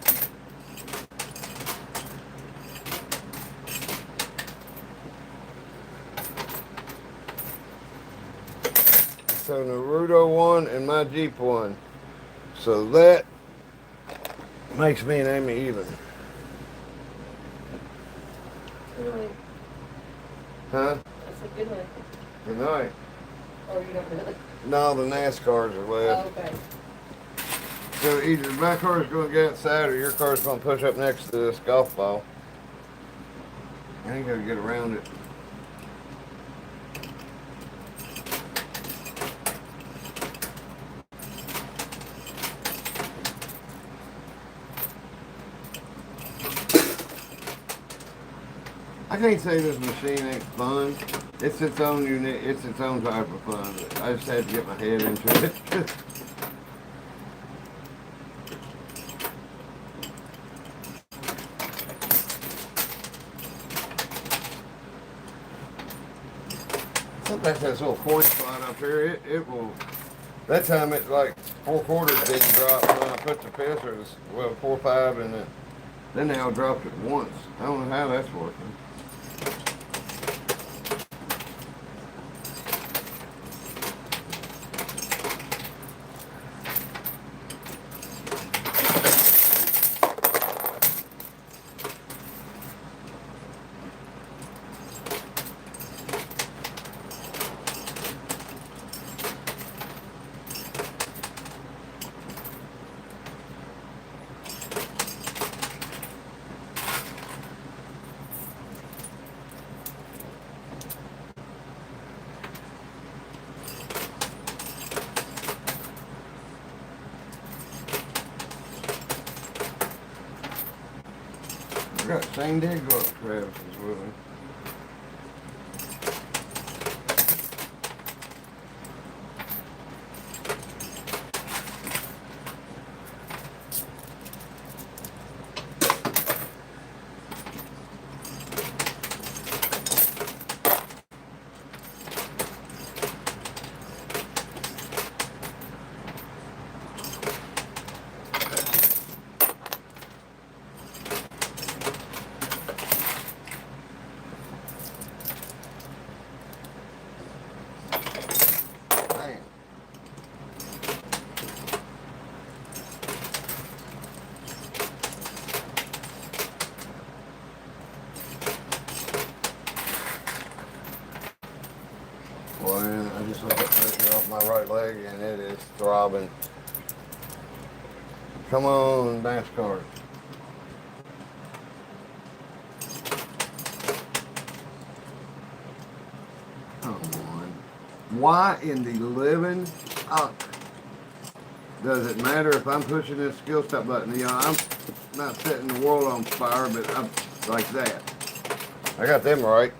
So Naruto won and my Jeep won. So that makes me and Amy even. Good night. Huh? I said good night. Good night. Oh, you don't really? No, the NASCARs are left. Oh, okay. So either my car's going to get outside or your car's going to push up next to this golf ball. I ain't got to get around it. I can't say this machine ain't fun. It's its own unit. It's its own type of fun. But I just had to get my head into it. Sometimes that little coin slot up here, it will. That time it like 4 quarters didn't drop when I put the pictures. Well, 4 5 and then they all dropped at once. I don't know how that's working. I got same day go up Travis's with me. Well, I just let that pressure off my right leg and it is throbbing. Come on, NASCAR. Come on. Why in the living does it matter if I'm pushing this skill stop button? You know, I'm not setting the world on fire, but I'm like that. I got them right.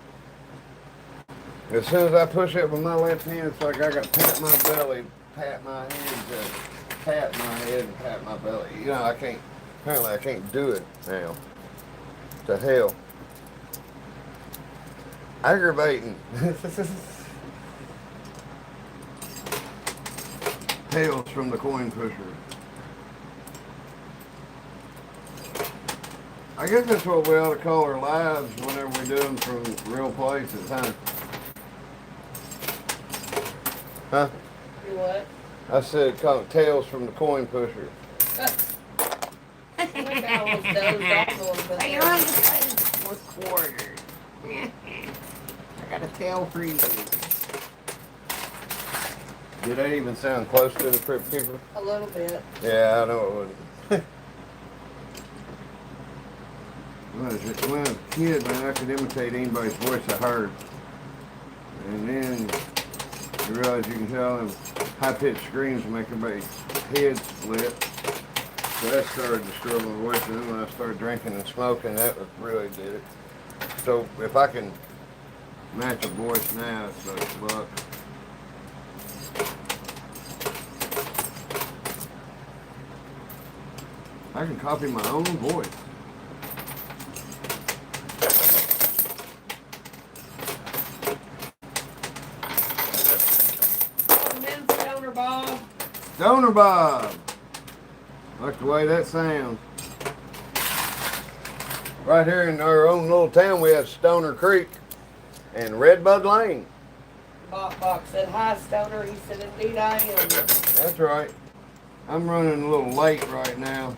As soon as I push it with my left hand, it's like I got to pat my belly, pat my head, pat my head, and pat my belly. You know, I can't, apparently I can't do it now. To hell. Aggravating. Tales from the coin pusher. I guess that's what we ought to call our lives whenever we do them from real places, huh? Huh? Do what? I said Tales from the Coin Pusher. I think I almost dozed off a little bit Hey, there. I'm playing fourth quarter. I got a tail for you. Did that even sound close to the Crypt Keeper? A little bit. Yeah, I know it would. When I was a kid, man, I could imitate anybody's voice I heard. And then you realize you can tell them high-pitched screams make everybody's head split. So that started destroying my voice. And then when I started drinking and smoking, that really did it. So if I can match a voice now, it's like luck. I can copy my own voice. Stoner Bob. Stoner Bob. Like the way that sounds. Right here in our own little town, we have Stoner Creek and Redbud Lane. bot box said, "Hi, Stoner." He said, "Indeed, I am." That's right. I'm running a little late right now.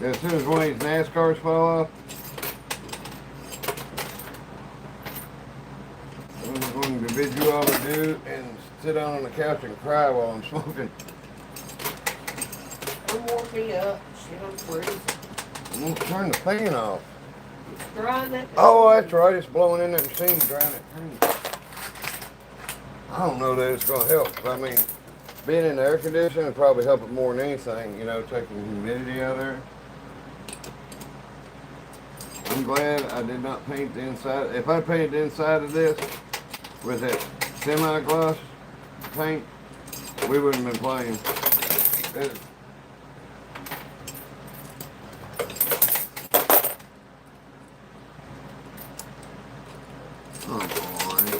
As soon as one of these NASCARs fall off, I'm going to bid you all adieu and sit down on the couch and cry while I'm smoking. Don't warm me up. Shit, I'm freezing. I'm going to turn the fan off. It's drying that. Oh, that's right. It's blowing in that machine, drying it clean. I don't know that it's going to help. I mean, being in the air conditioning would probably help it more than anything, you know, taking the humidity out of there. I'm glad I did not paint the inside. If I painted the inside of this with that semi-gloss paint, we wouldn't have been playing. Oh boy.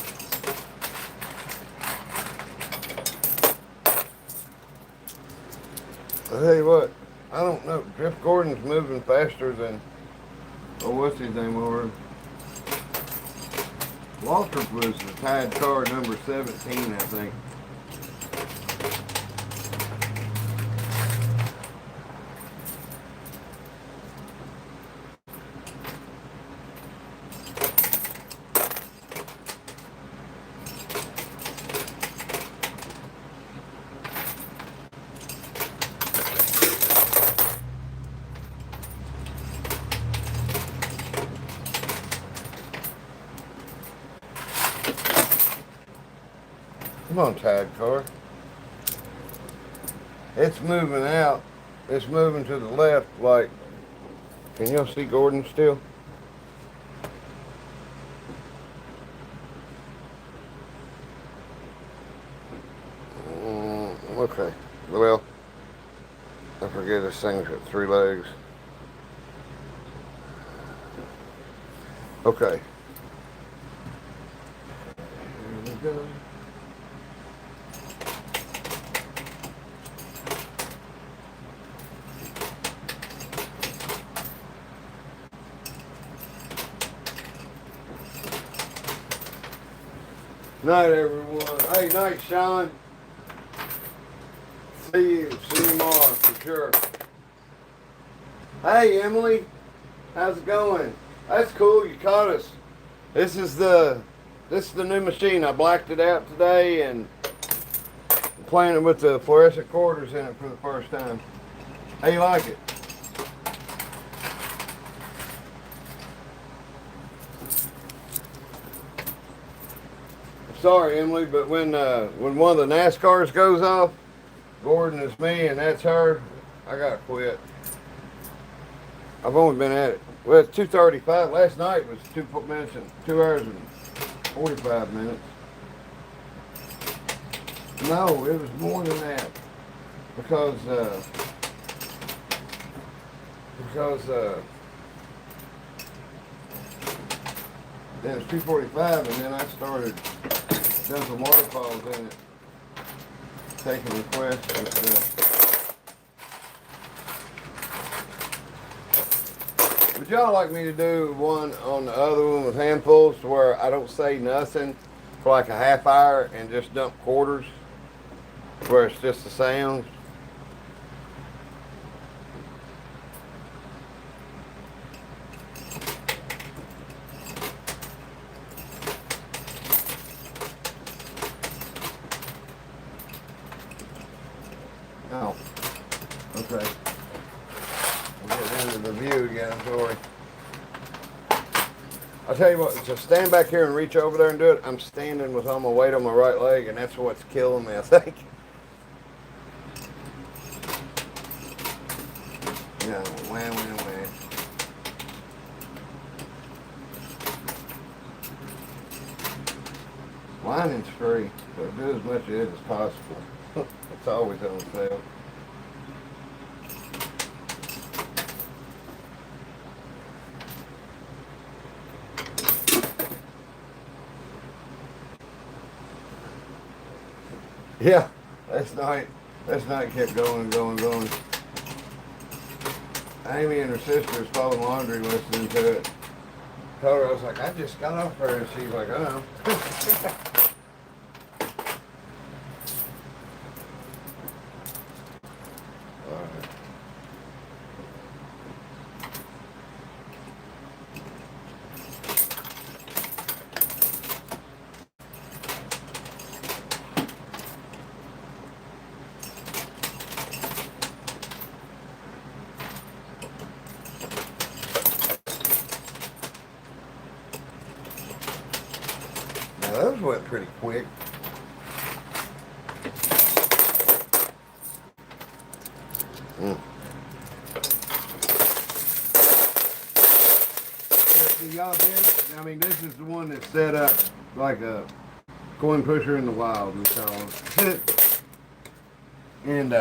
I tell you what, I don't know. Drift Gordon's moving faster than, oh, what's his name over? Walter was the tied car number 17, I think. Come on, tied car. It's moving out. It's moving to the left like, can y'all see Gordon still? Okay. Well, I forget this thing's got 3 legs. Okay. Here we go. Night, everyone. Hey, night, Sean. See you tomorrow for sure. Hey, Emily. How's it going? That's cool. You caught us. This is the new machine. I blacked it out today and playing it with the fluorescent quarters in it for the first time. How you like it? Sorry, Emily, but when one of the NASCARs goes off, Gordon is me and that's her, I gotta quit. I've only been at it. Well, it's 2:35. Last night was 2 hours and 45 minutes. No, it was more than that because then it was 2:45 and then I started. Done some waterfalls in it, taking requests and stuff. Would y'all like me to do one on the other one with handfuls to where I don't say nothing for like a half hour and just dump quarters where it's just the sounds? Oh, okay. I'm getting into the view again, sorry. I'll tell you what, to stand back here and reach over there and do it, I'm standing with all my weight on my right leg, and that's what's killing me, I think. Yeah, wham, wham, wham. Lining's free, so do as much of it as possible. It's always on sale. Yeah, last night kept going and going and going. Amy and her sister was folding laundry listening to it. Told her, I was like, I just got off her, and she's like, oh. Those went pretty quick. Y'all been? I mean, this is the one that's set up like a coin pusher in the wild, we call it. And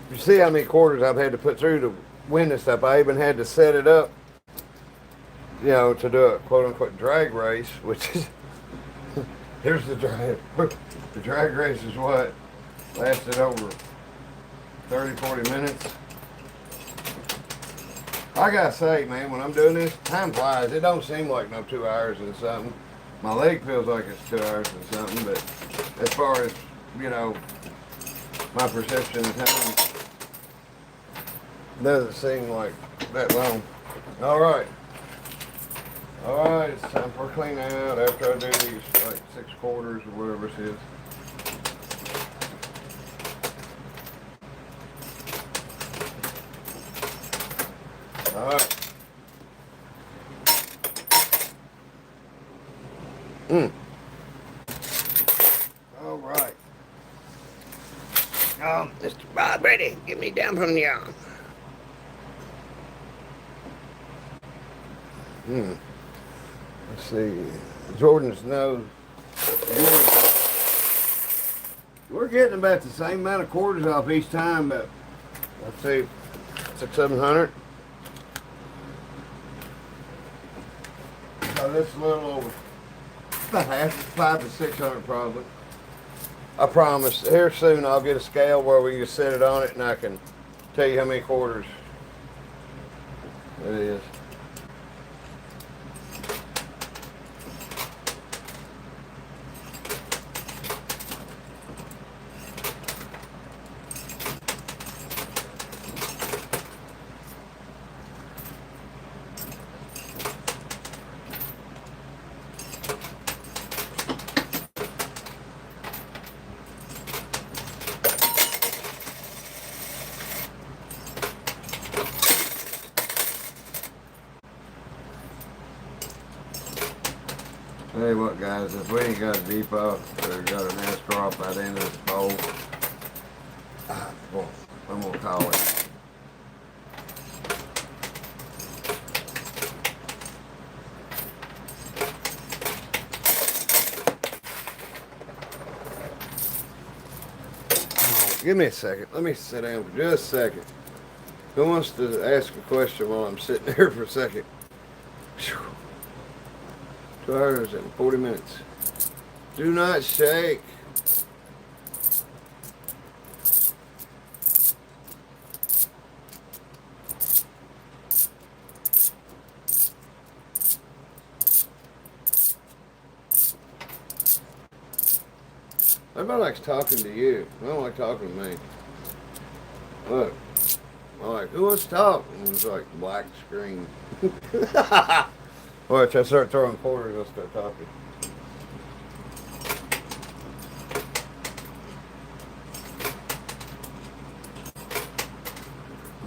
you see how many quarters I've had to put through to win this stuff. I even had to set it up, you know, to do a quote-unquote drag race, which is, here's the drag. The drag race is what lasted over 30, 40 minutes. I gotta say, man, when I'm doing this, time flies. It don't seem like no 2 hours and something. My leg feels like it's 2 hours and something, but as far as, you know, my perception of time, doesn't seem like that long. All right, it's time for a clean out after I do these like 6 quarters or whatever it is. All right. All right. Mr. Bob, ready? Get me down from the arm. Let's see. Jordan's nose. We're getting about the same amount of quarters off each time, but let's see, 600-700. So that's a little over about half, 500 to 600 probably. I promise. Here soon I'll get a scale where we can just set it on it and I can tell you how many quarters it is. Tell you what, guys, if we ain't got a depot or got a NASCAR off that end of this bowl, well, I'm gonna call it. Give me a second. Let me sit down for just a second. Who wants to ask a question while I'm sitting there for a second? Whew. 2 hours and 40 minutes. Do not shake. Everybody likes talking to you. I don't like talking to me. Look. I'm like, who wants to talk? And it's like black screen. Watch, I start throwing quarters, I'll start talking.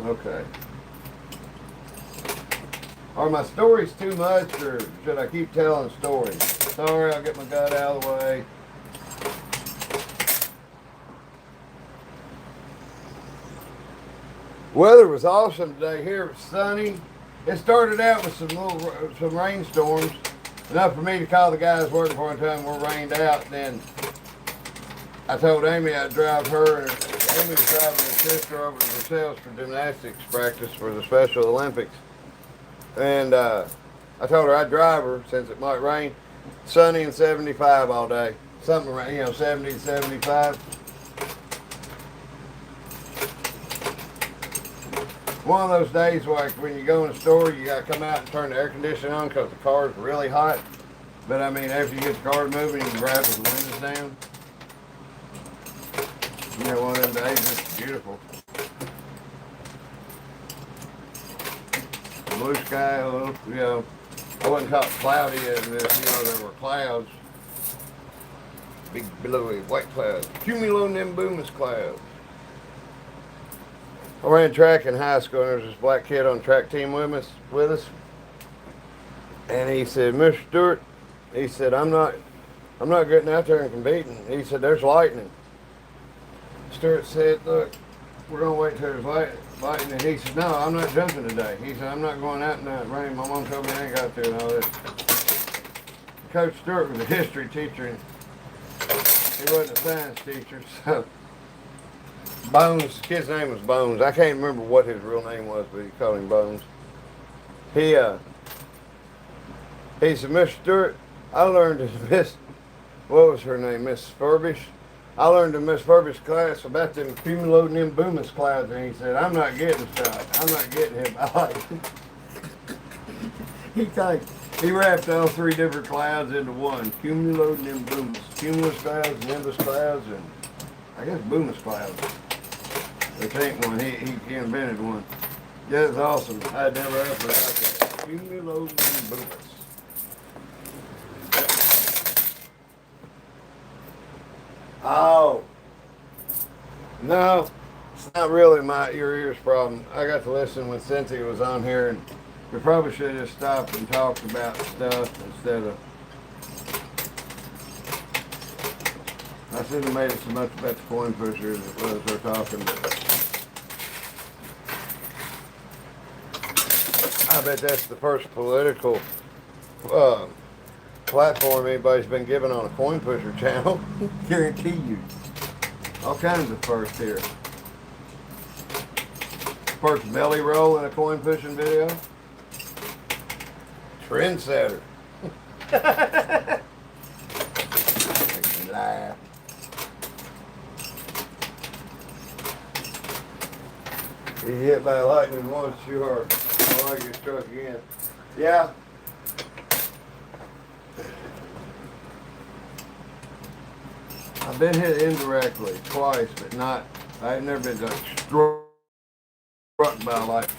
Okay. Are my stories too much, or should I keep telling stories? Sorry, I'll get my gut out of the way. Weather was awesome today here. It was sunny. It started out with some rainstorms, enough for me to call the guys working for me and we're rained out. Then I told Amy I'd drive her, and Amy was driving her sister over to Versailles for gymnastics practice for the Special Olympics. And I told her I'd drive her since it might rain. Sunny and 75 all day. Something around, 70 to 75. One of those days like when you go in the store, you got to come out and turn the air conditioning on because the car's really hot. But I mean, after you get the car moving, you can drive with the windows down. One of them days, it's beautiful. Blue sky, I wouldn't call it cloudy, there were clouds. Big, billowy white clouds. Cumulonimbus clouds. I ran track in high school, and there was this black kid on the track team with us. And he said, Mr. Stewart, he said, I'm not I'm not getting out there and competing. He said, there's lightning. Stuart said, look, we're going to wait till there's lightning. He said, no, I'm not jumping today. He said, I'm not going out in that rain. My mom told me I ain't got to and all this. Coach Stewart was a history teacher, and he wasn't a science teacher, so Bones, the kid's name was Bones. I can't remember what his real name was, but he called him Bones. He said, Mr. Stewart, I learned in what was her name, Miss Furbish? I learned in Miss Furbish class about them accumulating them boomus clouds, and he said, I'm not getting shot. I'm not getting him. I like he wrapped all three different clouds into one. Cumulonimbus and boomus. Cumulus clouds, nimbus clouds, and I guess boomus clouds. There ain't one. He invented one. Yeah, it's awesome. I'd never ever forgot that. Cumulonimbus and boomus. Oh. No, it's not really your ears problem. I got to listen when Cynthia was on here, and we probably should have just stopped and talked about stuff instead of. I shouldn't have made it so much about the coin pushers as it was her talking. I bet that's the first political platform anybody's been given on a coin pusher channel. Guarantee you. All kinds of firsts here. First belly roll in a coin pushing video. Trendsetter. Makes me laugh. You hit by lightning once, you are. I like you struck again. Yeah. I've been hit indirectly twice, but not. I've never been struck by lightning.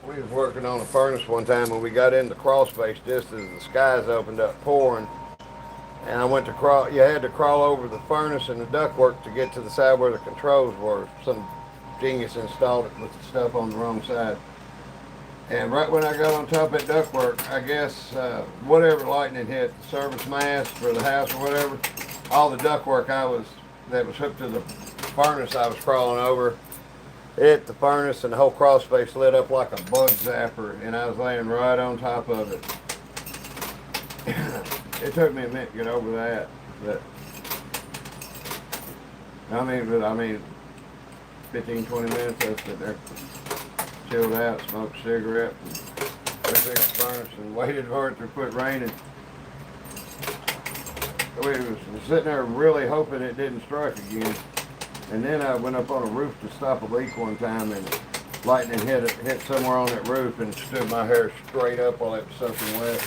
We was working on a furnace one time when we got into crawl space just as the skies opened up pouring. And I went to crawl, you had to crawl over the furnace and the ductwork to get to the side where the controls were. Some genius installed it with the stuff on the wrong side. And right when I got on top of that ductwork, I guess whatever lightning hit, the service mast for the house or whatever, all the ductwork that was hooked to the furnace I was crawling over, hit the furnace and the whole crawl space lit up like a bug zapper, and I was laying right on top of it. It took me a minute to get over that, but I mean, 15, 20 minutes I was sitting there, chilled out, smoked a cigarette, and fixed the furnace and waited for it to quit raining. We was sitting there really hoping it didn't strike again. And then I went up on a roof to stop a leak one time, and lightning hit somewhere on that roof and stood my hair straight up while it was soaking wet.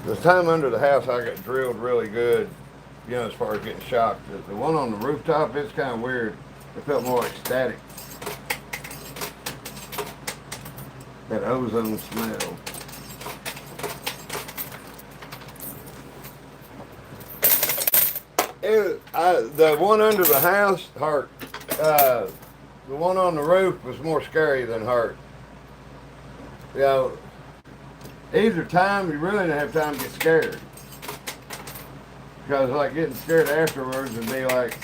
The time under the house I got drilled really good, you know, as far as getting shocked. The one on the rooftop, it's kind of weird. It felt more like static. That ozone smell. The one under the house hurt. The one on the roof was more scary than hurt. You know, either time, you really didn't have time to get scared. Because like getting scared afterwards would be like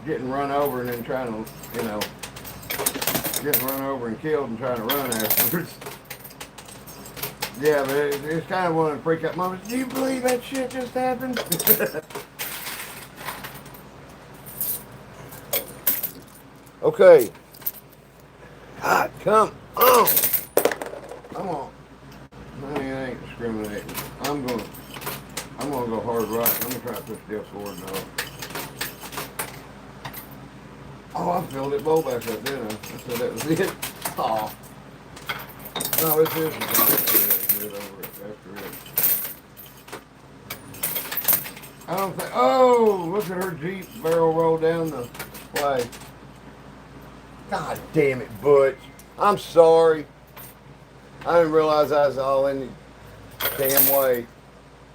getting run over and then trying to, you know, getting run over and killed and trying to run afterwards. Yeah, but it's kind of one of the freak out moments. Do you believe that shit just happened? Okay. God, come on. Come on. I ain't discriminating. I'm gonna go hard right. I'm gonna try to push this forward now. Oh, I filled it bowl back up, didn't I? I said that was it. Oh. No, it's this. Good over it after it. I don't think. Oh, look at her Jeep barrel roll down the way. God damn it, Butch. I'm sorry. I didn't realize I was all in the damn way.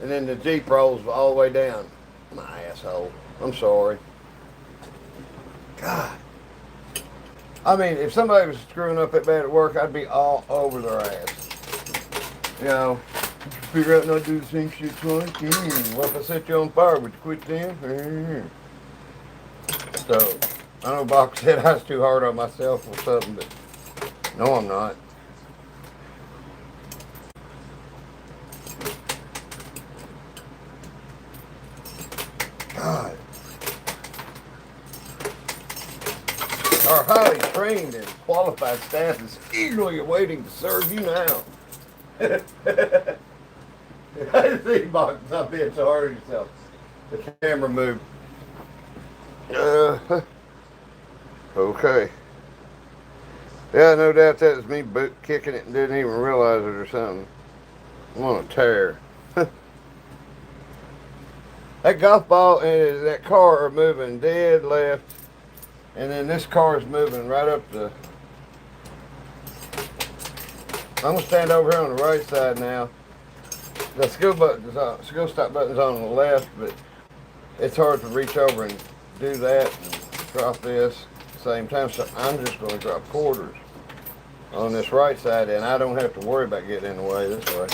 And then the Jeep rolls all the way down. My asshole. I'm sorry. God. I mean, if somebody was screwing up that bad at work, I'd be all over their ass. You know, figure out not to do the same shit twice. What if I set you on fire? Would you quit then? So, I know Bach said I was too hard on myself or something, but no, I'm not. God. Our highly trained and qualified staff is eagerly awaiting to serve you now. I see Bach not being so hard on yourself. The camera moved. Okay. Yeah, no doubt that was me boot kicking it and didn't even realize it or something. I'm on a tear. That golf ball and that car are moving dead left, and then this car is moving right up the. I'm gonna stand over here on the right side now. The skill stop button's on the left, but it's hard to reach over and do that and drop this at the same time. So I'm just gonna drop quarters on this right side, and I don't have to worry about getting in the way this way.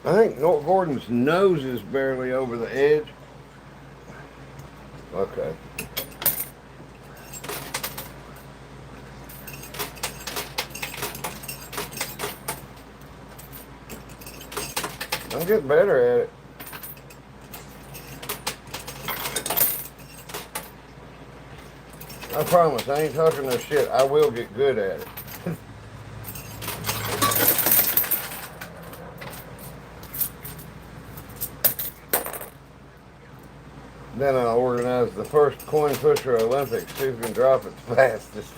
I think North Gordon's nose is barely over the edge. Okay. I'm getting better at it. I promise, I ain't talking no shit. I will get good at it. Then I'll organize the first coin pusher Olympics. See who can drop it the fastest.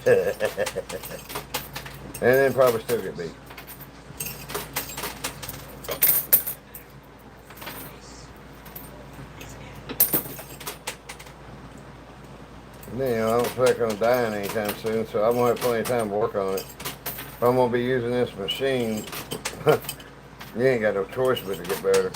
And then probably still get beat. And then, I don't think I'm dying anytime soon, so I'm going to have plenty of time to work on it. If I'm going to be using this machine, you ain't got no choice but to get better.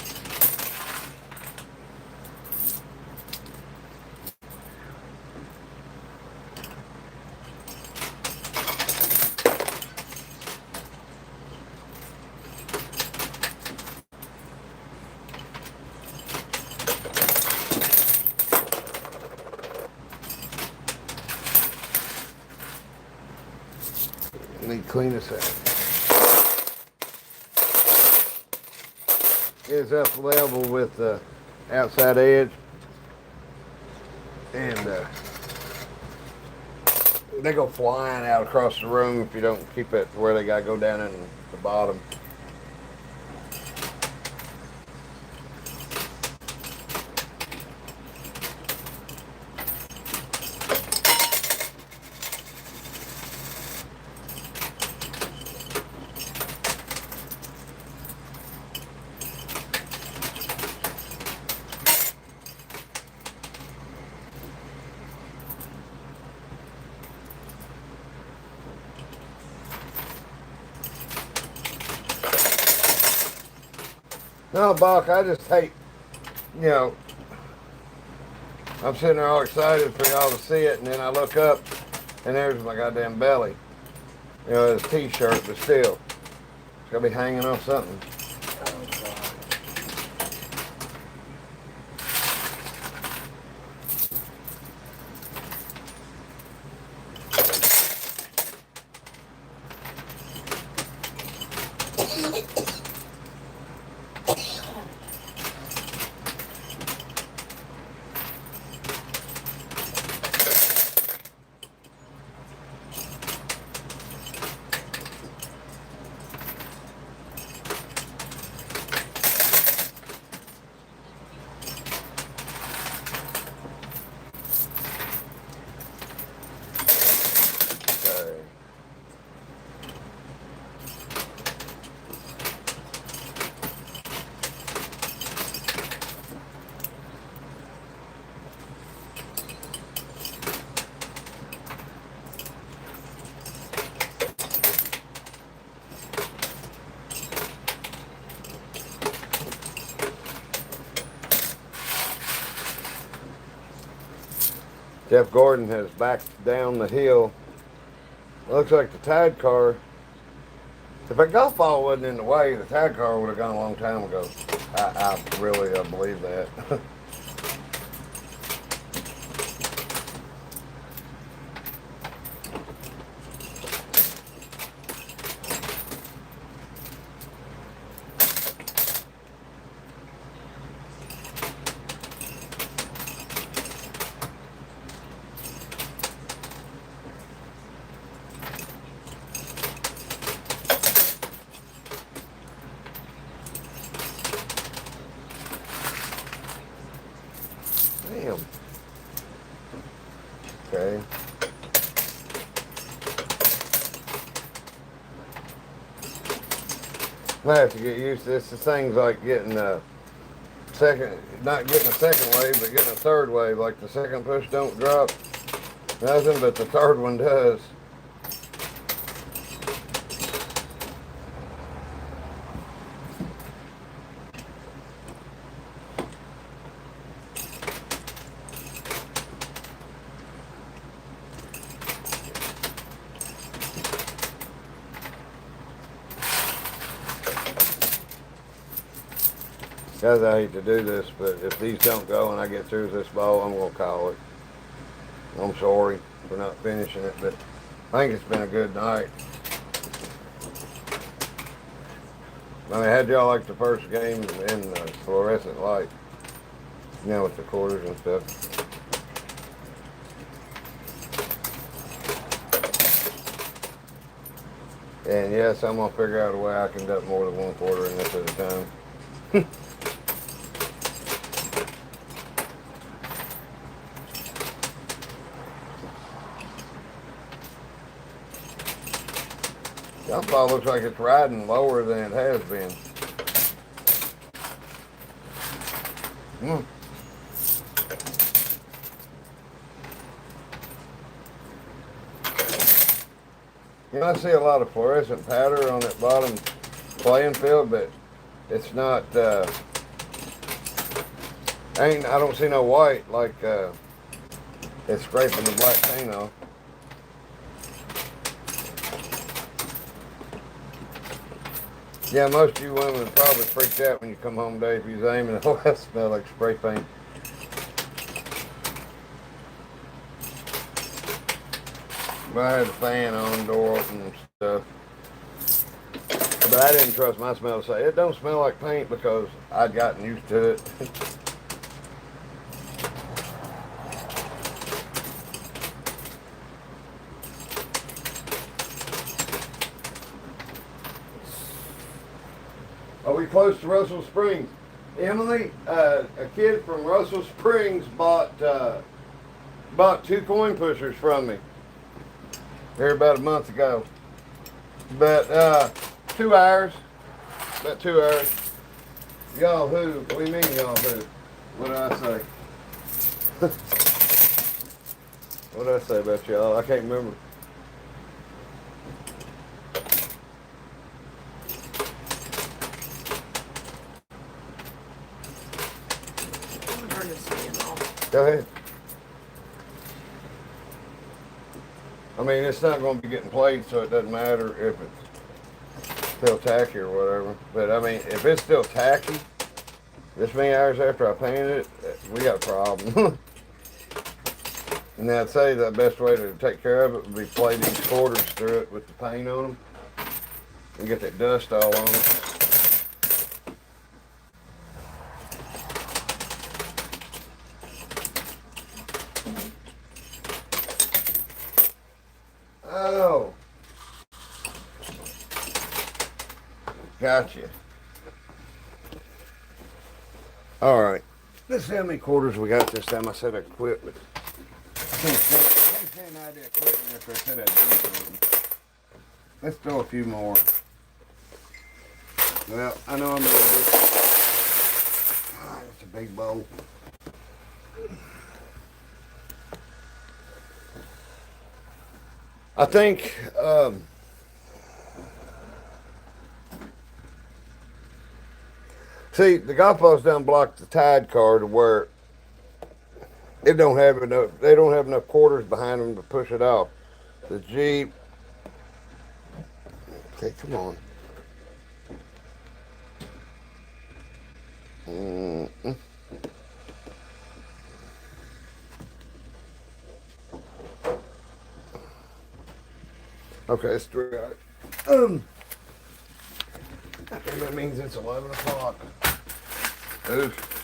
Need to clean this out. It's up level with the outside edge, and they go flying out across the room if you don't keep it where they gotta go down in the bottom. No, Bach, I just hate, I'm sitting there all excited for y'all to see it, and then I look up, and there's my goddamn belly. It's a t-shirt, but still, it's gotta be hanging off something. Jeff Gordon has backed down the hill. Looks like the tide car. If that golf ball wasn't in the way, the tide car would have gone a long time ago. I really believe that. Damn. Okay. I have to get used to this. This thing's like getting a second, not getting a second wave, but getting a third wave. Like the second push don't drop nothing, but the third one does. Guys, I hate to do this, but if these don't go and I get through this ball, I'm going to call it. I'm sorry for not finishing it, but I think it's been a good night. I mean, how'd y'all like the first game in the fluorescent light? You know, with the quarters and stuff. And yes, I'm going to figure out a way I can dump more than 1 quarter in this at a time. That ball looks like it's riding lower than it has been. You know, I see a lot of fluorescent powder on that bottom playing field, but it's not, I don't see no white like it's scraping the black paint off. Yeah, most of you women would probably freaked out when you come home today if you was aiming and all that smell like spray paint. But I had the fan on, door open and stuff. But I didn't trust my smell to say, it don't smell like paint because I'd gotten used to it. Are we close to Russell Springs? Emily, a kid from Russell Springs bought 2 coin pushers from me here about a month ago. But 2 hours, about 2 hours. Y'all who? What do you mean y'all who? What did I say? What did I say about y'all? I can't remember. Go ahead. I mean, it's not going to be getting played, so it doesn't matter if it's still tacky or whatever. But I mean, if it's still tacky, this many hours after I painted it, we got a problem. And I'd say the best way to take care of it would be play these quarters through it with the paint on them and get that dust all on it. Oh, gotcha. All right. Let's see how many quarters we got this time. I said I quit, but I can't stand the idea of quitting after I said I'd do something. Let's throw a few more. Well, I know I'm going to do it. Oh, it's a big bowl. I think see, the golf balls done blocked the tide car to where It don't have enough. They don't have enough quarters behind them to push it off. The Jeep. Okay, come on. Mm-mm. Okay, it's 3 hours. I think that means it's 11 o'clock. Oof.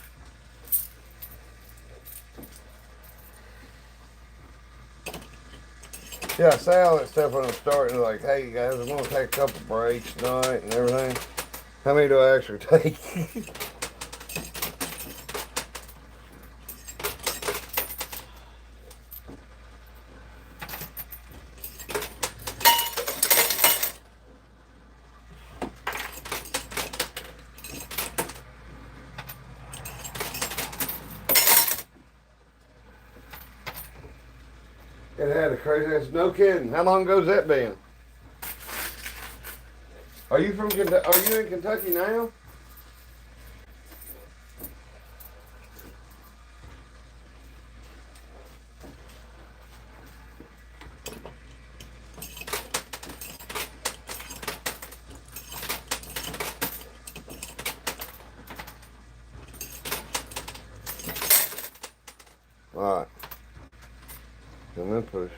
Yeah, I say all that stuff when I'm starting, like, hey, guys, I'm going to take a couple breaks tonight and everything. How many do I actually take? It had a crazy ass. No kidding. How long ago's that been? Are you from Kentucky? Are you in Kentucky now? All right. And then push.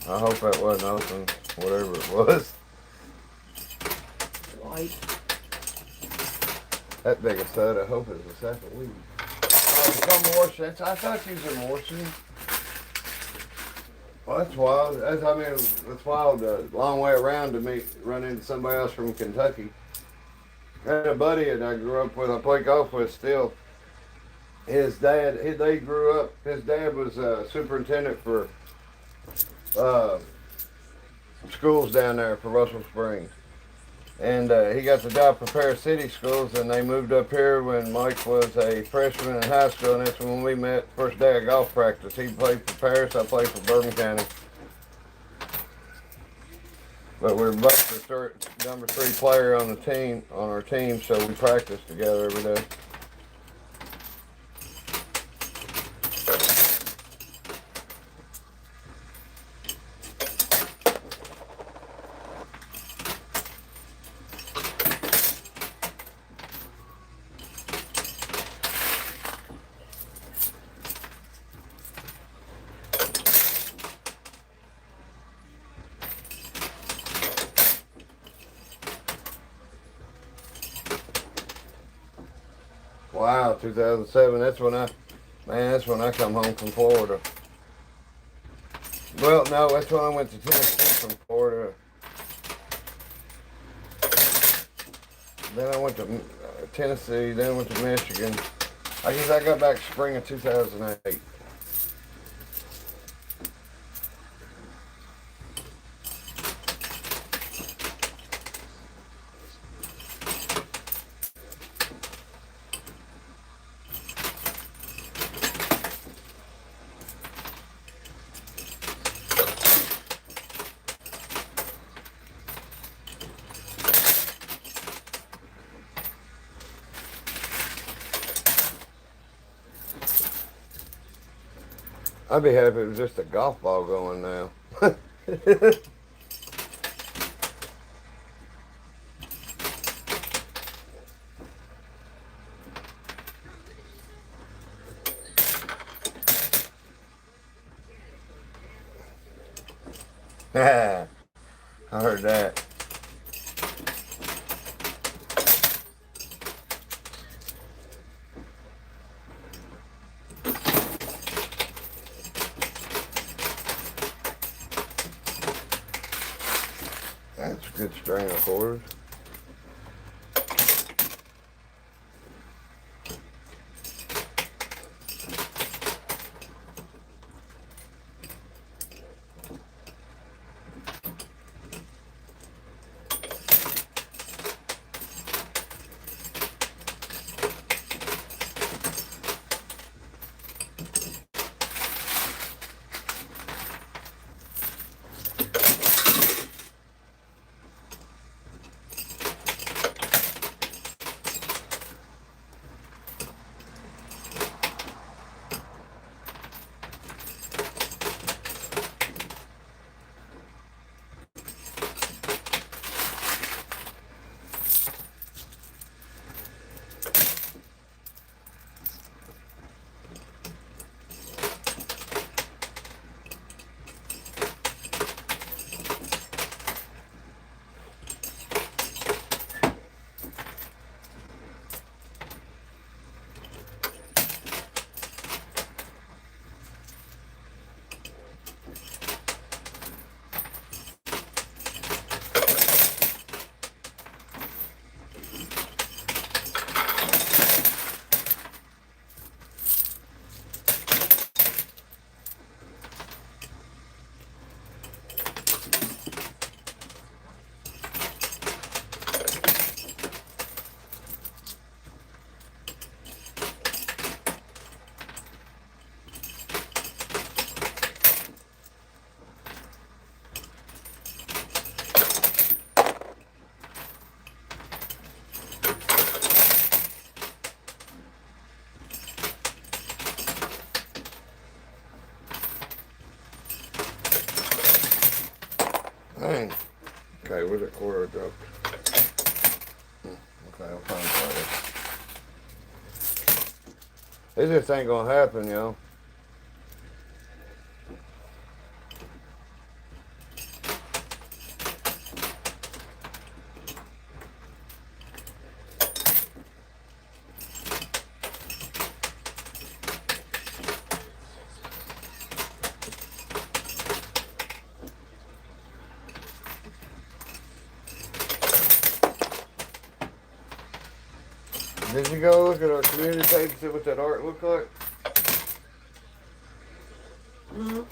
I hope that wasn't open, whatever it was. Light. That big a stud, I hope it was a second weed. Come Morrison. I thought these were Morrison. Well, that's wild. That's wild. Long way around to run into somebody else from Kentucky. I had a buddy that I grew up with, I played golf with still. His dad, they grew up, his dad was superintendent for schools down there for Russell Springs. And he got the job for Paris City Schools, and they moved up here when Mike was a freshman in high school, and that's when we met first day of golf practice. He played for Paris, I played for Bourbon County. But we're both the number 3 player on our team, so we practice together every day. Wow, 2007. That's when I come home from Florida. Well, no, that's when I went to Tennessee from Florida. Then I went to Tennessee. Then I went to Michigan. I guess I got back spring of 2008. I'd be happy if it was just a golf ball going now. I heard that. That's a good string of quarters. Dang. Okay, where's that quarter I dropped? Okay, I'll find it. This just ain't gonna happen, yo. Did you go look at our community page and see what that art looked like? Mm-hmm.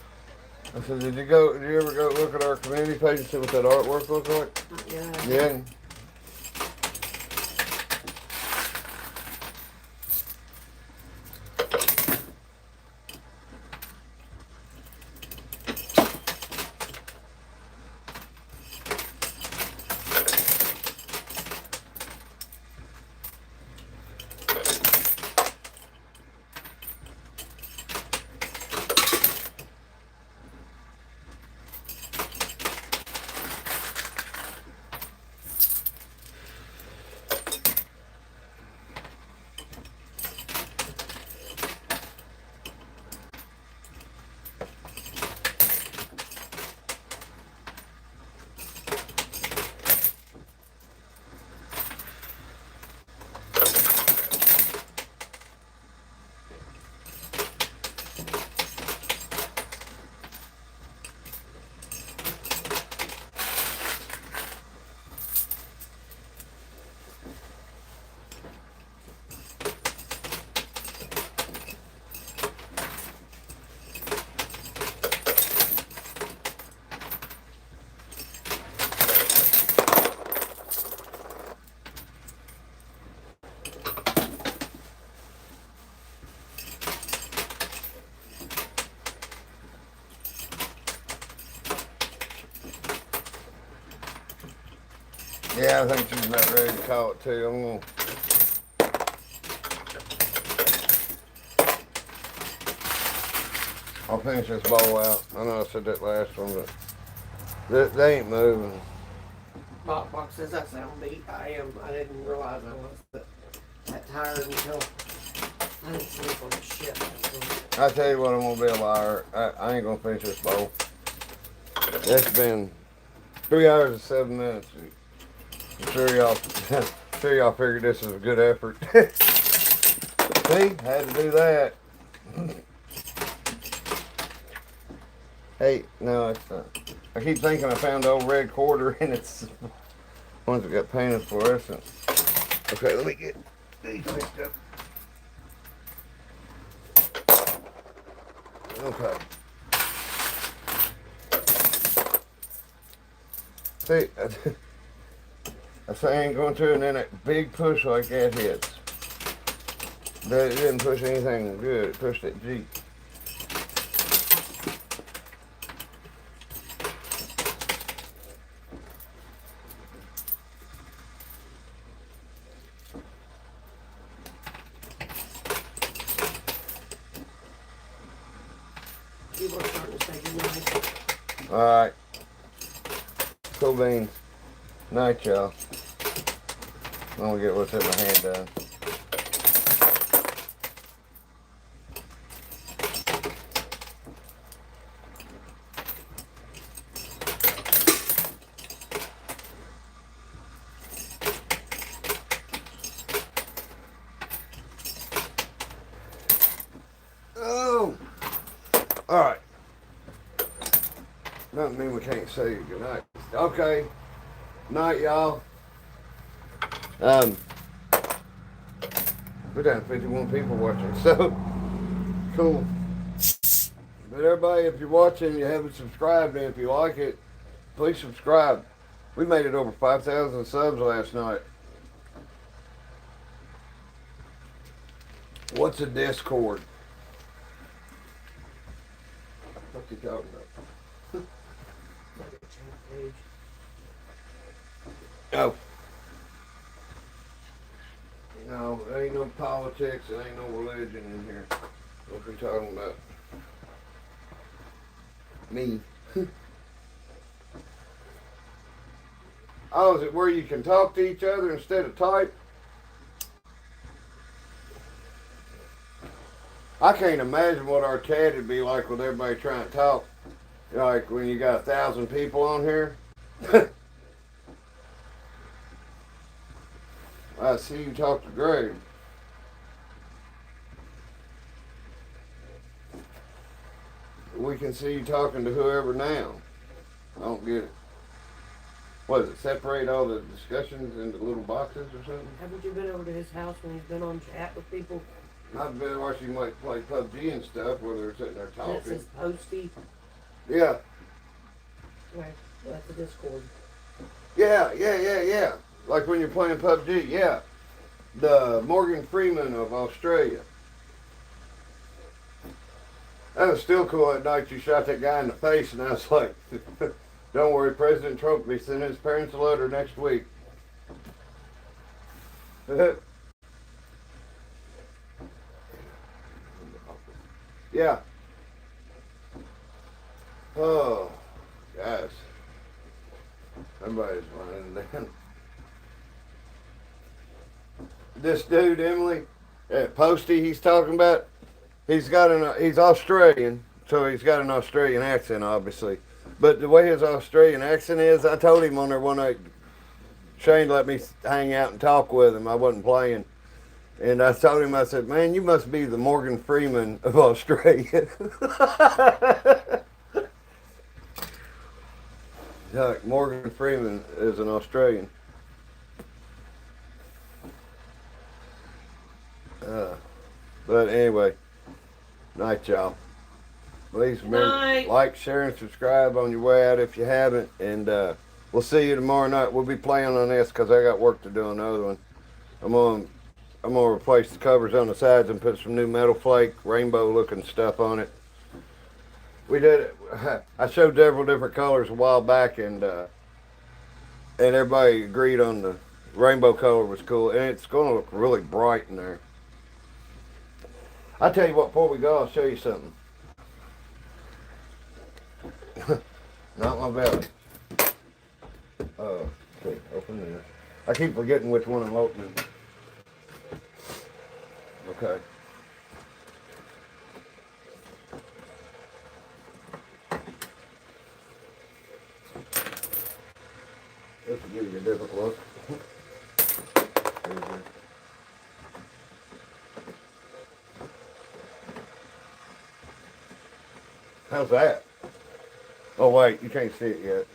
I said, did you ever go look at our community page and see what that artwork looked like? Yeah. Yeah. Yeah, I think she's about ready to call it too. I'm gonna. I'll finish this bowl out. I know I said that last one, but they ain't moving. Box says I sound beat. I didn't realize I was that tired until I didn't sleep on the shit. I tell you what, I'm gonna be a liar. I ain't gonna finish this bowl. It's been 3 hours and 7 minutes. I'm sure y'all figured this was a good effort. See, had to do that. Hey, no, it's not. I keep thinking I found the old red quarter and it's ones that got painted fluorescent. Okay, let me get these fixed up. Okay. See, I say I ain't going to, and then that big push like that hits. But it didn't push anything good. It pushed that Jeep. People are starting to say goodnight. Alright. Cool beans. Night, y'all. I'm gonna get what's in my hand done. Oh! Alright. Doesn't mean we can't say goodnight. Okay. Night, y'all. We're down to 51 people watching, so cool. But everybody, if you're watching, you haven't subscribed, and if you like it, please subscribe. We made it over 5,000 subs last night. What's a Discord? What you talking about? Oh. No, there ain't no politics, there ain't no religion in here. What we talking about? Me. Oh, is it where you can talk to each other instead of type? I can't imagine what our chat would be like with everybody trying to talk. Like when you got 1,000 people on here. I see you talk to Greg. We can see you talking to whoever now. I don't get it. What does it separate all the discussions into little boxes or something? Haven't you been over to his house when he's been on chat with people? I've been watching him like play PUBG and stuff where they're sitting there talking. That says posty. Yeah. Right. Well, that's a Discord. Yeah. Like when you're playing PUBG, yeah. The Morgan Freeman of Australia. That was still cool that night you shot that guy in the face, and I was like, don't worry, President Trump will be sending his parents a letter next week. Yeah. Oh, guys. Somebody's running down. This dude, Emily, at Posty, he's talking about, he's Australian, so he's got an Australian accent, obviously. But the way his Australian accent is, I told him on there one night, Shane let me hang out and talk with him. I wasn't playing. And I told him, I said, man, you must be the Morgan Freeman of Australia. Like, Morgan Freeman is an Australian. But anyway, night, y'all. Please remember, like, share, and subscribe on your way out if you haven't. And we'll see you tomorrow night. We'll be playing on this because I got work to do on the other one. I'm gonna replace the covers on the sides and put some new metal flake, rainbow looking stuff on it. We did it. I showed several different colors a while back, and everybody agreed on the rainbow color was cool, and it's gonna look really bright in there. I tell you what, before we go, I'll show you something. Not my belly. Okay, open this. I keep forgetting which one I'm opening. Okay. This will give you a different look. How's that? Oh wait, you can't see it yet.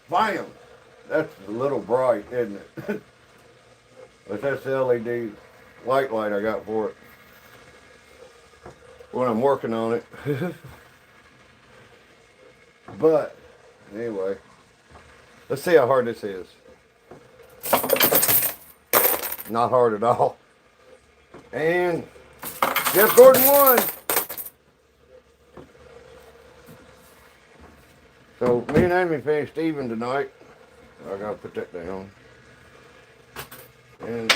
Bam! That's a little bright, isn't it? But that's the LED light I got for it when I'm working on it. But anyway, let's see how hard this is. Not hard at all. And Jeff Gordon won. So me and Amy finished even tonight. I gotta put that down. And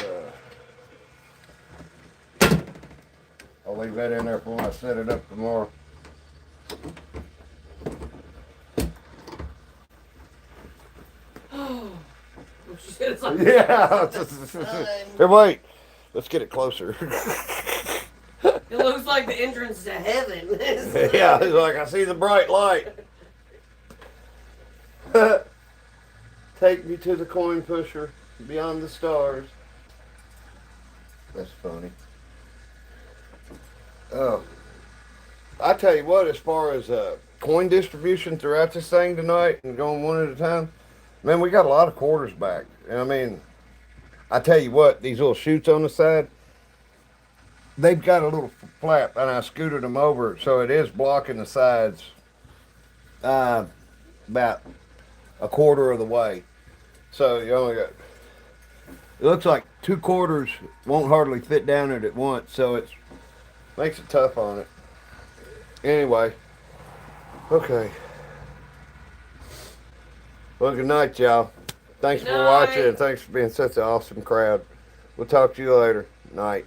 I'll leave that in there for when I set it up tomorrow. Yeah. Here, wait. Let's get it closer. It looks like the entrance to heaven. Yeah, it's like I see the bright light. Take me to the coin pusher beyond the stars. That's funny. Oh, I tell you what, as far as coin distribution throughout this thing tonight and going one at a time, man, we got a lot of quarters back. And I mean, I tell you what, these little chutes on the side, they've got a little flap, and I scooted them over, so it is blocking the sides about a quarter of the way. So you only got, it looks like 2/4 won't hardly fit down it at once, so it makes it tough on it. Anyway, okay. Well, good night, y'all. Thanks for watching, and thanks for being such an awesome crowd. We'll talk to you later. Night.